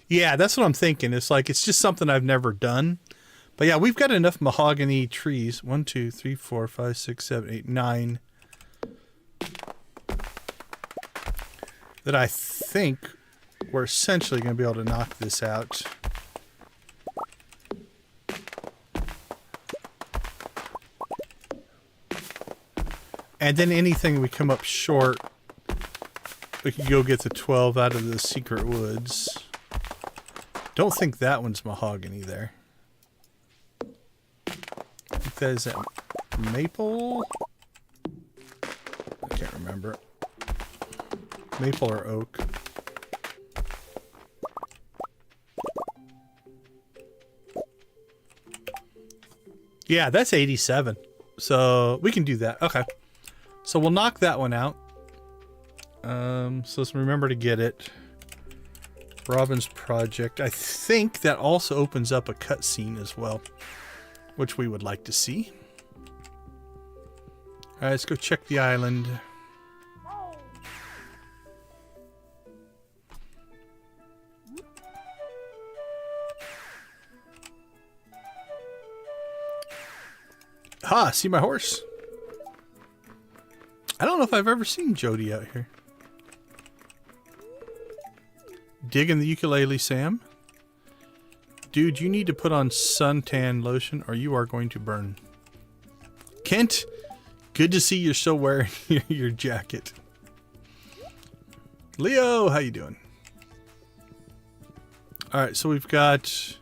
Yeah, that's what I'm thinking. It's like, it's just something I've never done. But yeah, we've got enough mahogany trees. 1, 2, 3, 4, 5, 6, 7, 8, 9. That I think we're essentially going to be able to knock this out. And then anything we come up short, we can go get the 12 out of the secret woods. Don't think that one's mahogany there. I think that is that maple. I can't remember. Maple or oak. Yeah, that's 87. So we can do that. Okay. So we'll knock that one out. So let's remember to get it. Robin's Project. I think that also opens up a cutscene as well, which we would like to see. Alright, let's go check the island. Ha! See my horse? I don't know if I've ever seen Jody out here. Digging the ukulele, Sam? Dude, you need to put on suntan lotion or you are going to burn. Kent, good to see you're still wearing your jacket. Leo, how you doing? Alright, so we've got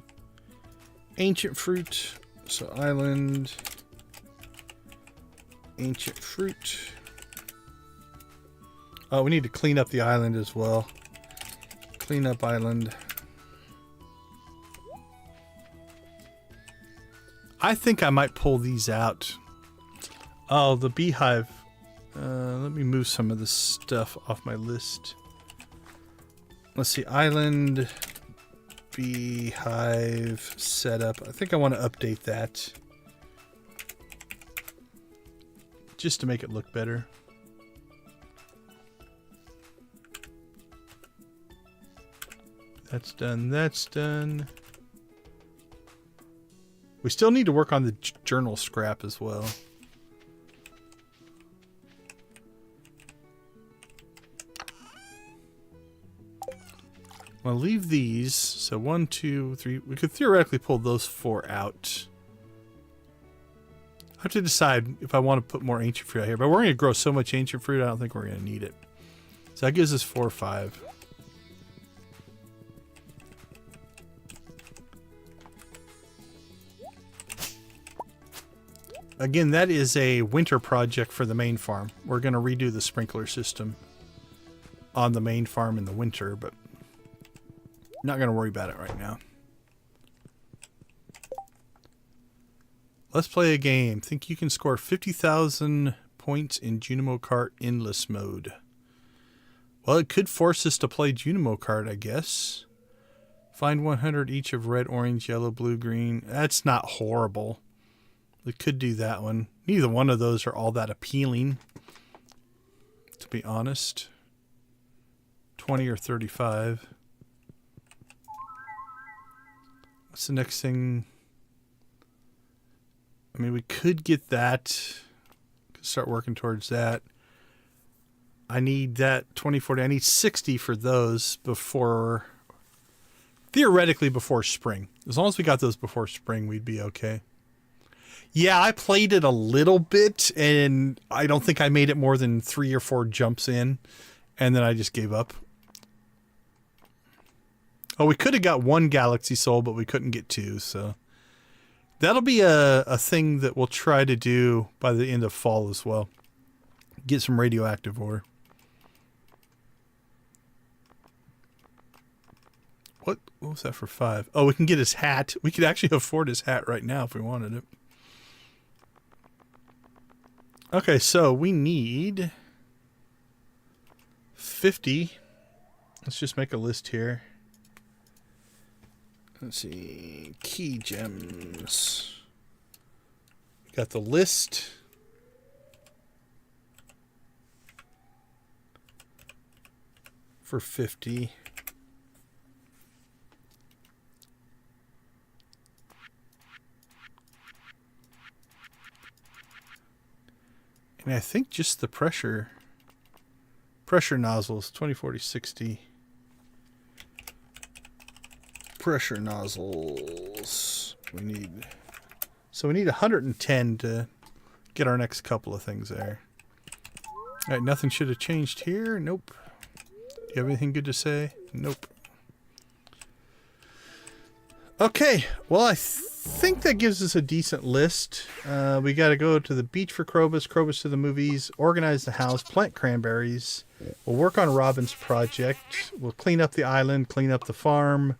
ancient fruit. So island. Ancient fruit. Oh, we need to clean up the island as well. Clean up island. I think I might pull these out. Oh, the beehive. Let me move some of this stuff off my list. Let's see. Island. Beehive setup. I think I want to update that. Just to make it look better. That's done. That's done. We still need to work on the journal scrap as well. I'll leave these. So 1, 2, 3. We could theoretically pull those 4 out. I have to decide if I want to put more ancient fruit out here. But we're going to grow so much ancient fruit, I don't think we're going to need it. So that gives us 4 or 5. Again, that is a winter project for the main farm. We're going to redo the sprinkler system on the main farm in the winter, but not going to worry about it right now. Let's play a game. Think you can score 50,000 points in Junimo Kart Endless Mode. Well, it could force us to play Junimo Kart, I guess. Find 100 each of red, orange, yellow, blue, green. That's not horrible. We could do that one. Neither one of those are all that appealing, to be honest. 20 or 35. What's the next thing? I mean, we could get that. Could start working towards that. I need that 2040. I need 60 for those before, theoretically before spring. As long as we got those before spring, we'd be okay. Yeah, I played it a little bit, and I don't think I made it more than 3 or 4 jumps in, and then I just gave up. Oh, we could have got 1 Galaxy Soul, but we couldn't get 2, so that'll be a thing that we'll try to do by the end of fall as well. Get some radioactive ore. What was that for 5? Oh, we can get his hat. We could actually afford his hat right now if we wanted it. Okay, so we need 50. Let's just make a list here. Let's see. Key gems. Got the list. For 50. And I think just the pressure nozzles, 20, 40, 60. Pressure nozzles. We need 110 to get our next couple of things there. All right, nothing should have changed here. Nope. Do you have anything good to say? Nope. Okay, well, I think that gives us a decent list. We got to go to the beach for Krobus to the movies, organize the house, plant cranberries. We'll work on Robin's project. We'll clean up the island, clean up the farm.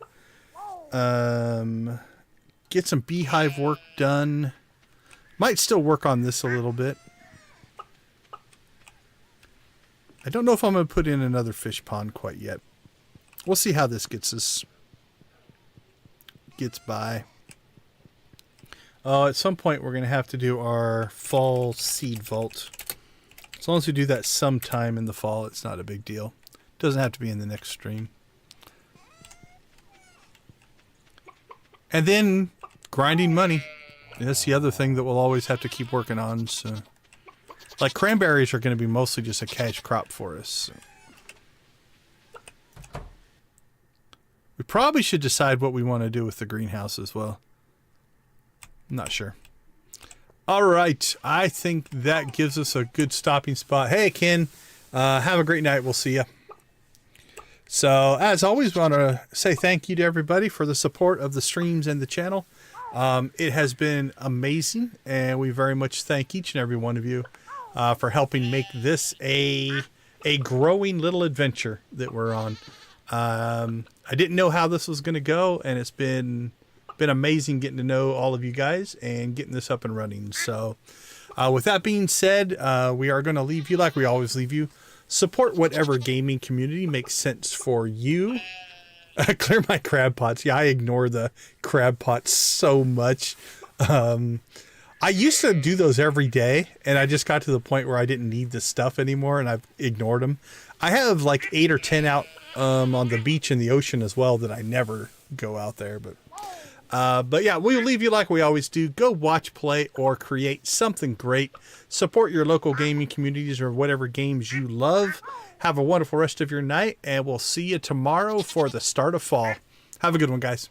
Get some beehive work done. Might still work on this a little bit. I don't know if I'm going to put in another fish pond quite yet. We'll see how this gets by. At some point we're going to have to do our fall seed vault. As long as we do that sometime in the fall, it's not a big deal. Doesn't have to be in the next stream. And then grinding money. That's the other thing that we'll always have to keep working on. So, like, cranberries are going to be mostly just a cash crop for us. So. We probably should decide what we want to do with the greenhouse as well. I'm not sure. All right. I think that gives us a good stopping spot. Hey, Ken. Have a great night. We'll see you. So, as always, I want to say thank you to everybody for the support of the streams and the channel. It has been amazing, and we very much thank each and every one of you for helping make this a growing little adventure that we're on. I didn't know how this was going to go, and it's been amazing getting to know all of you guys and getting this up and running. So, with that being said, we are going to leave you like we always leave you. Support whatever gaming community makes sense for you. Clear my crab pots. Yeah, I ignore the crab pots so much. I used to do those every day, and I just got to the point where I didn't need this stuff anymore, and I've ignored them. I have like 8 or 10 out on the beach and the ocean as well that I never go out there. But yeah, we'll leave you like we always do. Go watch, play, or create something great. Support your local gaming communities or whatever games you love. Have a wonderful rest of your night, and we'll see you tomorrow for the start of fall. Have a good one, guys.